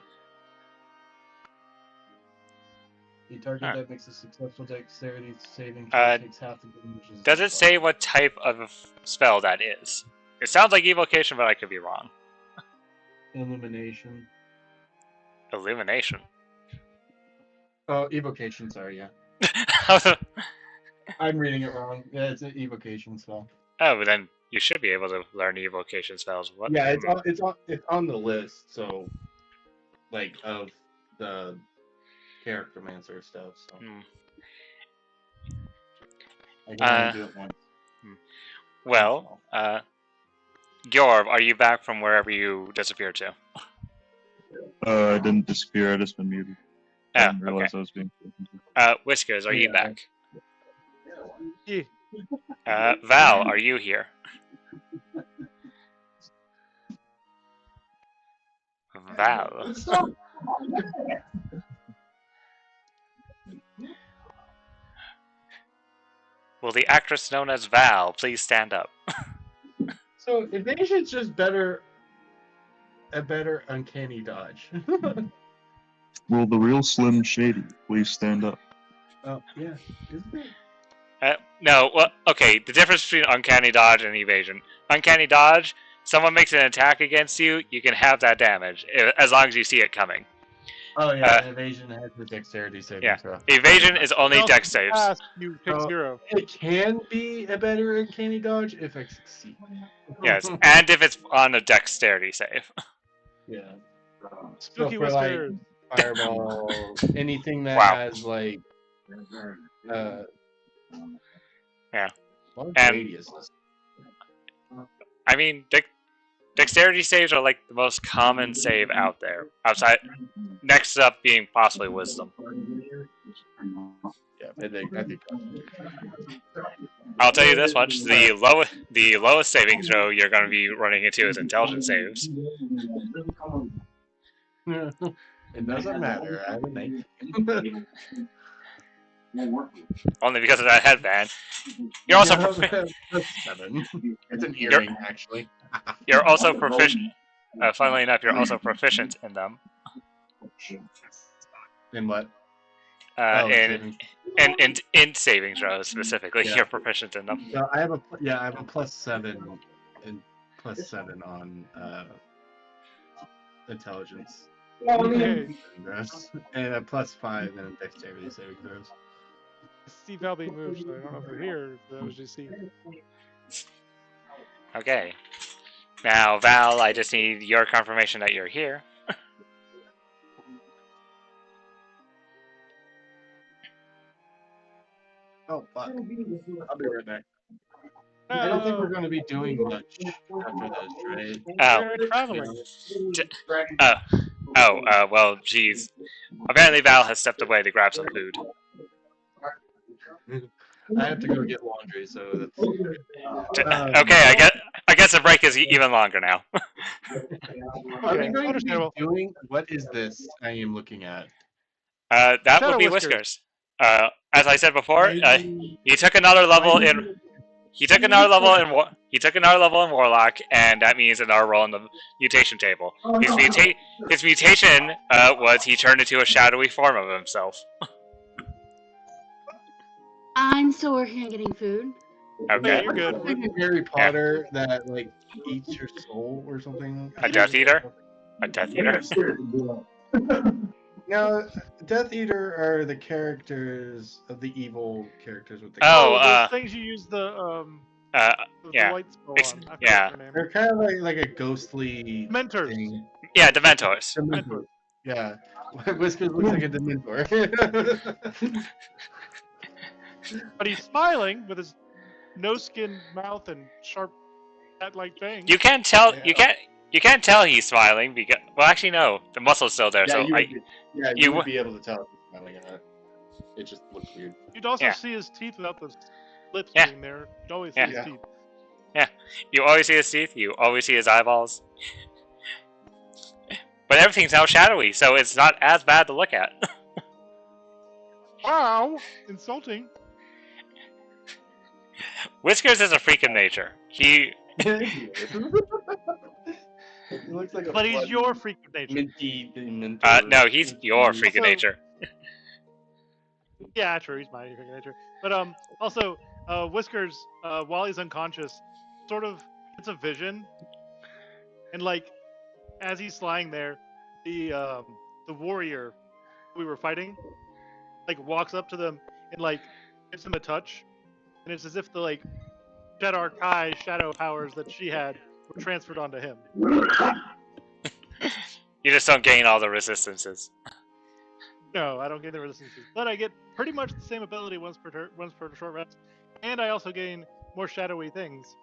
The target that makes a successful dexterity saving throw takes half the damage. does it say what type of spell that is? It sounds like evocation, but I could be wrong. Illumination. Illumination. Oh, evocation. Sorry, yeah. I'm reading it wrong. Yeah, it's an evocation spell. Oh, but then you should be able to learn evocation spells. What? Yeah, it's on the list. So, like of the charactermancer stuff. So I can only do it once. Well, Gyorb, are you back from wherever you disappeared to? I didn't disappear. I just been muted. I Oh, didn't realize I was being. Whiskers, are you back? Yeah. Val, are you here? Val. Will the actress known as Val please stand up? So evasion's just a better uncanny dodge. Will the real Slim Shady please stand up? Oh yeah, isn't it? No, well, okay, the difference between uncanny dodge and evasion. Uncanny dodge, someone makes an attack against you, you can have that damage, as long as you see it coming. Oh yeah, evasion has the dexterity saving throw. Evasion is only dex saves. Pass, you pick 0. It can be a better uncanny dodge if I succeed. Yes, and if it's on a dexterity save. Yeah. Spooky so for like whiskers. fireball, anything that has like yeah. large And radiuses. I mean, dexterity saves are like the most common save out there. Outside, next up being possibly wisdom. Yeah, I think. I'll tell you this much: the lowest saving throw you're going to be running into is intelligence saves. It doesn't matter. I have a 19. Only because of that headband. You're also Seven. It's an earring, actually. You're also proficient. Funnily enough, you're also proficient in them. In what? In saving throws specifically, you're proficient in them. So I have a +7 and +7 on intelligence. Okay. And a +5 in dexterity saving throws. See Val being moved, so I don't know if they're here. That was just see. Okay. Now, Val, I just need your confirmation that you're here. Oh, fuck. I'll be right back. I don't think we're going to be doing much after this, right? We're traveling. Well, geez. Apparently Val has stepped away to grab some food. I have to go get laundry, so that's... Okay, I guess the break is even longer now. Are we going to be doing... What is this I am looking at? That would be Whiskers. As I said before, he took another level in... He took another level in Warlock, and that means another roll in the mutation table. His mutation was he turned into a shadowy form of himself. I'm still working on getting food. Okay, you're good. Like in Harry Potter that like eats your soul or something. A Death Eater. A Death Eater. No, Death Eater are the characters of the evil characters with the. Those things you use the yeah. light spell on. Yeah. They're kind of like a ghostly Dementors. thing. Yeah, Dementors. Dementor. Yeah. Whiskers looks like a Dementor. But he's smiling with his no-skin mouth and sharp cat-like fangs. You can't tell. Yeah. You can't tell he's smiling because. Well, actually, no. The muscle's still there. Yeah, So you would be able to tell if he's smiling at it. It just looks weird. You'd also see his teeth without the lips being there. You'd always see his teeth. Yeah. You always see his teeth. You always see his eyeballs. But everything's now shadowy, so it's not as bad to look at. Wow, insulting. Whiskers is a freak of nature. He He looks like a But he's bloody your freak of nature. minty mentor. no, he's your freak of Also- nature. Yeah, true. He's my freak of nature. But also, Whiskers, while he's unconscious, sort of gets a vision, and like, as he's lying there, the warrior we were fighting, like, walks up to them and like gives him a touch, and it's as if the like Shadar Kai shadow powers that she had were transferred onto him. You just don't gain all the resistances. No, I don't gain the resistances, but I get pretty much the same ability once per short rest, and I also gain more shadowy things.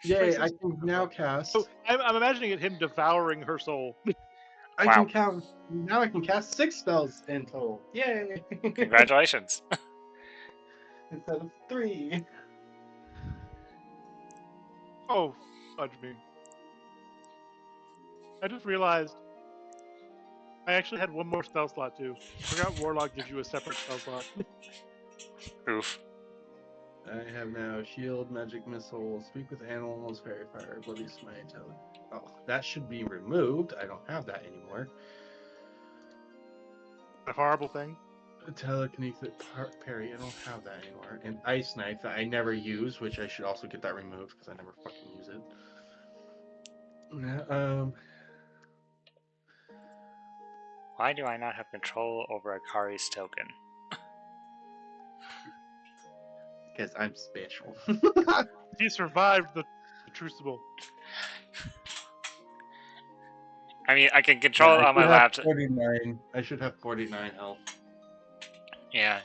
Yay, I can now cast. So I'm imagining it him devouring her soul. I Wow. can count. Now I can cast 6 spells in total. Yay! Congratulations. Instead of 3. Oh, fudge me. I just realized I actually had one more spell slot too. Forgot Warlock gives you a separate spell slot. Oof. I have now shield, magic missile, speak with animals, fairy fire, bloody smite. Oh, that should be removed. I don't have that anymore. A horrible thing. Telekinetic parry. I don't have that anymore. And ice knife that I never use, which I should also get that removed because I never fucking use it. Why do I not have control over Akari's token? Because I'm special. He survived the crucible. I mean, I can control it on my laptop. 49. I should have 49 health. Yeah.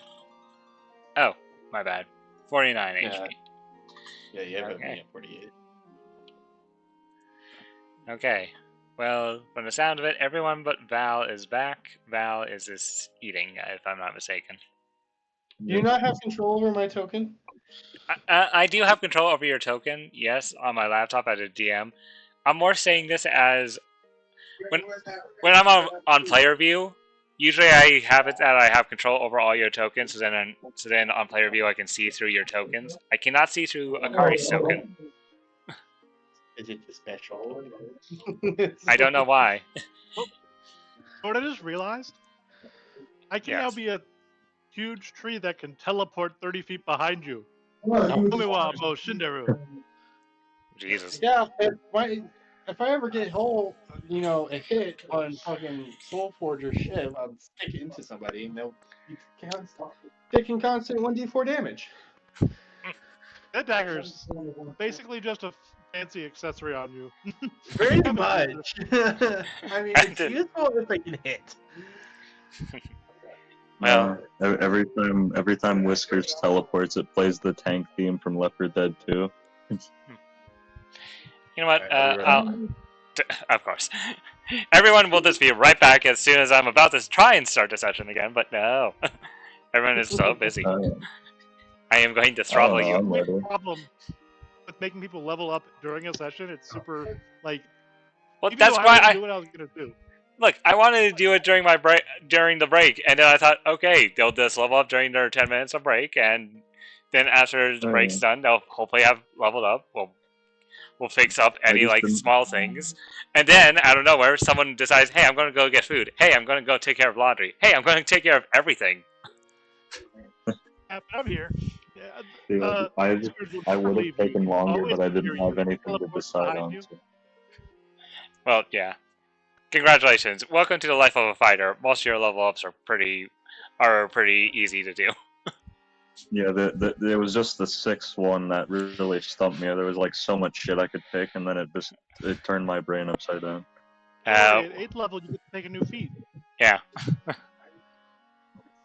Oh, my bad. 49 Yeah. HP. Yeah, you have Okay. me at 48. Okay. Well, from the sound of it, everyone but Val is back. Val is just eating, if I'm not mistaken. Do you not have control over my token? I do have control over your token, yes, on my laptop as a DM. I'm more saying this as when I'm on player view. Usually, I have it that I have control over all your tokens. So then on player view, I can see through your tokens. I cannot see through Akari's token. Is it special? I don't know why. What I just realized? I can now Yes. be a huge tree that can teleport 30 feet behind you. Well, Omiwa Bo Shinderu. Jesus. Yeah, if I ever get a hit on fucking Soulforge or ship, I'll stick it into somebody and they'll be taking constant 1d4 damage. That dagger's basically just a fancy accessory on you. Very much. I mean, it's useful if I can hit. Well, every time Whiskers teleports, it plays the tank theme from Left 4 Dead 2. You know what? Alright, Of course. Everyone will just be right back as soon as I'm about to try and start the session again, but no. Everyone is so busy. I am going to throttle you. I'm ready. Problem with making people level up during a session. It's super like. Well, even that's though why I I knew what I was gonna do. look. I wanted to do it during my break, during the break, and then I thought, okay, they'll just level up during their 10 minutes of break, and then after the break's done, they'll hopefully have leveled up. We'll fix up any just like didn't- small things, and then out of nowhere, someone decides, hey, I'm going to go get food. Hey, I'm going to go take care of laundry. Hey, I'm going to take care of everything. Yeah, but I'm here. Yeah, See, I Whiskers will would probably have taken be longer, always but I near didn't you. have anything to Teleport decide behind on. you. So. Well, yeah. Congratulations. Welcome to the life of a fighter. Most of your level ups are pretty easy to do. Yeah, there was just the 6th one that really stumped me. There was like so much shit I could pick, and then it turned my brain upside down. At 8th level, you get to take a new feat. Yeah.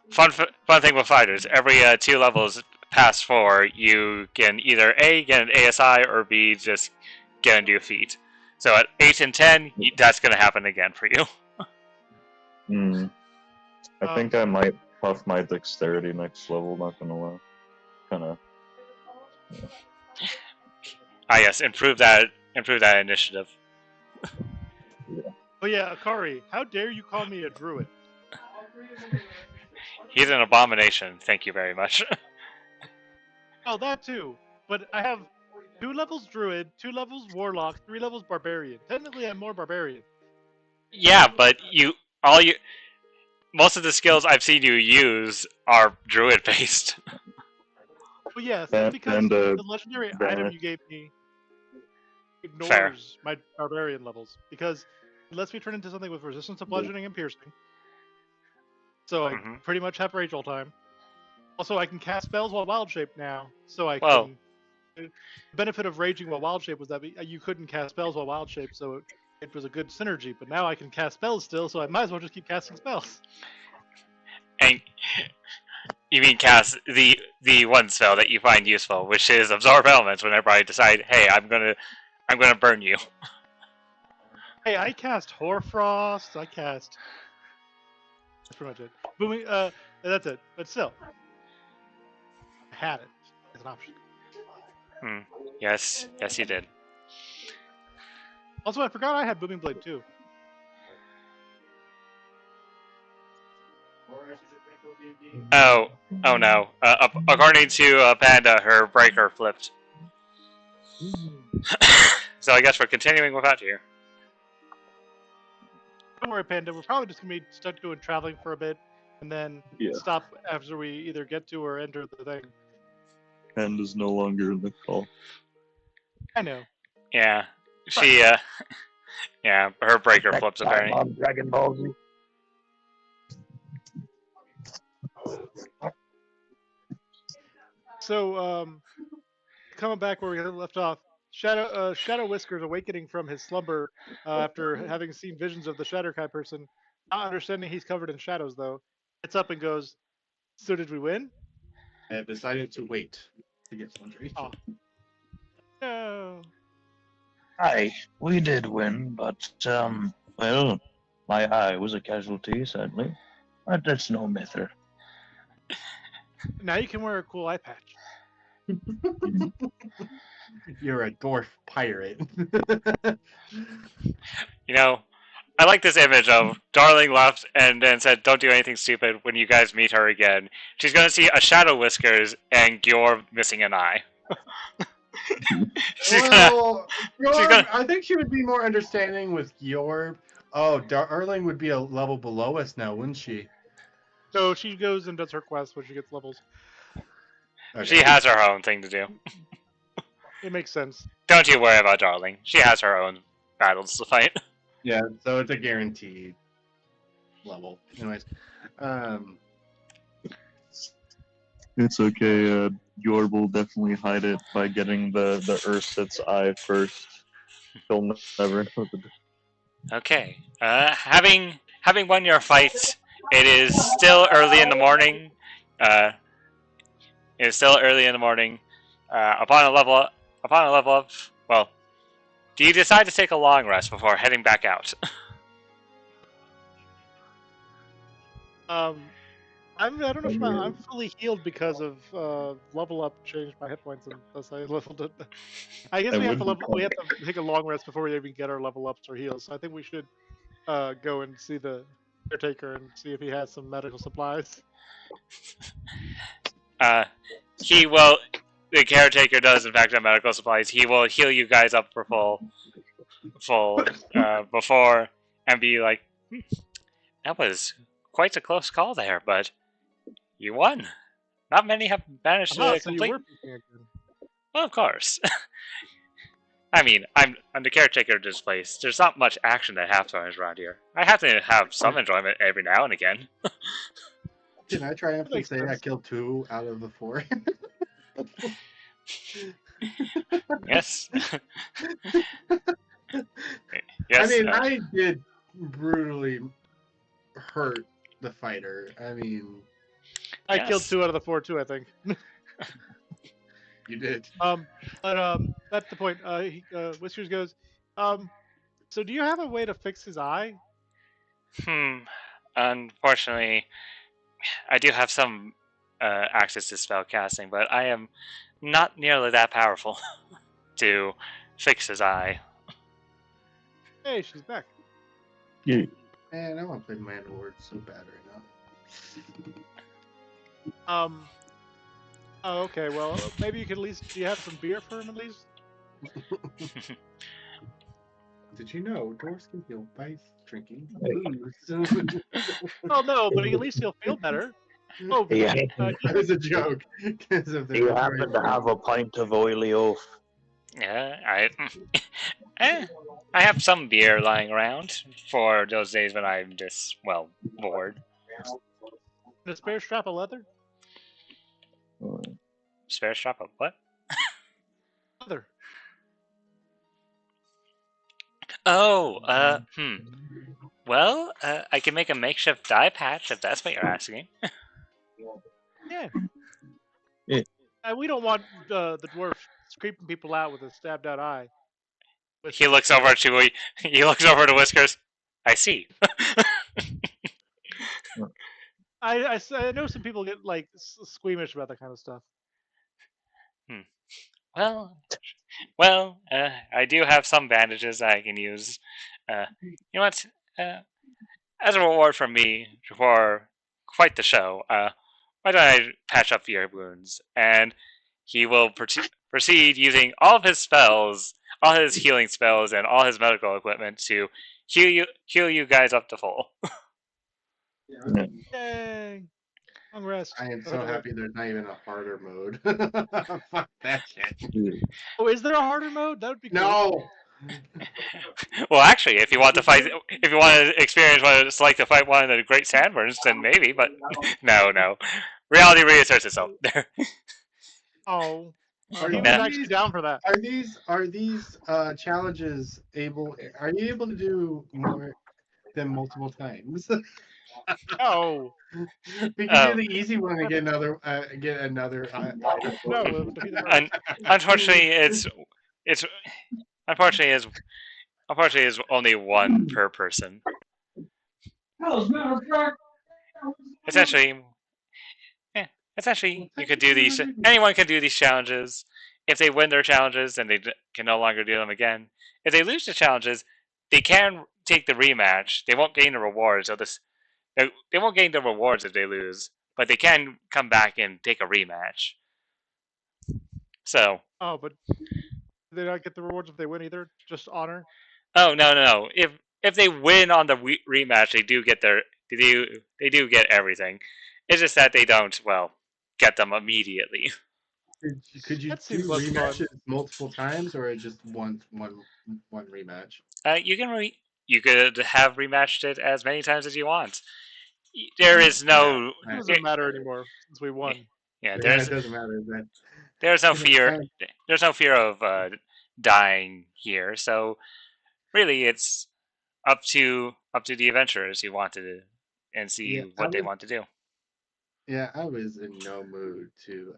Fun thing with fighters. Every 2 levels past 4, you can either A, get an ASI, or B, just get a new feat. So at 8 and 10, that's going to happen again for you. I think I might puff my dexterity next level, not gonna lie. Kinda. Ah yes, improve that initiative. Oh yeah, Akari, how dare you call me a druid? He's an abomination. Thank you very much. Oh, that too. But I have 2 levels druid, 2 levels warlock, 3 levels barbarian. Technically, I'm more barbarian. Yeah, but most of the skills I've seen you use are druid based. But yes, And- that's because and, the legendary item Barret. you gave me Fair. ignores my barbarian levels because it lets me turn into something with resistance to bludgeoning and piercing. So I Mhm. pretty much have rage all time. Also, I can cast spells while wild shape now, so I Well- can. The benefit of raging while wild shape was that you couldn't cast spells while wild shape, so it was a good synergy. But now I can cast spells still, so I might as well just keep casting spells. And you mean cast the one spell that you find useful, which is absorb elements. Whenever I decide, hey, I'm gonna burn you. Hey, I cast Hoarfrost. I cast. That's pretty much it. Booming. That's it. But still, I had it as an option. Yes, you did. Also, I forgot I had Booming Blade too. Oh no. According to Panda, her breaker flipped. So I guess we're continuing without you. Don't worry, Panda. We're probably just gonna be stuck doing traveling for a bit, and then Yeah. stop after we either get to or enter the thing. And is no longer in the call. I know. Yeah. She yeah, her breaker flips apparently. on Dragon Ball Z. So, coming back where we left off, Shadow Whiskers awakening from his slumber after having seen visions of the Shatterkai person, not understanding he's covered in shadows though, gets up and goes, "So did we win?" I have decided to wait to get laundry. Oh. No. Aye, we did win, but, well, my eye was a casualty, sadly. But that's no matter. Now you can wear a cool eye patch. You're a dwarf pirate. You know, I like this image of Darling left and then said, "Don't do anything stupid." When you guys meet her again, she's gonna see a Shadow Whiskers and Gyor missing an eye. she's gonna, well, she's gonna- I think she would be more understanding with Yorb. Oh, Darling would be a level below us now, wouldn't she? So she goes and does her quest when she gets levels. Okay. She has her own thing to do. It makes sense. Don't you worry about Darling. She has her own battles to fight. Yeah, so it's a guaranteed level. Anyways, It's okay, Yorb will definitely hide it by getting the Urset's eye first. He'll never know the difference. Okay. Having won your fight, it is still early in the morning. It is still early in the morning. Upon a level up, well, do you decide to take a long rest before heading back out? I don't know if I'm fully healed because of level up changed my hit points and thus I leveled it. I guess I we have to wouldn't we have to take a long rest before we even get our level ups or heals. So I think we should go and see the caretaker and see if he has some medical supplies. He will. The caretaker does, in fact, have medical supplies. He will heal you guys up for full before and be like, "That was quite a close call there, but you won. Not many have managed to So you complete." were picking again. Well, of course. I mean, I'm the caretaker of this place. There's not much action that happens around here. I have to have some enjoyment every now and again. can I triumphantly Makes say I sense. killed 2 out of the 4? Yes. Yes. I mean, I did brutally hurt the fighter. I mean, I Yes. killed 2 out of the 4 too, I think. you did. But that's the point. Whiskers goes, so do you have a way to fix his eye? Unfortunately, I do have some access to spell casting, but I am not nearly that powerful to fix his eye. Hey, she's back. Yeah. Man, I want to play Mandalore so bad right Oh, okay. Well, maybe you could at least. Do you have some beer for him at least? now. Did you know dwarves can heal by drinking Hey. booze? Oh no, but at least he'll feel better. Oh, Do you, That was a joke. Because of do you the happen to have a pint of oily oaf? Yeah, I have some beer lying around for those days when I'm just, well, bored. and a spare strap of leather. Spare strap of what? Leather. Oh, Well, I can make a makeshift dye patch if that's what you're asking. Yeah. Yeah. We don't want the dwarf creeping people out with a stabbed out eye. He looks over to Whiskers. I see. I know some people get like squeamish about that kind of stuff. Well, I do have some bandages I can use. You know what? As a reward from me for quite the show, why don't I patch up your wounds? And he will proceed using all of his spells, all his healing spells, and all his medical equipment to heal you guys up to full. Yeah. Yay! Long rest. I am Oh, so no, wait. happy there's not even a harder mode. Fuck that shit. Oh, is there a harder mode? That would be cool. No! Well, actually, if you want to experience what it's like to fight one of the great sandworms, then maybe. But no, reality reasserts itself. Oh, Are he was Nah. actually down for that. Are these challenges able? Are you able to do more than multiple times? No, We can do the easy one and get another item. no, it would defeat the purpose. Unfortunately, it's unfortunately is only one per person. Essentially, essentially, you could do these. Anyone can do these challenges. If they win their challenges, then they can no longer do them again. If they lose the challenges, they can take the rematch. They won't gain the rewards of this. They won't gain the rewards if they lose, but they can come back and take a rematch. So, Oh, but they not get the rewards if they win either. Just honor. oh no. If they win on the rematch, they do get they do get everything. It's just that they don't get them immediately. Could you That do seems less fun. rematches multiple times, or just one rematch? You could have rematched it as many times as you want. There is no It doesn't matter anymore since we won. yeah. Yeah, it doesn't matter. There's no It's fear. kind There's no fear of dying here. So really, it's up to the adventurers who want to and see Yeah, what they want to do. Yeah, I was in no mood to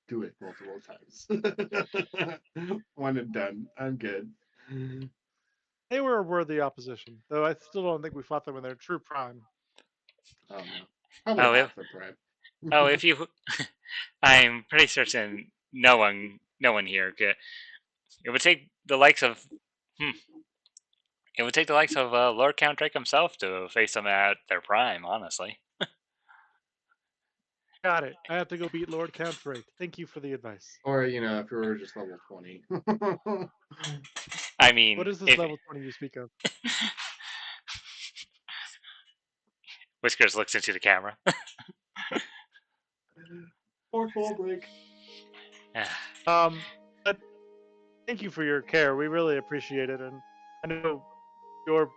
do it multiple times. One and done. I'm good. They were a worthy opposition, though I still don't think we fought them in their true prime. Oh no, probably Oh, half the prime. if you, I'm pretty certain no one here could. It would take the likes of, it would take the likes of Lord Count Drake himself to face them at their prime. Honestly, Got it. I have to go beat Lord Count Drake. Thank you for the advice. Or if we were just level 20. I mean, What is this level 20 you speak of? Whiskers looks into the camera. Fourth wall break. But thank you for your care. We really appreciate it, and I know your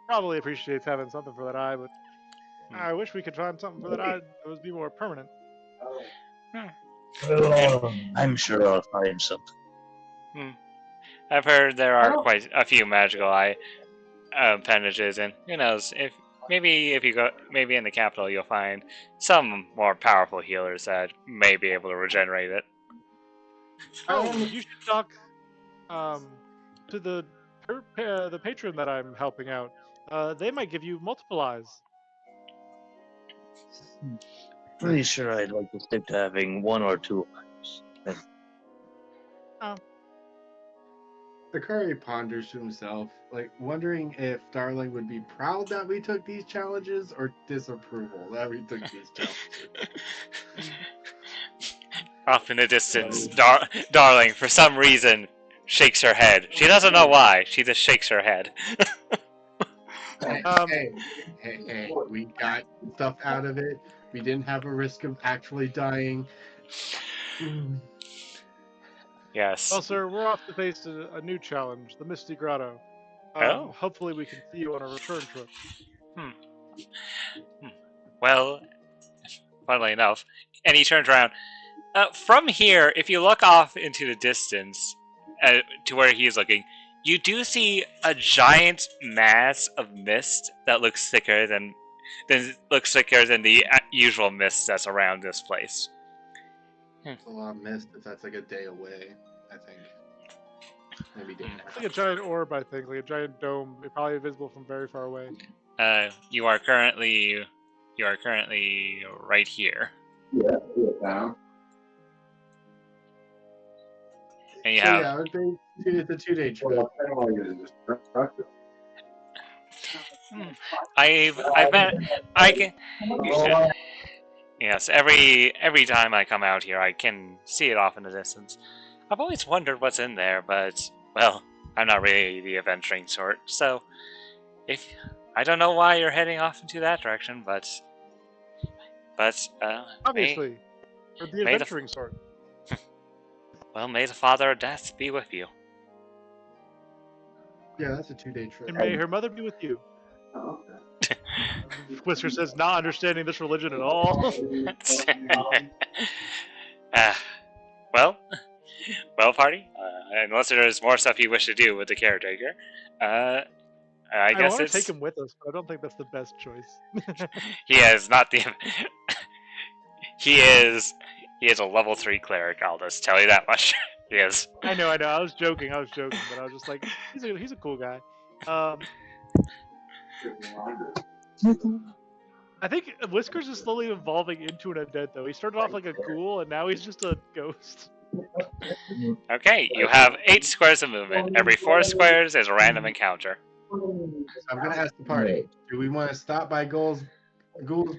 probably appreciates having something for that eye, but I wish we could find something for that eye that would be more permanent. I'm sure I'll find something. I've heard there are quite a few magical eye appendages, and who knows if you go in the capital you'll find some more powerful healers that may be able to regenerate it. Oh, you should talk to the patron that I'm helping out. They might give you multiple eyes. Pretty sure I'd like to stick to having one or two eyes. The Akari ponders to himself, like wondering if Darling would be proud that we took these challenges or disapproval that we took these challenges. Off in the distance, Darling, for some reason, shakes her head. She doesn't know why. She just shakes her head. Hey, we got stuff out of it. We didn't have a risk of actually dying. Yes. Well, sir, we're off to face a new challenge, the Misty Grotto. Oh. Hopefully we can see you on a return trip. Well, funnily enough, and he turns around. From here, if you look off into the distance, to where he is looking, you do see a giant mass of mist that looks thicker than the usual mist that's around this place. It's a lot of mist if that's like a day away, I think. Maybe day and a It's half. like a giant orb, I think, like a giant dome. It's probably visible from very far away. You are currently right here, and you have. Yeah, it's a 2-day trip. I can. You should. Yes, every time I come out here, I can see it off in the distance. I've always wondered what's in there, but well, I'm not really the adventuring sort. So, I don't know why you're heading off into that direction, but Obviously, we're the may the- adventuring sort. well, may the Father of Death be with you. Yeah, that's a 2-day trip. And may her mother be with you. Whisker says, not understanding this religion at all. Well, party. Unless there's more stuff you wish to do with the caretaker, I guess want it's. to take him with us, but I don't think that's the best choice. He is not the. He is a level 3 cleric. I'll just tell you that much. He is. I know. I was joking, but I was just like, he's a cool guy. I think Whiskers is slowly evolving into an undead, though. He started off like a ghoul, and now he's just a ghost. Okay, you have 8 squares of movement. Every 4 squares is a random encounter. I'm gonna ask the party: do we want to stop by Ghoul's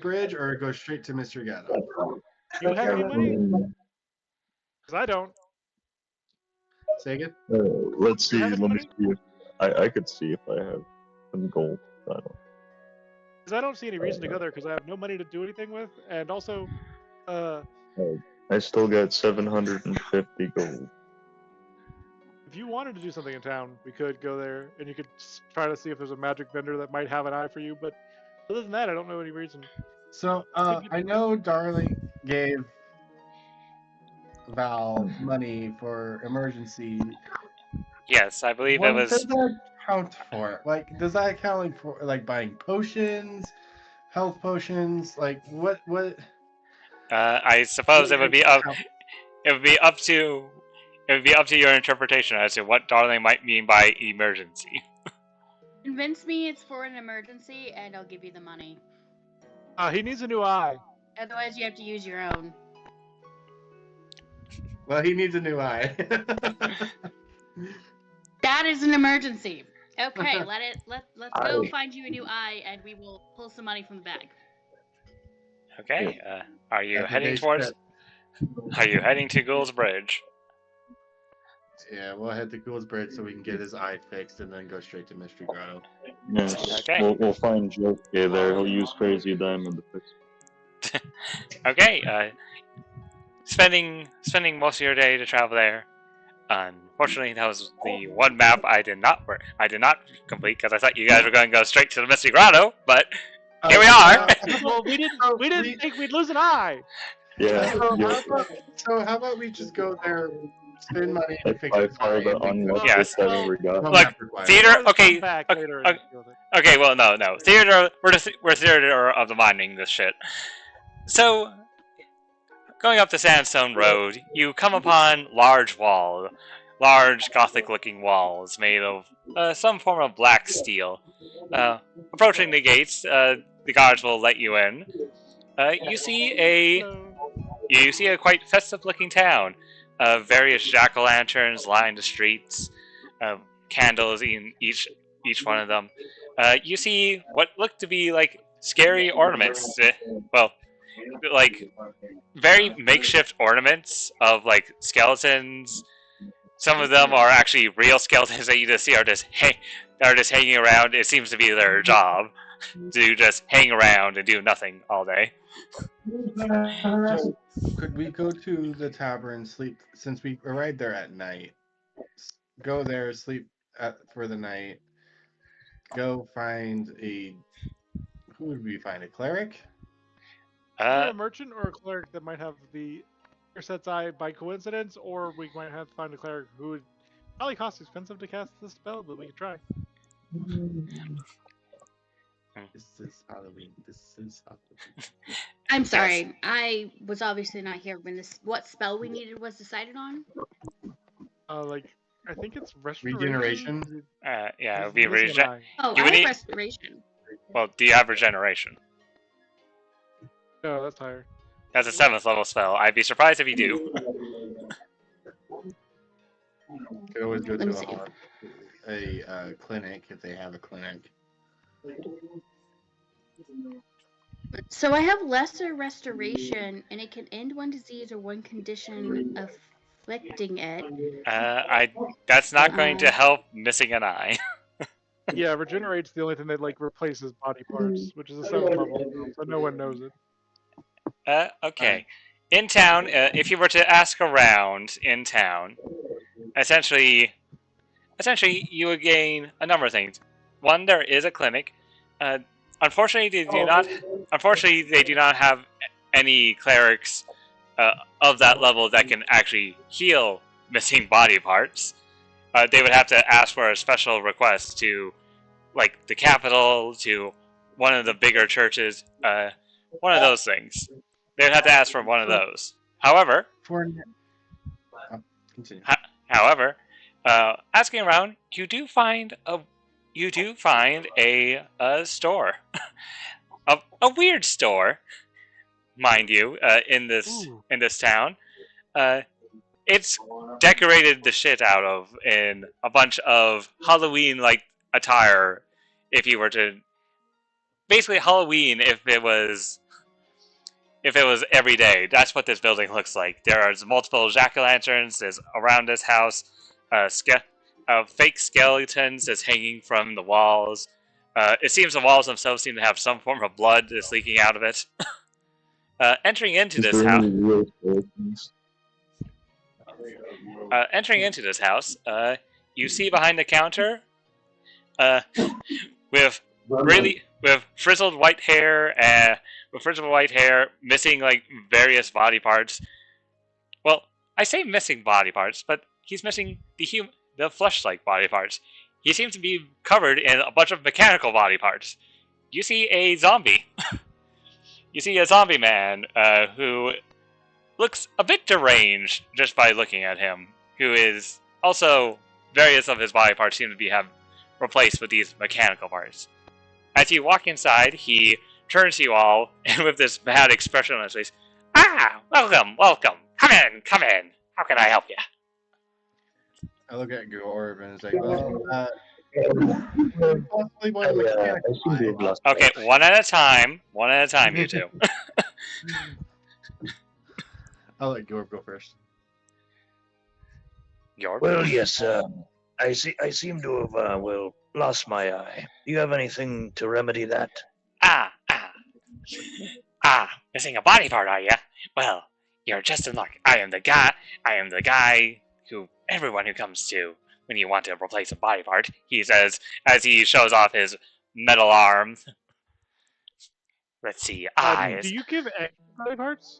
Bridge or go straight to Mr. Gatto? You have any money? Because I don't. Say again? Let's see. You have any Let me money? see if I could see if I have some gold. I don't. Because I don't see any reason to go there, because I have no money to do anything with, and also, I still got 750 gold. if you wanted to do something in town, we could go there, and you could try to see if there's a magic vendor that might have an eye for you, but other than that, I don't know any reason. So, I know Darling gave Val money for emergency. Yes, I believe What it was. does that count for? Like, does that account for like buying potions, health potions? Like, what? I suppose it would be up. It would be up to your interpretation as to what Darling might mean by emergency. Convince me it's for an emergency, and I'll give you the money. He needs a new eye. Otherwise, you have to use your own. Well, he needs a new eye. That is an emergency. Okay, let's go find you a new eye, and we will pull some money from the bag. Okay. Are you Every heading day's towards? trip. Are you heading to Ghoul's Bridge? Yeah, we'll head to Ghoul's Bridge so we can get his eye fixed and then go straight to Mystery Grotto. Yes. Okay. We'll find Joke there. He'll use Crazy Diamond to fix. Okay. Spending most of your day to travel there. Unfortunately, that was the one map I did not complete because I thought you guys were going to go straight to the Misty Grotto, but here we are. Well, we didn't think we'd lose an eye. Yeah. So how about we just go there, spend money, and That's fix by his far eye, the and then go- unluckiest Yes. I've ever got. No Look, map required. theater. Let's Okay. come back later and deal with it. Okay. Well, no. Theater. We're theater of the minding this shit. So, going up the sandstone road, you come upon large Gothic-looking walls made of some form of black steel. Approaching the gates, the guards will let you in. You see a quite festive-looking town. Various jack-o'-lanterns line the streets. candles in each one of them. You see what look to be like scary ornaments. Well, like very makeshift ornaments of like skeletons. Some of them are actually real skeletons that you just see are just hanging around. It seems to be their job to just hang around and do nothing all day. So, could we go to the tavern, sleep, since we arrived there at night? Go there, sleep for the night. Go find who would we find? A cleric? Either a merchant or a cleric that might have the set's eye by coincidence, or we might have to find a cleric who would probably cost expensive to cast this spell, but we could try. This is Halloween. I'm sorry, I was obviously not here when what spell we needed was decided on. I think it's restoration. Regeneration. Yeah, it would be regeneration. Oh, I have restoration. Well, do you have regeneration? No, that's higher. That's a 7th level spell. I'd be surprised if you do. Could always go to a clinic if they have a clinic. So I have lesser restoration, and it can end one disease or one condition afflicting it. That's not going to help missing an eye. Yeah, regenerate's the only thing that replaces body parts, which is a 7th level, so no one knows it. Okay. In town, if you were to ask around in town, essentially you would gain a number of things. One, there is a clinic. Unfortunately, they do not have any clerics of that level that can actually heal missing body parts. They would have to ask for a special request to, like, the capital, to one of the bigger churches, one of those things. They would have to ask for one of those. However, asking around, you do find a store, a weird store, mind you, in this town. It's decorated the shit out of in a bunch of Halloween-like attire. If you were to, basically Halloween, if it was every day, that's what this building looks like. There are multiple jack-o'-lanterns around this house, fake skeletons that's hanging from the walls. It seems the walls themselves seem to have some form of blood that's leaking out of it. Entering into this house, you see behind the counter, with frizzled white hair, missing like various body parts. Well, I say missing body parts, but he's missing the flesh-like body parts. He seems to be covered in a bunch of mechanical body parts. You see a zombie. You see a zombie man who looks a bit deranged just by looking at him, who is also, various of his body parts seem to be replaced with these mechanical parts. As you walk inside, he turns to you all, and with this bad expression on his face, welcome, come in, how can I help you? I look at Gorb and say, well, okay, one at a time, you two. I'll let Gorb go first. Gorb? Well, yes, I seem to have, lost my eye. Do you have anything to remedy that? Missing a body part, are you? Well, you're just in luck. I am the guy who everyone who comes to when you want to replace a body part, he says, as he shows off his metal arm. Let's see, eyes. Do you give extra body parts?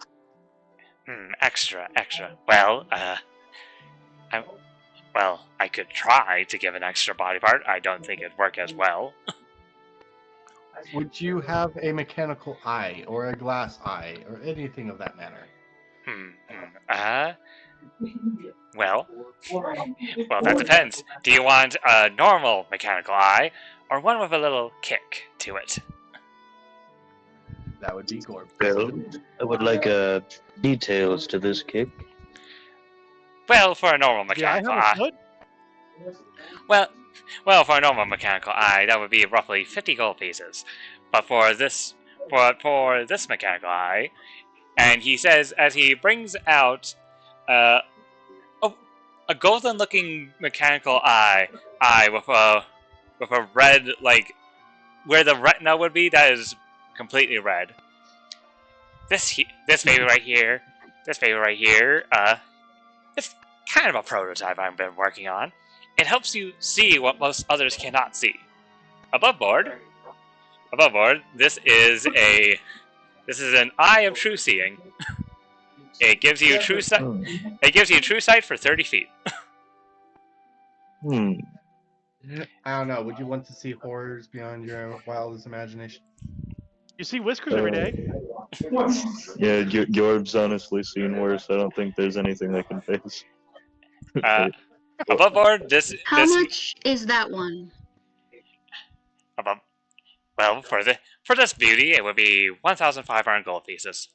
Extra. Well, I could try to give an extra body part. I don't think it'd work as well. Would you have a mechanical eye or a glass eye or anything of that manner? Well, that depends. Do you want a normal mechanical eye or one with a little kick to it? That would be Gorb. Well, I would like details to this kick. Well, for a normal mechanical eye. Well, for a normal mechanical eye, that would be roughly 50 gold pieces. But for this mechanical eye, and he says as he brings out a golden-looking mechanical eye with a red, like where the retina would be, that is completely red. This baby right here, it's kind of a prototype I've been working on. It helps you see what most others cannot see. Above board, this is an eye of true seeing. It gives you true sight. It gives you true sight for 30 feet. Hmm. I don't know. Would you want to see horrors beyond your wildest imagination? You see whiskers every day. Yeah, Yorb's honestly seen worse. I don't think there's anything I can face. Above board, How much is that one? Well, for this beauty, it would be 1,500 gold pieces.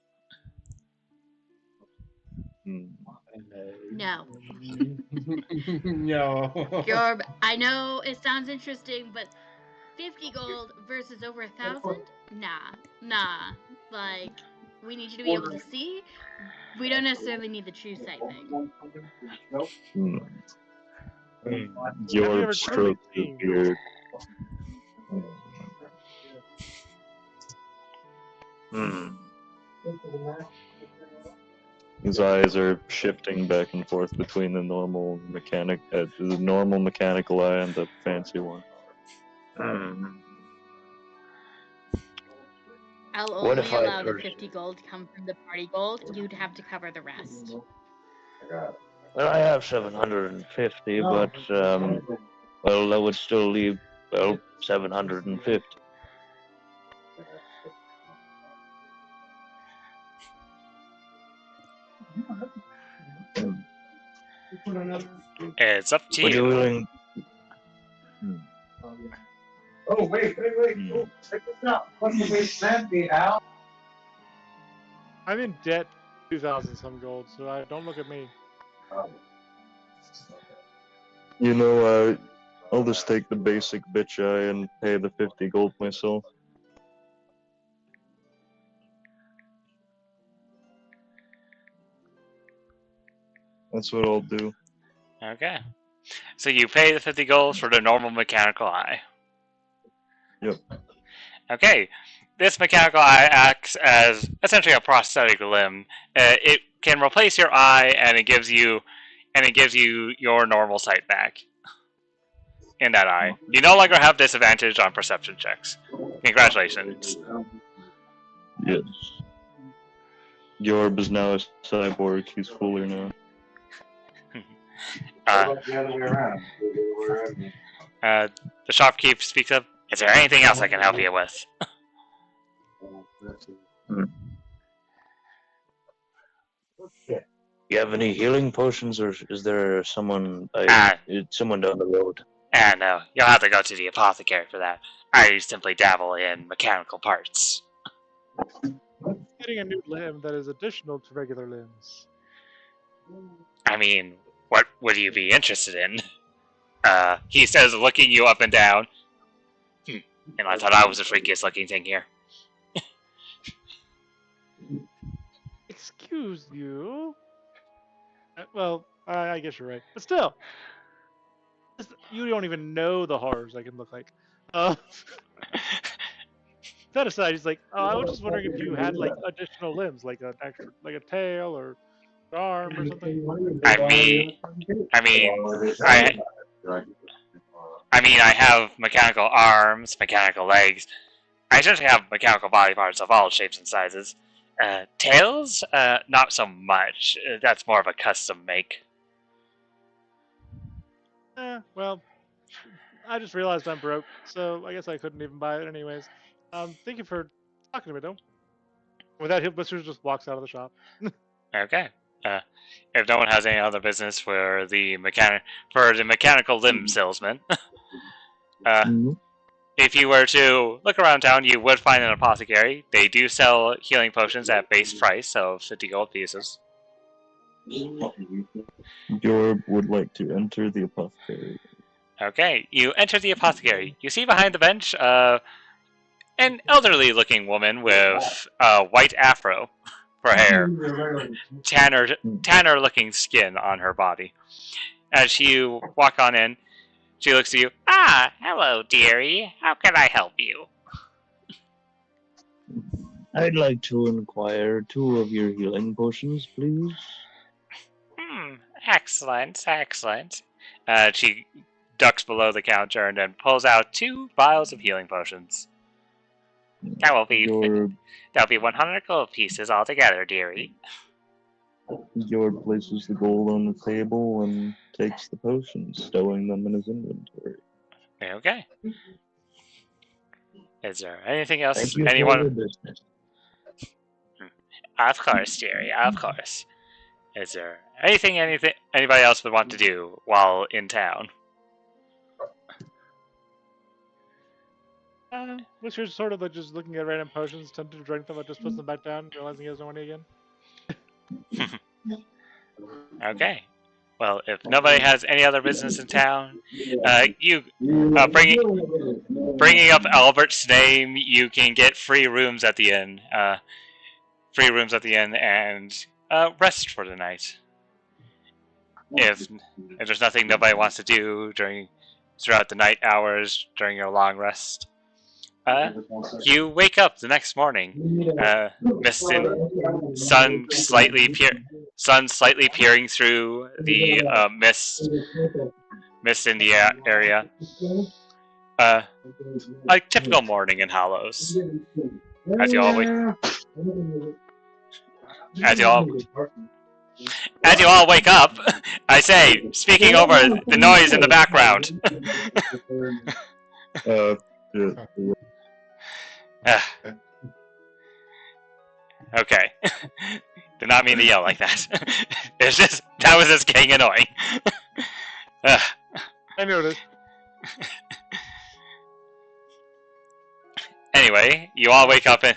No. No. Yorb, I know it sounds interesting, but 50 gold versus over 1,000? Nah. Like, we need you to be able to see. We don't necessarily need the true sight thing. Yorb strokes his beard. His eyes are shifting back and forth between the normal mechanical eye and the fancy one. I'll What only if I allow the first- 50 gold to come from the party gold. You'd have to cover the rest. Well, I have 750, but well, that would still leave 750. It's up to Would you you. willing? Oh, wait. Oh, check this out. What did they send me, Al? I'm in debt 2,000 some gold, so don't look at me. You know, I'll just take the basic bitch eye and pay the 50 gold myself. That's what I'll do. Okay. So you pay the 50 gold for the normal mechanical eye. Yep. Okay. This mechanical eye acts as essentially a prosthetic limb. It can replace your eye, and it gives you your normal sight back in that eye. You no longer have disadvantage on perception checks. Congratulations. Yes. Yorb is now a cyborg. He's cooler now. The shopkeep speaks up. Is there anything else I can help you with? You have any healing potions, or is there someone someone down the road? No, you'll have to go to the apothecary for that. I simply dabble in mechanical parts. Getting a new limb that is additional to regular limbs. I mean, what would you be interested in? He says, looking you up and down. And I thought I was the freakiest looking thing here. Excuse you? Well, I guess you're right. But still, you don't even know the horrors I can look like. That aside, he's like, oh, I was just wondering if you had like additional limbs, like a tail or an arm or something. I have mechanical arms, mechanical legs. I essentially have mechanical body parts of all shapes and sizes. Tails? Not so much. That's more of a custom make. Well, I just realized I'm broke, so I guess I couldn't even buy it anyways. Thank you for talking to me, though. With that, Whiskers just walks out of the shop. Okay. If no one has any other business for the mechanical limb salesman, if you were to look around town, you would find an apothecary. They do sell healing potions at base price of 50 gold pieces. Yorb would like to enter the apothecary. Okay, you enter the apothecary. You see behind the bench an elderly-looking woman with a white afro for hair, tanner-looking skin on her body. As you walk on in, she looks at you. Ah, hello, dearie. How can I help you? I'd like to inquire 2 of your healing potions, please. Excellent, excellent. She ducks below the counter and then pulls out 2 vials of healing potions. That'll be 100 gold pieces altogether, dearie. Jord places the gold on the table and takes the potions, stowing them in his inventory. Okay. Is there anything else Thank you anyone... for your business. Of course, dearie, of course. Is there anything anybody else would want to do while in town? Whisker's sort of like just looking at random potions, tempted to drink them, but just puts them back down, realizing he has no money again. Okay. Well, if nobody has any other business in town, bringing up Albert's name, you can get free rooms at the inn. And rest for the night. If there's nothing nobody wants to do throughout the night hours during your long rest, you wake up the next morning. Sun slightly peering through the mist in the area. A typical morning in Hollows. As you all wake up, I say, speaking over the noise in the background. Okay. Did not mean to yell like that. That was just getting annoying. I noticed. Anyway, you all wake up in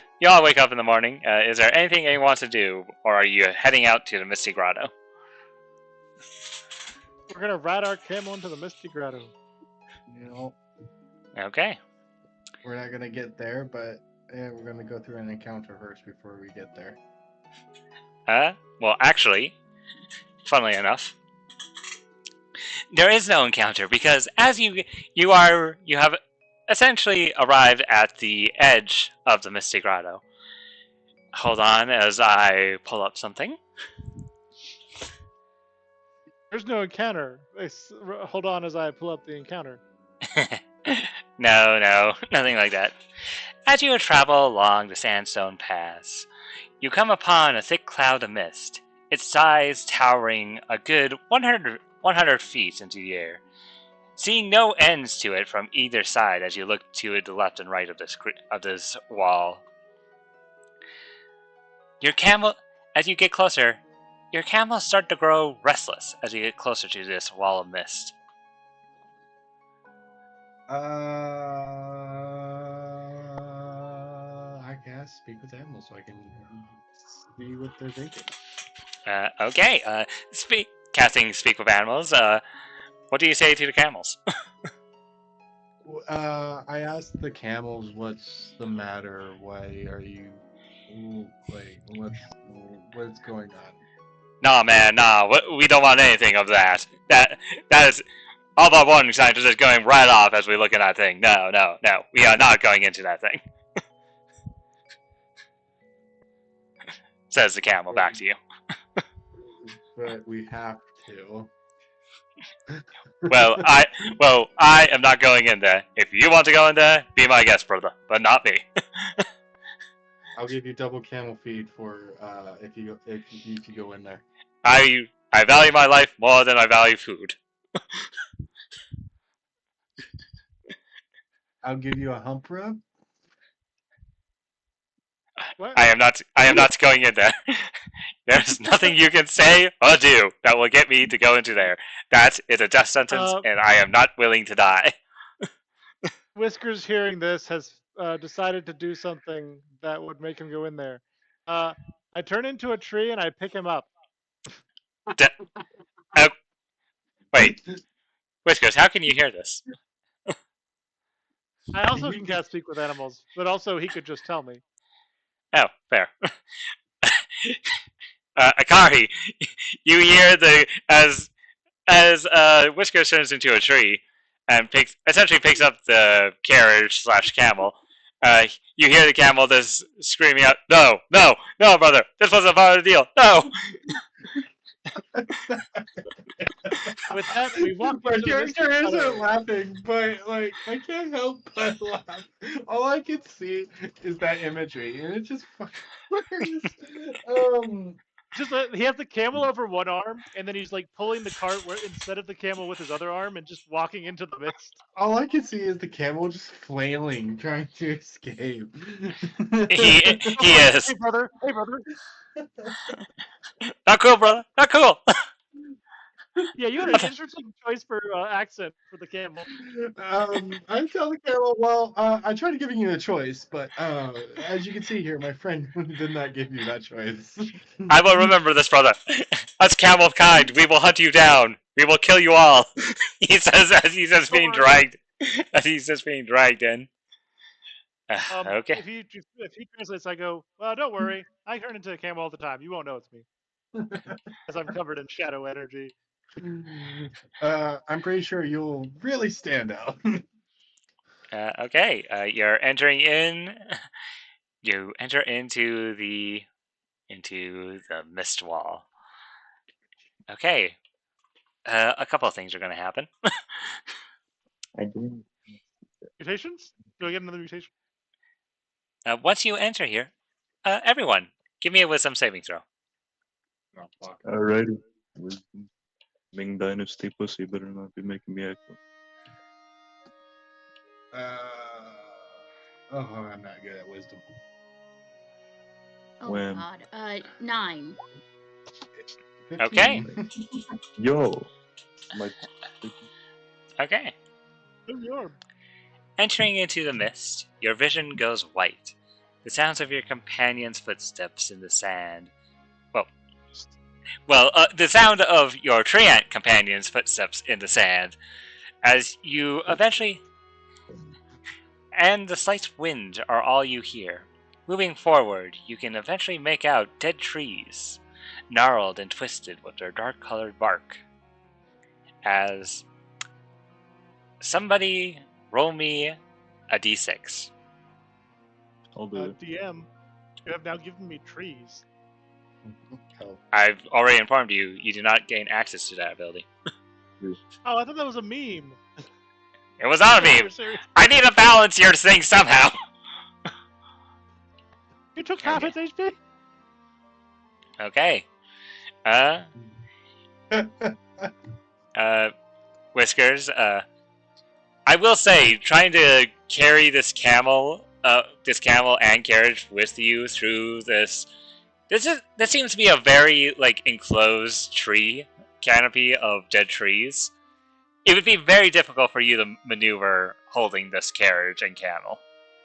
the morning. Is there anything anyone wants to do, or are you heading out to the Misty Grotto? We're gonna ride our camel into the Misty Grotto. Okay. We're not gonna get there, but we're gonna go through an encounter first before we get there. Well, actually, funnily enough, there is no encounter because as you have essentially arrived at the edge of the Misty Grotto. Hold on as I pull up something. There's no encounter. Hold on as I pull up the encounter. No, nothing like that. As you travel along the sandstone paths, you come upon a thick cloud of mist, its size towering a good 100 feet into the air. Seeing no ends to it from either side as you look to the left and right of this wall. As you get closer, your camels start to grow restless as you get closer to this wall of mist. I guess speak with animals so I can see what they're thinking. Okay. Casting speak with animals. What do you say to the camels? I asked the camels, "What's the matter? Why are you like what's going on?" Nah, man, nah. We don't want anything of that. That is all but one scientist is going right off as we look at that thing. No. We are not going into that thing. Says the camel back to you. But we have to. Well, I am not going in there. If you want to go in there, be my guest, brother, but not me. I'll give you double camel feed for if you go in there. I value my life more than I value food. I'll give you a hump rub. What? I am not going in there. There's nothing you can say or do that will get me to go into there. That is a death sentence, and I am not willing to die. Whiskers, hearing this, has decided to do something that would make him go in there. I turn into a tree and I pick him up. Wait. Whiskers, how can you hear this? I also can cast Speak with Animals, but also he could just tell me. Oh, fair. Akari, you hear as Whiskers turns into a tree and essentially picks up the carriage / camel. You hear the camel just screaming out, "No, no, no, brother! This wasn't part of the deal. No!" With that, we walk My into the Misty character isn't Grotto. laughing, but like I can't help but laugh. All I can see is that imagery, and it just fucking works. Just he has the camel over one arm, and then he's like pulling the cart instead of the camel with his other arm, and just walking into the mist. All I can see is the camel just flailing, trying to escape. He is. Hey brother, hey brother. Not cool, brother. Not cool. Yeah, you had an interesting choice for accent for the camel. I tell the camel, well, I tried giving you a choice, but as you can see here, my friend did not give you that choice. I will remember this, brother. Us camel kind, we will hunt you down. We will kill you all. He says as he's just being dragged. As he's just being dragged in. Okay. If he translates, I go, well, don't worry. I turn into a camel all the time. You won't know it's me. As I'm covered in shadow energy. I'm pretty sure you'll really stand out. Okay. You're entering in. You enter into the mist wall. Okay. A couple of things are going to happen. I didn't. Mutations? Do I get another mutation? Once you enter here, everyone, give me a wisdom saving throw. Oh, fuck. Alrighty. Wisdom. Ming Dynasty pussy better not be making me act up. I'm not good at wisdom. Oh When- God. 9. 15. Okay. Yo! My Okay. Entering into the mist, your vision goes white. The sounds of your companion's footsteps in the sand. The sound of your treant companion's footsteps in the sand, as you eventually, and the slight wind are all you hear. Moving forward, you can eventually make out dead trees, gnarled and twisted with their dark-colored bark. As somebody roll me a d6. I'll do it. DM, you have now given me trees. I've already informed you, you do not gain access to that ability. Oh, I thought that was a meme. It was not a meme! Serious. I need to balance your thing somehow! You took half its HP? Okay. Whiskers, I will say, trying to carry this camel and carriage with you through this seems to be a very, enclosed tree canopy of dead trees. It would be very difficult for you to maneuver holding this carriage and camel.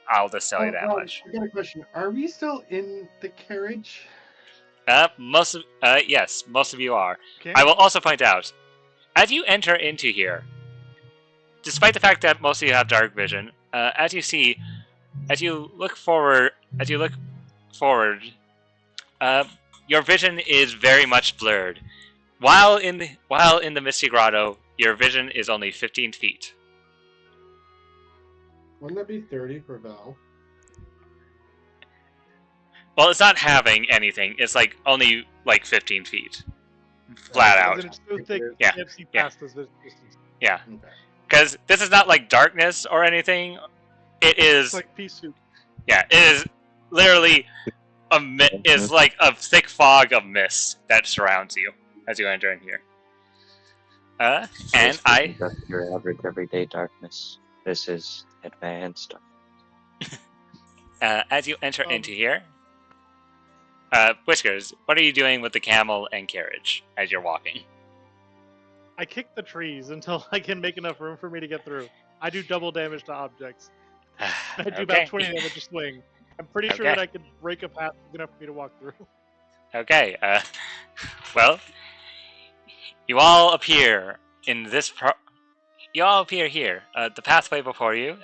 I'll just tell you that much. I got a question. Are we still in the carriage? Yes, most of you are. Okay. I will also point out, as you enter into here, despite the fact that most of you have dark vision, as you look forward, your vision is very much blurred. While in the Misty Grotto, your vision is only 15 feet. Wouldn't that be 30 for Val? Well, it's not having anything. It's only 15 feet, flat out. Then it's so thick, Yeah, you can't see past this distance. Yeah, Okay. because this is not like darkness or anything. It is. It's like pea soup. Yeah, it is literally is like a thick fog of mist that surrounds you as you enter in here. And I. That's your average everyday darkness. This is advanced. As you enter into here, Whiskers, what are you doing with the camel and carriage as you're walking? I kick the trees until I can make enough room for me to get through. I do double damage to objects. I do about 20 damage a swing. I'm pretty sure that I could break a path big enough for me to walk through. Okay, well, you all appear in this you all appear here. The pathway before you,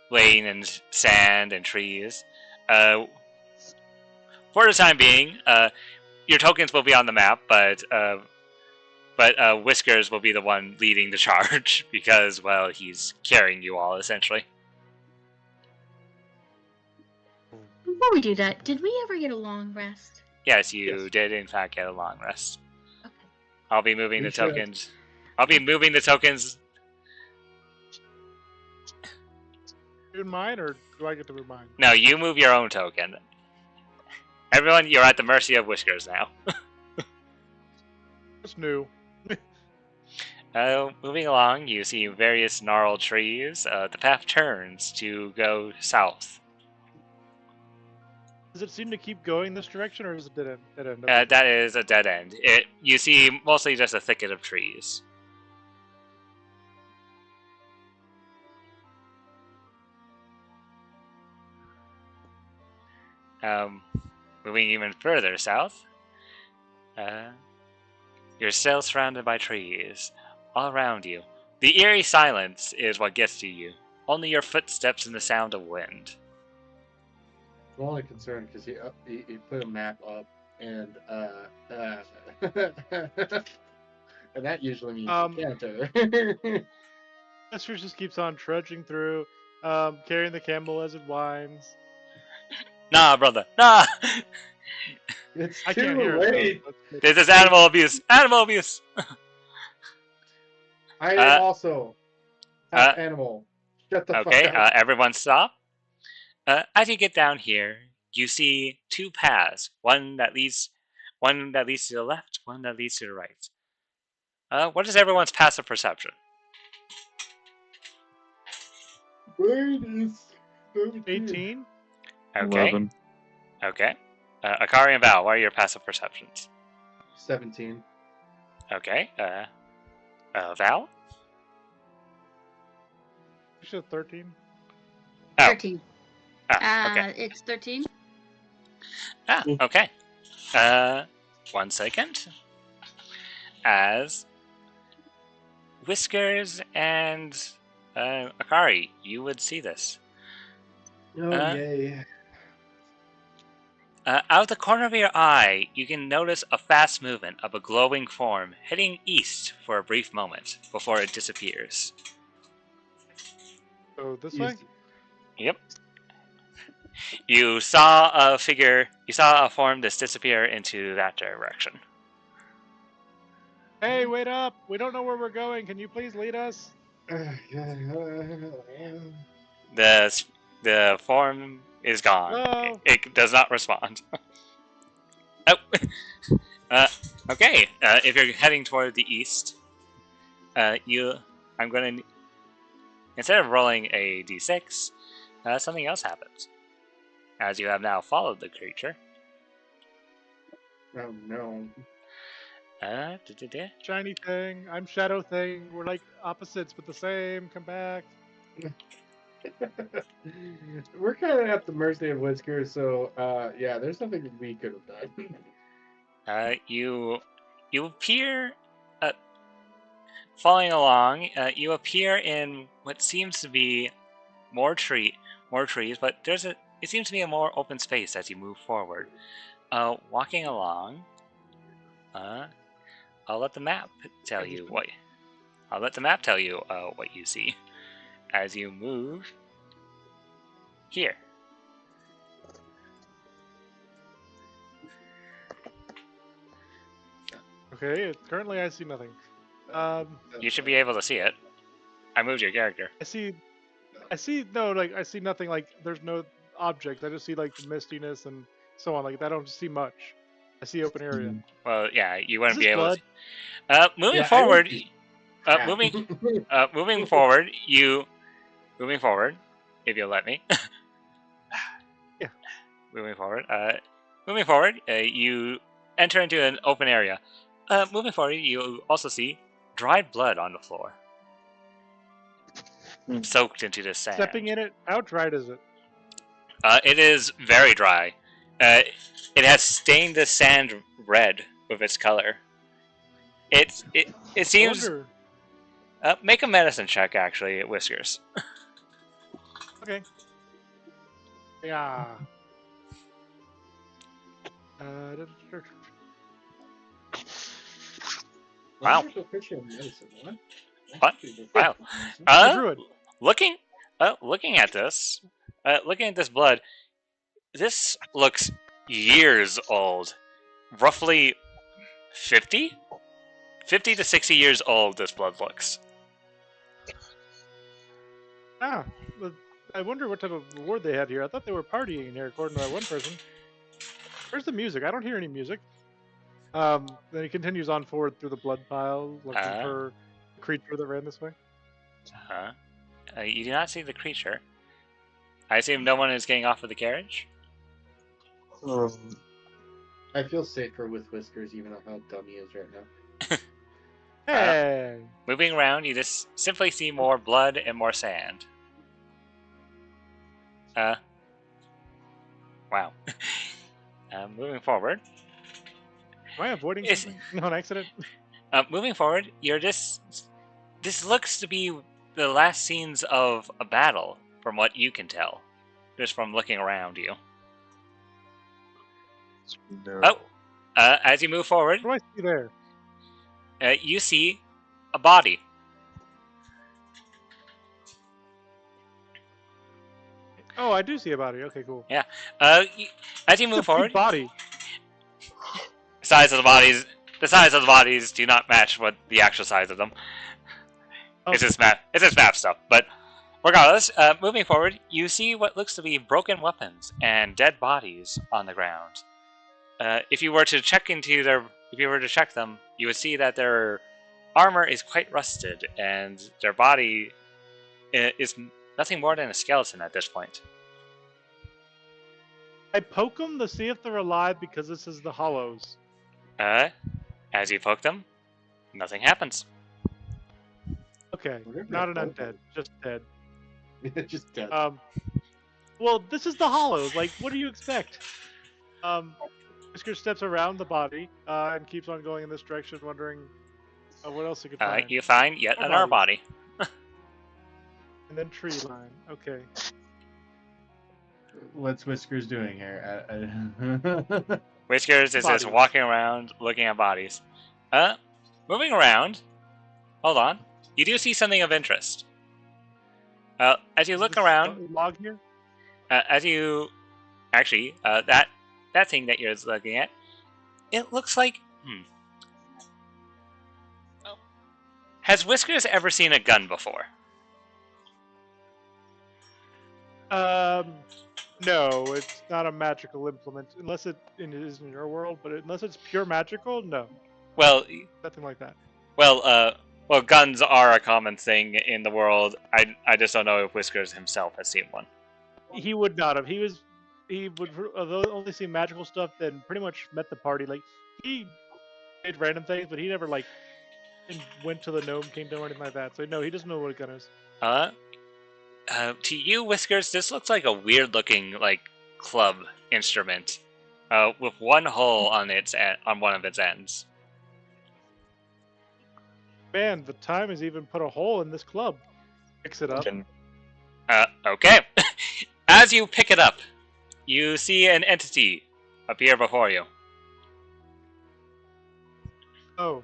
laying in sand and trees. For the time being, your tokens will be on the map, but Whiskers will be the one leading the charge because, well, he's carrying you all essentially. Before we do that, did we ever get a long rest? Yes, you Yes. did in fact get a long rest. Okay. I'll be moving We the should. tokens. I'll be moving the tokens. Do mine, or do I get to move mine? No, you move your own token. Everyone, you're at the mercy of Whiskers now. It's new. Moving along, you see various gnarled trees. The path turns to go south. Does it seem to keep going this direction, or is it dead end? Dead end. That is a dead end. You see mostly just a thicket of trees. Moving even further south, you're still surrounded by trees all around you. The eerie silence is what gets to you. Only your footsteps and the sound of wind. I'm only concerned because he put a map up, and and that usually means counter. Esther just keeps on trudging through, carrying the camel as it winds. Nah, brother, nah! It's I too can't hear late. it. This is animal abuse! Animal abuse! I am also half animal. Shut the Okay, fuck up. everyone stop. As you get down here, you see two paths. One that leads to the left, one that leads to the right. What is everyone's passive perception? Wait, is 18? Okay. 11. Okay. Akari and Val, what are your passive perceptions? 17. Okay. Val? You said 13? Oh. 13. Okay. It's 13. Okay. 1 second. As Whiskers and Akari, you would see this. Oh, yay. Out of the corner of your eye, you can notice a fast movement of a glowing form heading east for a brief moment before it disappears. Oh, this way? Yep. You saw a form just disappear into that direction. Hey, wait up! We don't know where we're going. Can you please lead us? The form is gone. No. It does not respond. Oh. Okay. If you're heading toward the east, I'm going to, instead of rolling a d6, something else happens. As you have now followed the creature. Oh, no. Shiny thing. I'm shadow thing. We're like opposites, but the same. Come back. We're kind of at the mercy of Whiskers, so yeah, there's nothing we could have done. You appear, following along. You appear in what seems to be more trees, but it seems to be a more open space as you move forward. Walking along. I'll let the map tell you what. I'll let the map tell you what you see as you move here. Okay. Currently, I see nothing. You should be able to see it. I moved your character. I see no, like I see nothing. Like there's no object. I just see like the mistiness and so on. Like I don't see much. I see open area. Well, yeah, you wouldn't Is be this able blood? to. Moving Yeah, forward, moving forward, if you'll let me. Yeah. Moving forward, you enter into an open area. Moving forward, you also see dried blood on the floor, soaked into the sand. Stepping in it. How dried is it? It is very dry. It has stained the sand red with its color. It seems. Make a medicine check, actually, Whiskers. Okay. Yeah. Uh, Wow. Wonderful picture of medicine. What? What? Wow. the druid. Looking at this, looking at this blood, this looks years old. Roughly 50? 50 to 60 years old, this blood looks. Ah, I wonder what type of reward they had here. I thought they were partying in here, according to that one person. Where's the music? I don't hear any music. Then he continues on forward through the blood pile, looking for the creature that ran this way. You do not see the creature. I assume no one is getting off of the carriage? I feel safer with Whiskers, even though how dumb he is right now. Hey! Moving around, you just simply see more blood and more sand. Wow. Moving forward. Am I avoiding something? No, an accident? Moving forward, you're just... This looks to be the last scenes of a battle, from what you can tell. Just from looking around you. No. As you move forward, What do I see there? you see a body. Oh, I do see a body. Okay, cool. Yeah. As you move It's a big forward, body. the size of the bodies do not match what the actual size of them. Oh. It's just map stuff. But regardless, moving forward, you see what looks to be broken weapons and dead bodies on the ground. If you were to check them, you would see that their armor is quite rusted, and their body is nothing more than a skeleton at this point. I poke them to see if they're alive because this is the Hollows. As you poke them, nothing happens. Okay, Whatever not an that undead, just dead. Just dead. Well, this is the Hollows. Like, what do you expect? Whisker steps around the body and keeps on going in this direction, wondering what else he could find. You find yet More another body. And then tree line. Okay. What's Whiskers doing here? Whiskers is just Bodies. walking around looking at bodies. Moving around. Hold on. You do see something of interest. As you look This around, log here? that thing that you're looking at, it looks like. Has Whiskers ever seen a gun before? No, it's not a magical implement unless it is in your world. But unless it's pure magical, no, Well, nothing like that. well, guns are a common thing in the world. I just don't know if Whiskers himself has seen one. He would not have. He would only see magical stuff. Then pretty much met the party. Like he did random things, but he never went to the gnome kingdom or anything like that. So no, he doesn't know what a gun is. To you, Whiskers, this looks like a weird-looking club instrument, with one hole on one of its ends. Man, the time has even put a hole in this club. Fix it up. Okay. As you pick it up, you see an entity appear before you. Oh.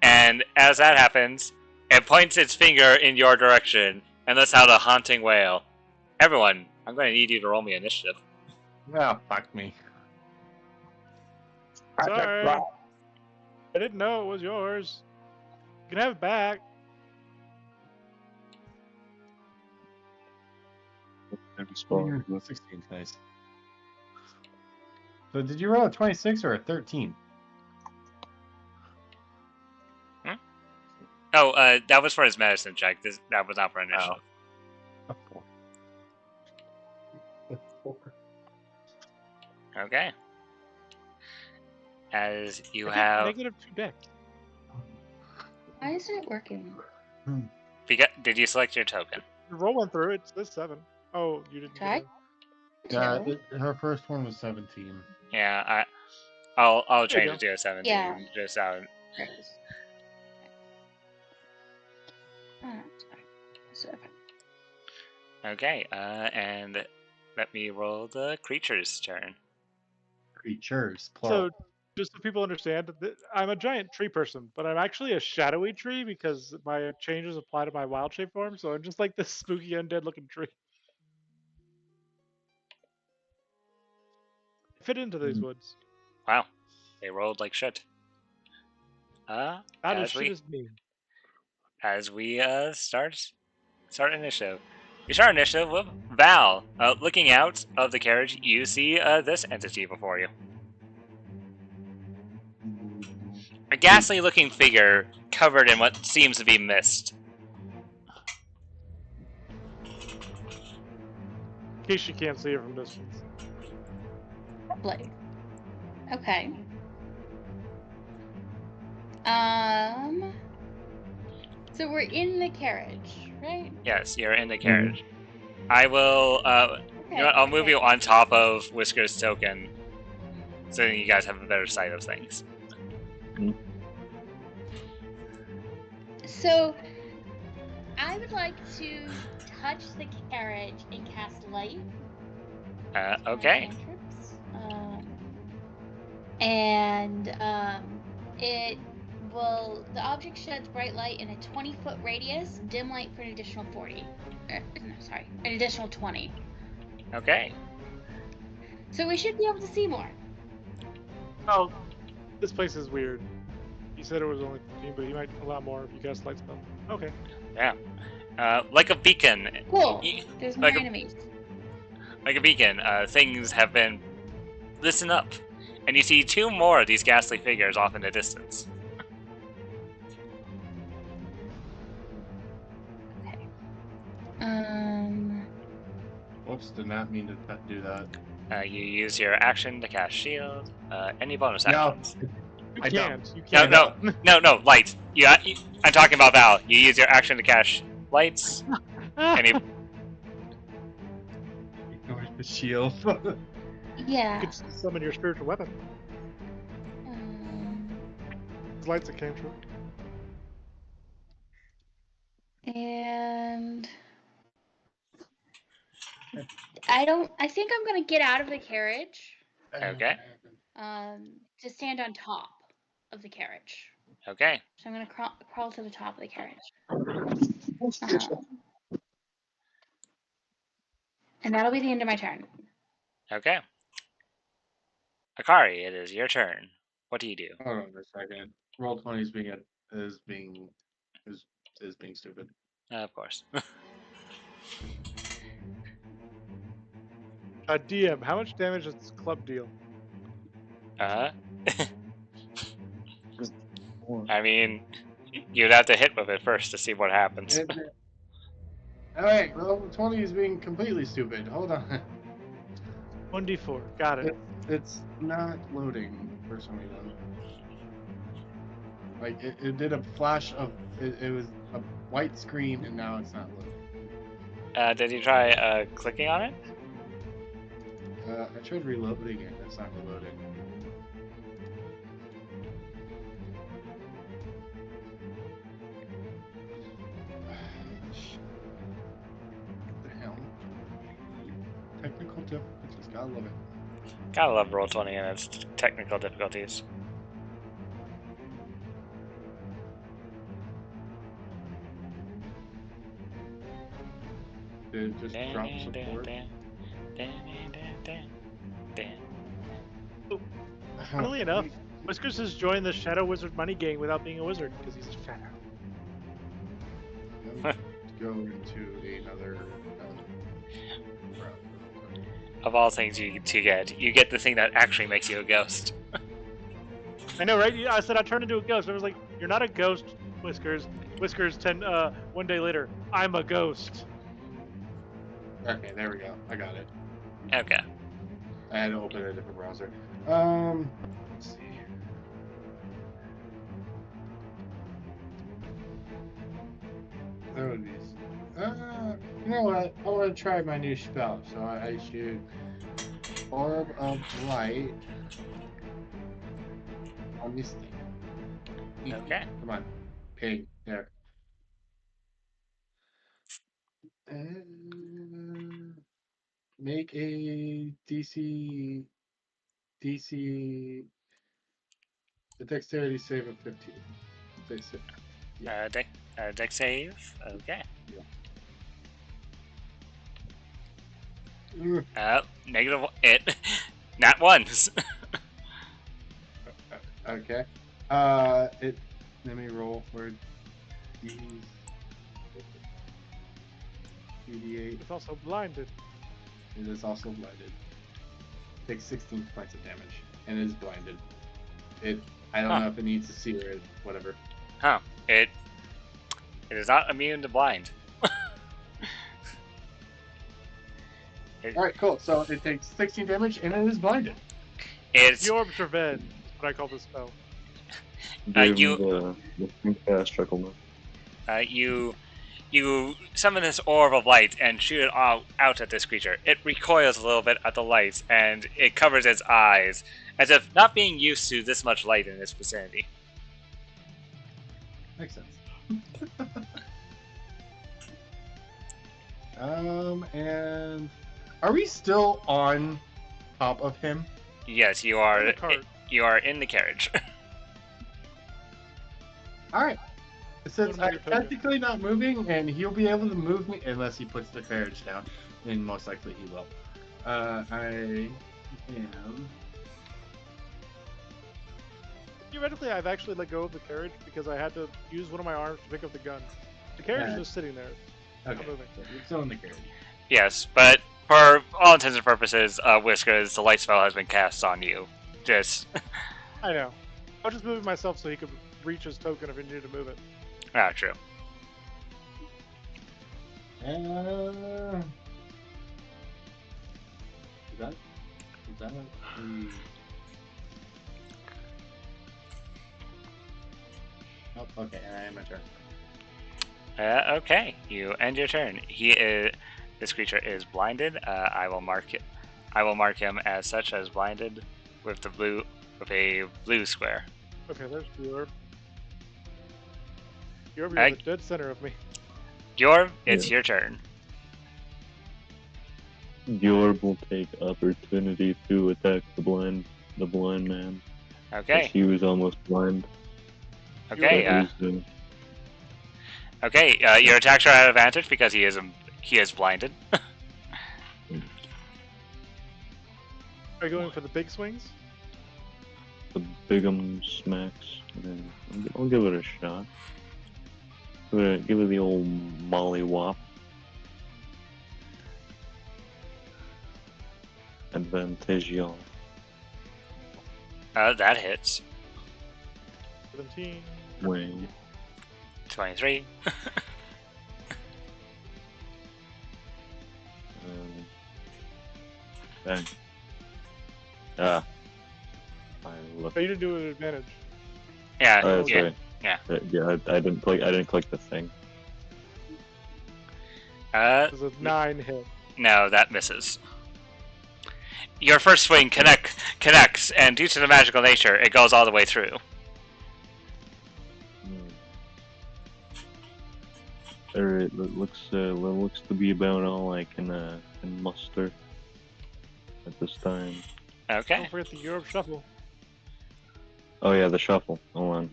And as that happens, it points its finger in your direction and lets out a haunting wail. Everyone, I'm going to need you to roll me initiative. Oh, fuck me. Sorry. I didn't know it was yours. You can have it back. Maybe spawn. 16, nice. So did you roll a 26 or a 13? Oh, that was for his medicine check. That was not for initiative. A 4. A 4. Okay. As you I have... get -2 deck. Why isn't it working? Did you select your token? You're rolling through it. It says 7. Oh, you didn't. Try? Yeah, her first one was 17. Yeah, I'll There you change go. it to a 17. Yeah. Just out. sorry. So, Okay, and let me roll the creature's turn. Creatures, plural. So, just so people understand, I'm a giant tree person, but I'm actually a shadowy tree because my changes apply to my wild shape form. So I'm just like this spooky undead looking tree. Fit into these woods. Wow, they rolled like shit. Not as as shit we as me. start initiative. We start initiative with Val. Looking out of the carriage, you see this entity before you. A ghastly-looking figure covered in what seems to be mist. In case you can't see it from distance. lovely. Okay. So we're in the carriage, right? Yes, you're in the carriage. I will. You know what, I'll move you on top of Whisker's token, so you guys have a better sight of things. So I would like to touch the carriage and cast light. Okay. Cantrips. And it will. The object sheds bright light in a 20-foot radius, dim light for an additional 40. No, sorry, an additional 20. Okay. So we should be able to see more. Oh, this place is weird. He said it was only 15, but he might allow more if you cast light spell. Okay. Yeah. Like a beacon. Cool. There's more like enemies. Like a beacon, things have been. Listen up, and you see two more of these ghastly figures off in the distance. Okay. Whoops, did not mean to do that. You use your action to cast shield. Any bonus No. actions? You I can't. don't. You can't. No, light. Yeah, I'm talking about Val. You use your action to cast lights. Any. Ignore the shield. Yeah. You could summon your spiritual weapon. His light's a cantrip. And I think I'm gonna get out of the carriage. Okay. To stand on top of the carriage. Okay. So I'm gonna crawl to the top of the carriage. And that'll be the end of my turn. Okay. Akari, it is your turn. What do you do? Hold on a second. Roll 20 is being stupid. Of course. DM, how much damage does this club deal? I mean, you'd have to hit with it first to see what happens. Alright, roll 20 is being completely stupid. Hold on. 1d4. Got it. It's not loading for some reason. Like, it did a flash of. It was a white screen and now it's not loading. Did you try clicking on it? I tried reloading it. It's not reloading. What the hell? Technical difficulties. Gotta love it. Gotta love Roll20 and its technical difficulties. Did it just drop support? Funnily enough, Whiskers has joined the Shadow Wizard Money Gang without being a wizard because he's a shadow. Let's go into another. Of all things you get the thing that actually makes you a ghost. I know, right? I said I turned into a ghost. I was like, "You're not a ghost, Whiskers." Whiskers. 1 day later, I'm a ghost. Okay, there we go. I got it. Okay. I had to open a different browser. Let's see. That would be. You know what? I want to try my new spell, so I should Orb of Light on this thing. Okay. Come on, ping there. Make a DC the dexterity save of 15. Dex- Yeah. Deck save. Okay. Negative. It. Not ones. Okay. It. Let me roll for these. 3d8. It's also blinded. It is also blinded. Takes 16 points of damage and is blinded. I don't know if it needs to see or whatever. Huh. It is not immune to blind. All right, cool. So it takes 16 damage and it is blinded. It's Yorb's Revenge. That's what I call this spell. you chuckle. You summon this orb of light and shoot it out at this creature. It recoils a little bit at the light and it covers its eyes, as if not being used to this much light in its vicinity. Makes sense. And are we still on top of him? Yes, you are. You are in the carriage. All right. Since I'm technically not moving, and he'll be able to move me unless he puts the carriage down, and most likely he will. I am. Theoretically, I've actually let go of the carriage because I had to use one of my arms to pick up the gun. The carriage is just sitting there. Okay. So you're still in the carriage. Yes, but for all intents and purposes, Whiskers, the light spell has been cast on you. Just. I know. I was just moving myself so he could reach his token if he needed to move it. Ah, true. Is that Oh, okay, I am my turn. Okay, you end your turn. This creature is blinded. I will mark it. I will mark him as such as blinded with a blue square. Okay, there's Bjorb. You're the dead center of me. Bjorb, it's your turn. Bjorb will take opportunity to attack the blind man. Okay. He was almost blind. Okay. Your attacks are at advantage because he is blinded. Are you going for the big swings? The bigum smacks. I'll give it a shot. Give it the old mollywop. Advantageon. That hits. 17. Wing. 23. Bang. Oh, you didn't do it at advantage. Yeah. That's yeah. right. Yeah. Yeah. I didn't click the thing. It was a 9 hit. No, that misses. Your first swing connects, and due to the magical nature, it goes all the way through. Alright, that looks to be about all I can muster at this time. Okay. Don't forget the Europe Shuffle. Oh yeah, the shuffle. Hold on.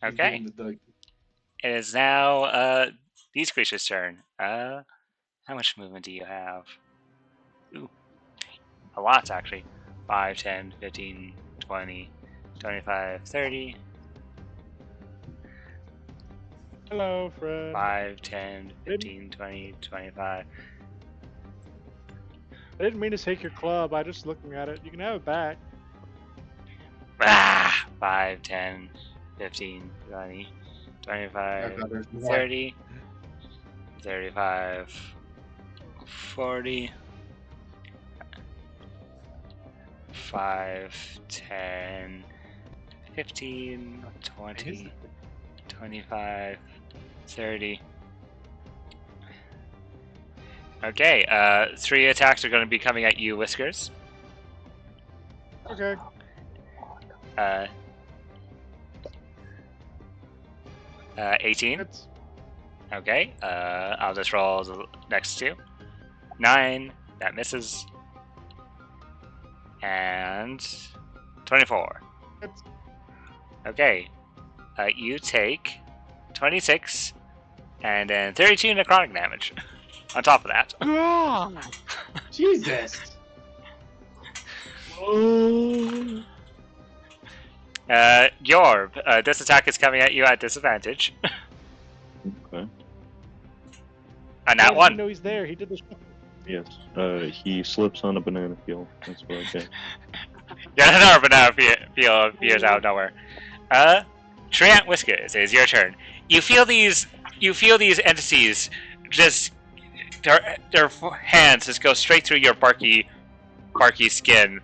Okay. It is now these creatures' turn. How much movement do you have? Ooh. A lot, actually. 5, 10, 15, 20, 25, 30. Hello, friend. 5, 10, 15, 20, 25. I didn't mean to take your club. I just looking at it. You can have it back. 5, 10, 15, 20, 25, 30, 35, 40, 5, 10, 15, 20, 25, 30. Okay, 3 attacks are going to be coming at you, Whiskers. Okay. 18. Hits. Okay, I'll just roll the next two. 9, that misses. And 24. Hits. Okay, you take 26 and then 32 necrotic damage on top of that. Jesus. Yorb, this attack is coming at you at disadvantage. Okay. And How that does one. he know he's there? He did the shuffle. Yes. He slips on a banana peel. That's what I get. Yeah, another banana peel appears out of nowhere. Treant Whiskers, it is your turn. You feel these entities just their hands just go straight through your barky skin,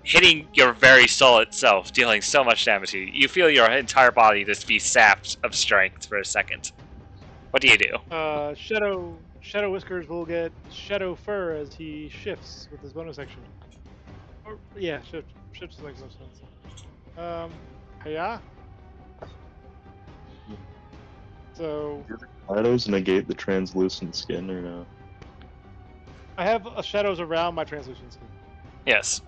hitting your very soul itself, dealing so much damage to you. You feel your entire body just be sapped of strength for a second. What do you do? Shadow Whiskers will get Shadow Fur as he shifts with his bonus action. Or, yeah, shifts makes no sense. Yeah. So Shadows negate the translucent skin or no? I have shadows around my translucent skin. Yes.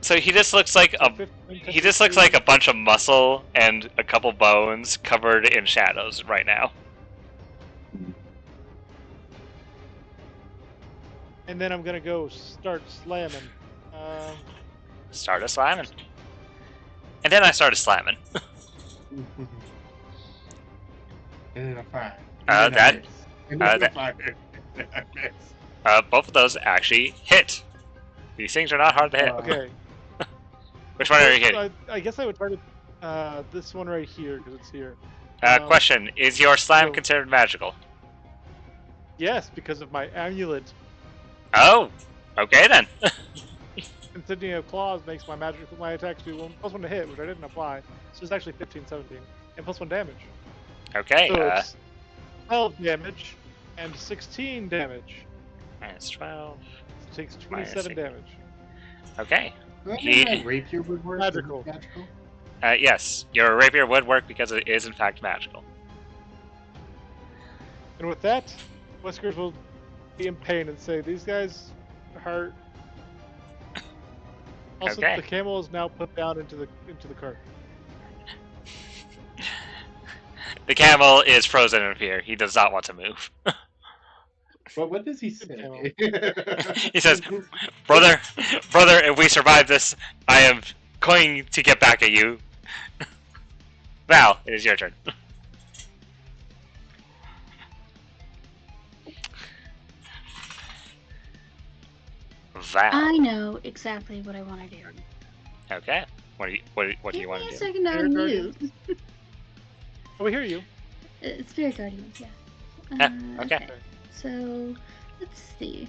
So he just looks like a bunch of muscle and a couple bones covered in shadows right now. And then I'm gonna go start slamming. Started slamming. And then I started slamming. And then a 5. Both of those actually hit. These things are not hard to hit. Okay. Which one are you hitting? I guess I would try to this one right here because it's here. Question: is your slam so- considered magical? Yes, because of my amulet. Oh, okay then. Insignia of Claws makes my attacks do +1 to hit, which I didn't apply. So it's actually 15, 17, and +1 damage. Okay. So it's 12 damage and 16 damage. Minus 12. It takes 27 damage. Okay. My rapier would work. Magical. Yes, your rapier would work because it is in fact magical. And with that, Whiskers will be in pain and say, "These guys hurt." Also, Okay. the camel is now put down into the cart. The camel is frozen in fear. He does not want to move. But what does he say? He says, brother, if we survive this, I am going to get back at you. Val, it is your turn. Val. I know exactly what I want to do. Okay. What do you want to do? Give me a second to unmute. Oh, we hear you. Spirit Guardians, yeah. Okay. So, let's see.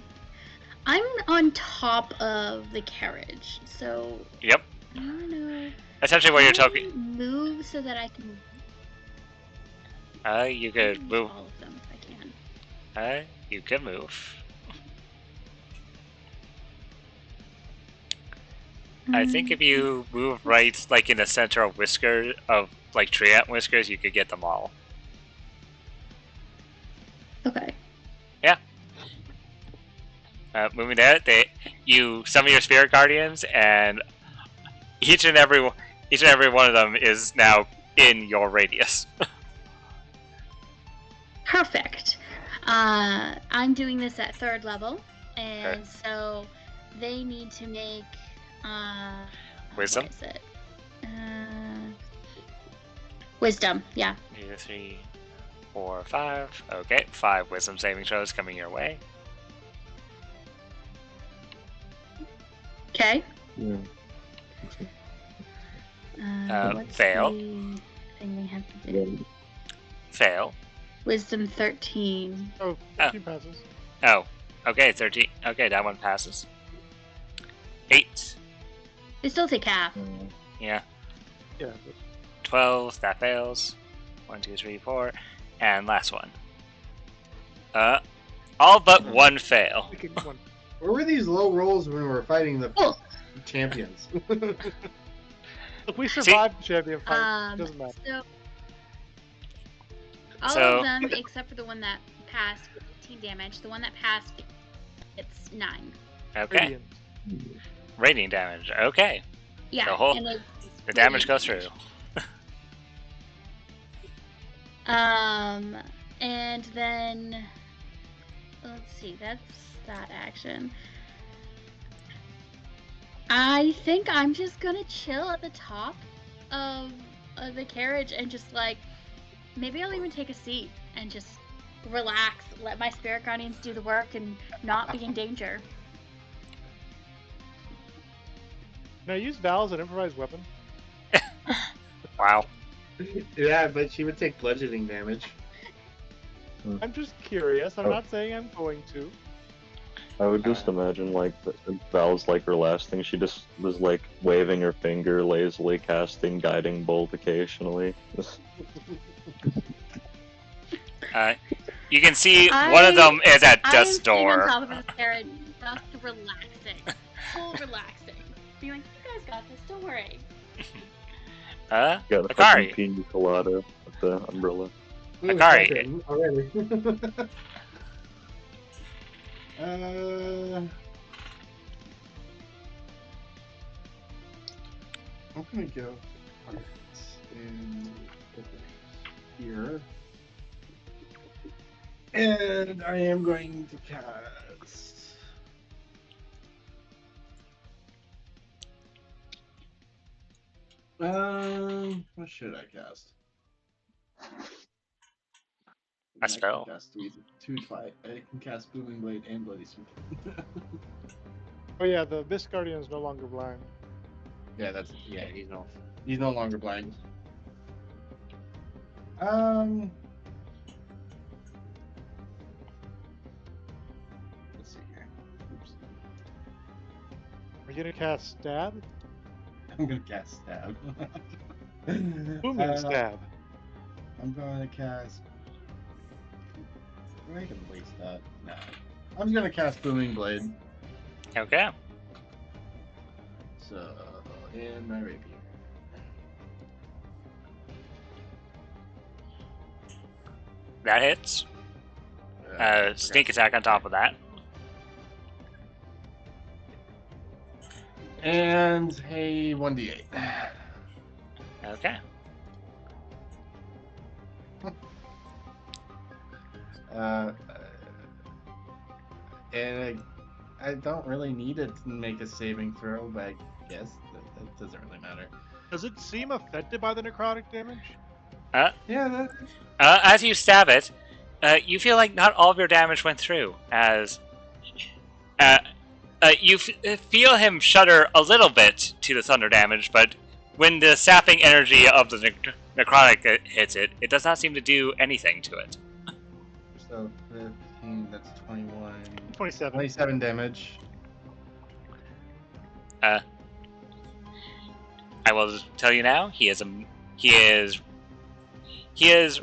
I'm on top of the carriage, so Yep. I don't know. Essentially what you're Can I talking... move so that I can you could use move. all of them if I can. You can move. I think if you move right, like in the center of Whisker, of like Treant Whiskers, you could get them all. Okay. Yeah. Moving there, you summon your Spirit Guardians, and each and every one of them is now in your radius. Perfect. I'm doing this at 3rd level, and so they need to make Wisdom? What is it? Wisdom, yeah. 2, 3, 4, 5. Okay, 5 Wisdom saving throws coming your way. Okay. Yeah. What's fail. the thing they have to do? Fail. Wisdom 13. Oh, 13 passes. Oh, okay, 13. Okay, that one passes. 8. They still take half. Yeah. Yeah. 12, that fails. 1, 2, 3, 4. And last one. All but one fail. Where were these low rolls when we were fighting the champions? Look, we survived the champion fight. Um, Doesn't matter. so all So- of them except for the one that passed with 18 damage. The one that passed, it's 9. Okay. Radiant. Radiant damage. Okay. Yeah, The whole- and The damage radiant goes through. And then let's see, that's that action. I think I'm just gonna chill at the top of the carriage and just like maybe I'll even take a seat and just relax, let my spirit guardians do the work and not be in danger. Can I use Val as an improvised weapon? Wow. Yeah, but she would take bludgeoning damage. I'm just curious. I'm Oh. not saying I'm going to. I would just imagine like Val's like her last thing. She just was like waving her finger, lazily casting guiding bolt occasionally. You can see one of them is at I am death's sitting on door. top of this carriage, just relaxing, full relaxing, being like, "You guys got this. Don't worry." Got a Akari. fucking pina colada with the umbrella. Ooh, Akari. fucking already. I'm gonna go in here, and I am going to cast. What should I cast? A spell. I can cast two fight. I can cast Booming Blade and Bloody Sweep. Oh yeah, the Mist Guardian is no longer blind. Yeah, he's no longer blind. Let's see here. Oops. Are you gonna cast Stab? I'm gonna cast Stab. Booming Stab. I'm gonna cast. I can waste that. No. I'm gonna cast Booming Blade. Okay. So, in my rapier. That hits. I Sneak forgot attack on top of that. And a 1d8. Okay. And I don't really need it to make a saving throw, but I guess that doesn't really matter. Does it seem affected by the necrotic damage? Yeah, As you stab it, you feel like not all of your damage went through, as you feel him shudder a little bit to the thunder damage, but when the sapping energy of the necrotic hits it, it does not seem to do anything to it. So 15, that's 21. 27. 27 damage. I will tell you now, he is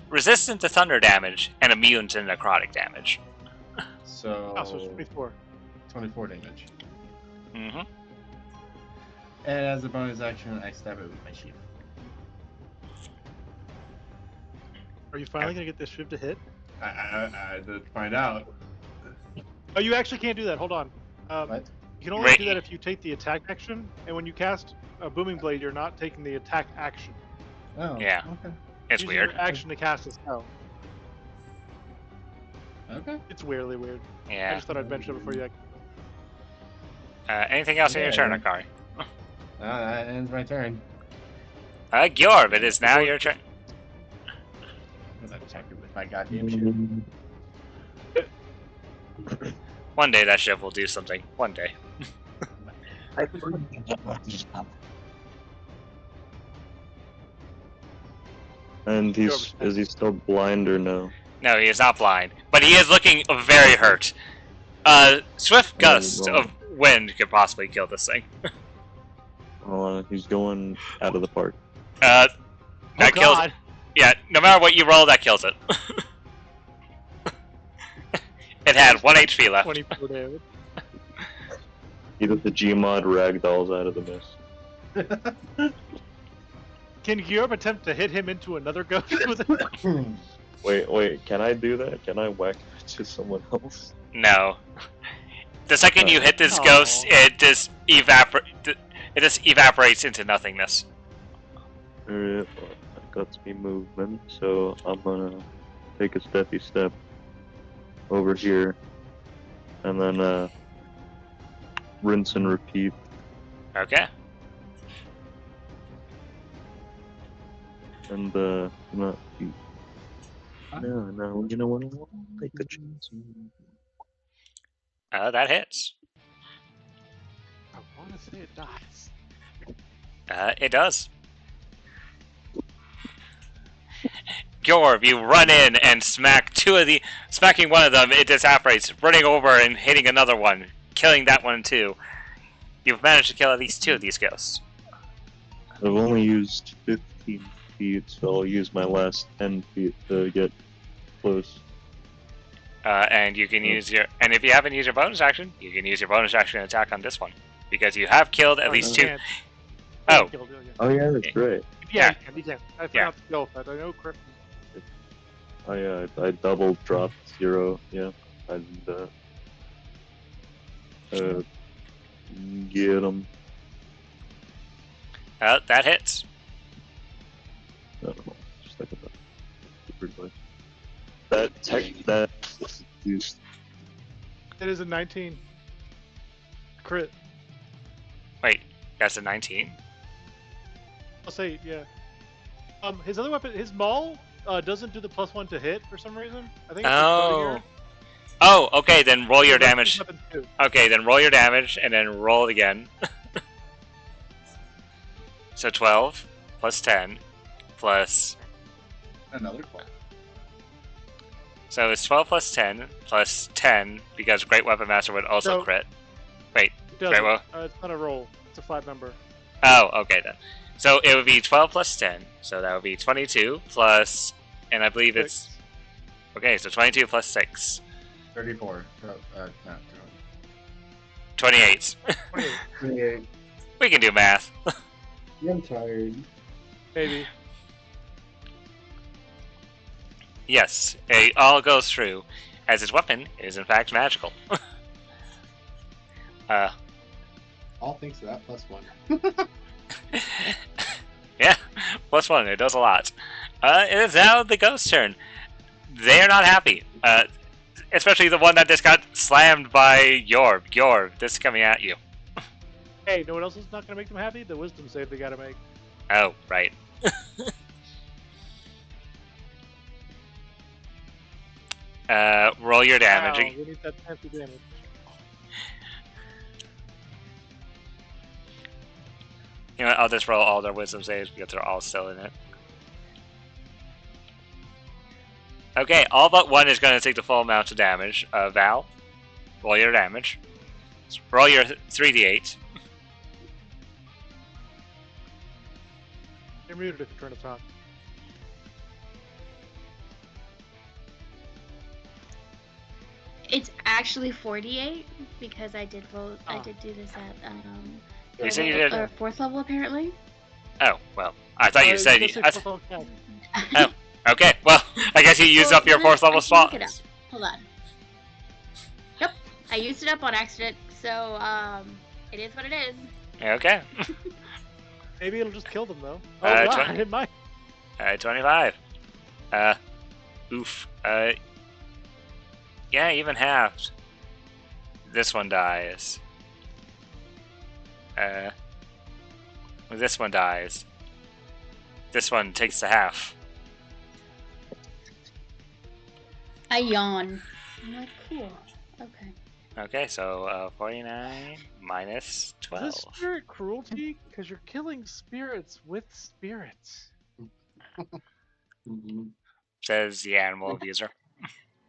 resistant to thunder damage and immune to necrotic damage. So, Oh, so it's 24. 24 damage. Mm-hmm. And as a bonus action, I stab it with my shield. Are you finally gonna get this shiv to hit? I did find out. Oh, you actually can't do that. Hold on. What? You can only do that if you take the attack action, and when you cast a Booming Blade, you're not taking the attack action. Oh, Yeah. Okay. It's Using weird. Your action to cast a spell. Okay. It's weirdly weird. I Yeah. just thought I'd mention it before you. Anything else in your turn, Yeah. Akari? That ends my turn. Gyorb, it is now your turn. I'm gonna attack it with my goddamn shit. One day that ship will do something. One day. And is he still blind or no? No, he is not blind, but he is looking very hurt. Swift gust of wind could possibly kill this thing. He's going out of the park. That kills it. Yeah, no matter what you roll, that kills it. It had 1 HP left. 24 damage. Either the Gmod ragdolls out of the mist. Can Georb attempt to hit him into another ghost with it? Wait, can I do that? Can I whack it to someone else? No. The second you hit this Aw. ghost, it just evaporates into nothingness. Alright, well, that got me movement, so I'm gonna take a steppy step over here, and then rinse and repeat. Okay. And not eat. No, you know what? I'll take the chance. That hits. I want to say it dies. It does. Georb, you run in and smacking one of them, it disapparates, running over and hitting another one, killing that one too. You've managed to kill at least 2 of these ghosts. I've only used 15 feet, so I'll use my last 10 feet to get close. And you can use and if you haven't used your bonus action, you can use your bonus action attack on this one. Because you have killed at least 2. Oh. Oh yeah, that's right. Yeah, you can. I forgot to go with that. I know Crypt. Oh yeah, I double dropped 0, yeah. And get him. That hits. I don't know, just like that used. It is a 19. Crit. Wait, that's a 19? I'll say, yeah. His other weapon, his maul, doesn't do the +1 to hit for some reason. I think it's Oh. Oh, okay, then roll your damage. Okay, then roll your damage, and then roll it again. So 12, plus 10, plus... Another 12. So it's 12 plus 10, plus 10, because Great Weapon Master would also crit. Wait, Great Weapon... It's not a roll. It's a flat number. Oh, okay then. So it would be 12 plus 10, so that would be 22 plus... And I believe it's... Okay, so 22 plus 6. 34. No, 28. 28. We can do math. I'm tired. Maybe. Yes, it all goes through, as his weapon is in fact magical. All thanks to that +1. Yeah, +1, it does a lot. It is now the ghost's turn. They are not happy. Especially the one that just got slammed by Georb. Georb, this is coming at you. Hey, know what else is not going to make them happy? The wisdom save they got to make. Oh, right. Roll your damage. Wow, we need that fancy damage. You know what, I'll just roll all their wisdom saves because they're all still in it. Okay, all but one is going to take the full amount of damage. Val, roll your damage. Roll your 3d8. You're muted if you turn it on. It's actually 48 because I did vote. I did do this at You said you did. 4th level apparently. Oh well, I thought you said. Oh, okay. Well, I guess you used Well, up your then 4th level I can spot. look it up. Hold on. Yep, I used it up on accident. So it is what it is. Okay. Maybe it'll just kill them though. Oh god, 20. I hit mine. 25. Oof. Yeah, even halved. This one dies. This one dies. This one takes the half. I yawn. I'm like, cool. Okay. Okay, so 49 minus 12. Is this spirit cruelty? Because you're killing spirits with spirits. Says the animal abuser.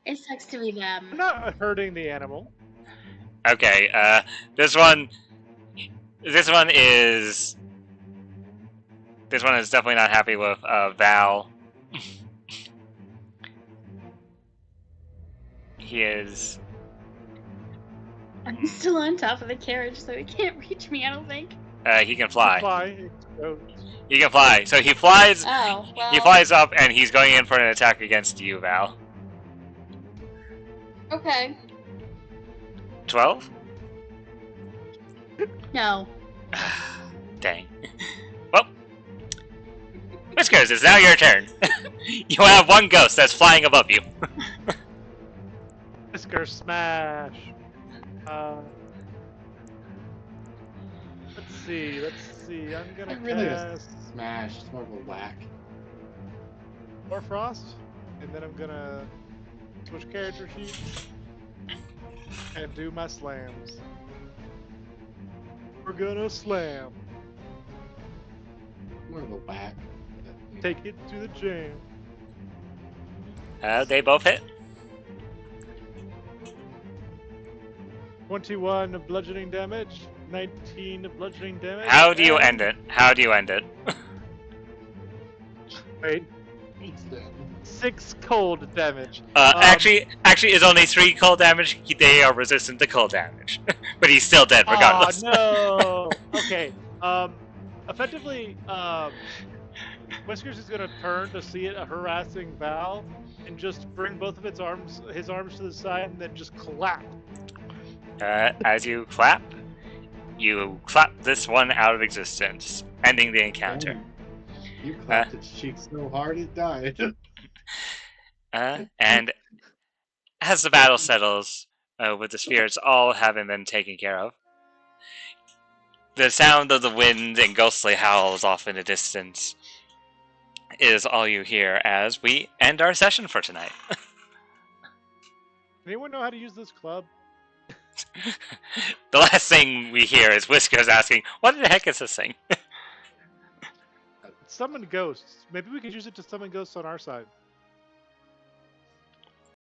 It sucks to be them. I'm not hurting the animal. Okay, this one is definitely not happy with Val. He is. I'm still on top of the carriage, so he can't reach me, I don't think. He can fly. He can fly. So he flies. Oh, well. He flies up, and he's going in for an attack against you, Val. Okay. 12? No. Dang. Well, Whiskers, it's now your turn. You have one ghost that's flying above you. Whisker smash. Let's see. I'm gonna Really a cast smash. It's more of a whack. more frost, and then I'm gonna switch character sheets and do my slams. We're gonna slam. More of a whack. Take it to the jam. They both hit. 21 of bludgeoning damage, 19 of bludgeoning damage. How do you and- end it? How do you end it? Wait, 6 cold damage. Actually, it's only 3 cold damage. They are resistant to cold damage, but he's still dead regardless. Oh no! Okay. Effectively, Whiskers is gonna turn to see it a harassing Val, and just bring both of his arms to the side, and then just clap. As you clap this one out of existence, ending the encounter. You clapped its cheek so hard it died. And as the battle settles, with the spirits all having been taken care of, the sound of the wind and ghostly howls off in the distance is all you hear as we end our session for tonight. Anyone know how to use this club? The last thing we hear is Whiskers asking, "What the heck is this thing?" Summon ghosts. Maybe we could use it to summon ghosts on our side.